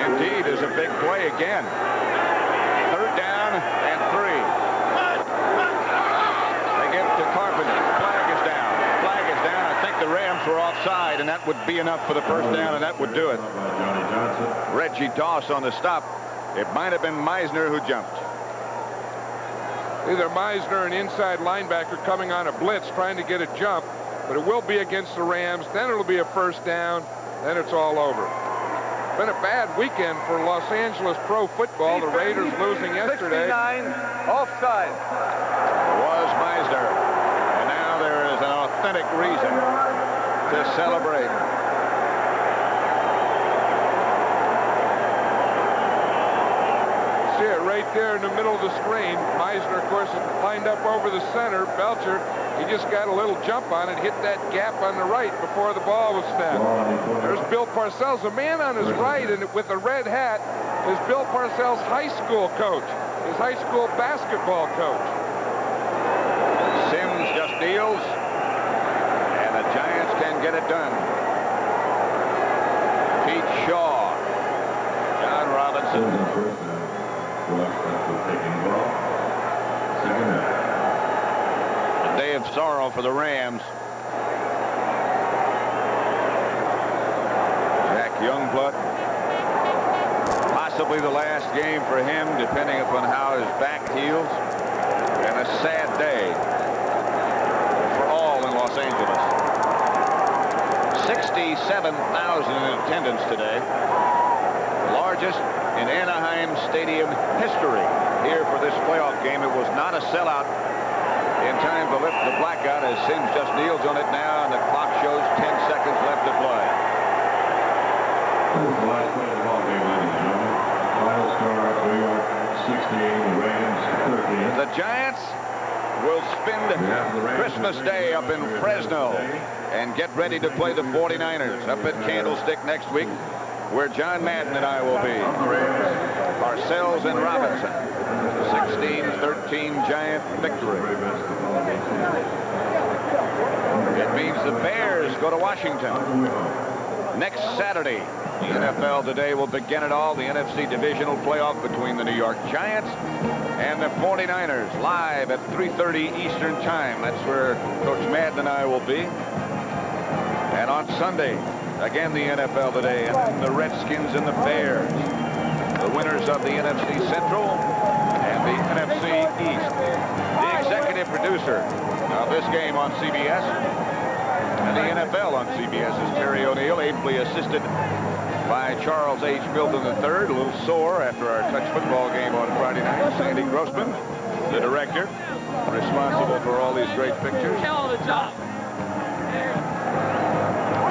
A: indeed is a big play again. 3rd down and 3. They give it to Carpenter. Flag is down. Flag is down. I think the Rams were offside, and that would be enough for the first down, and that would do it. Reggie Doss on the stop. It might have been Meisner who jumped.
B: Either Meisner, an inside linebacker, coming on a blitz trying to get a jump, but it will be against the Rams. Then it'll be a first down. Then it's all over. Been a bad weekend for Los Angeles pro football. The Raiders losing yesterday.
D: 69 offside.
A: It was Meisner. And now there is an authentic reason to celebrate.
B: See it right there in the middle of the screen. Meisner, of course, is lined up over the center. Belcher, he just got a little jump on it, hit that gap on the right before the ball was snapped. There's Bill Parcells. The man on his right and with the red hat is Bill Parcells' high school coach, his high school basketball coach.
A: Sims just deals, and the Giants can get it done. Pete Shaw, John Robinson. A day of sorrow for the Rams. Jack Youngblood. Possibly the last game for him, depending upon how his back heals. And a sad day for all in Los Angeles. 67,000 in attendance today. Largest in Anaheim Stadium history here for this playoff game. It was not a sellout in time to lift the blackout, as Sims just kneels on it now, and the clock shows 10 seconds left to play.
C: This is the last play of the ball game, ladies and gentlemen. Final score, New York 68, the Rams 13.
A: The Giants will spend Christmas Day up in Fresno and get ready to play the 49ers up at Candlestick next week, where John Madden and I will be. Parcells and Robinson. 16-13 Giant victory. It means the Bears go to Washington next Saturday. The NFL Today will begin it all. The NFC divisional playoff between the New York Giants and the 49ers, live at 3:30 Eastern time. That's where Coach Madden and I will be. And on Sunday, again, the NFL Today, and the Redskins and the Bears, the winners of the NFC Central and the NFC East. The executive producer of this game on CBS and the NFL on CBS is Terry O'Neill, ably assisted by Charles H. Milton III, a little sore after our touch football game on Friday night. Sandy Grossman, the director. responsible for all these great pictures.
E: Hell of a job.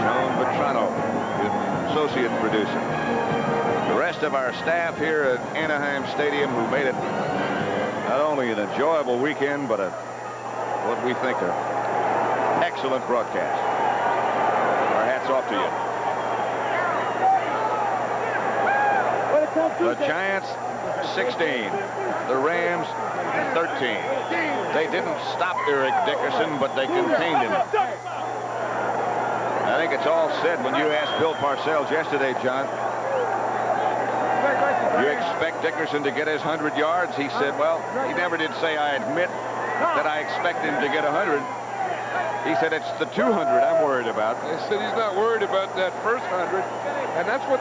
A: Joan Vetrano, the associate producer. The rest of our staff here at Anaheim Stadium who made it not only an enjoyable weekend, but what we think an excellent broadcast. Our hats off to you. The Giants, 16. The Rams, 13. They didn't stop Eric Dickerson, but they contained him. I think it's all said when you asked Bill Parcells yesterday, John. You expect Dickerson to get his 100 yards? He said, well, he never did say, I admit that I expect him to get 100. He said, it's the 200 I'm worried about.
B: They said he's not worried about that first 100. And that's what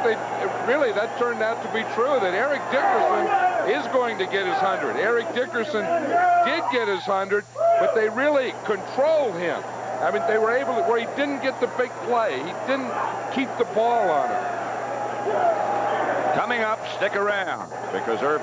B: really, that turned out to be true, that Eric Dickerson is going to get his 100. Eric Dickerson did get his 100, but they really controlled him. I mean, they were able to, where he didn't get the big play. He didn't keep the ball on him.
A: Coming up, stick around, because Irv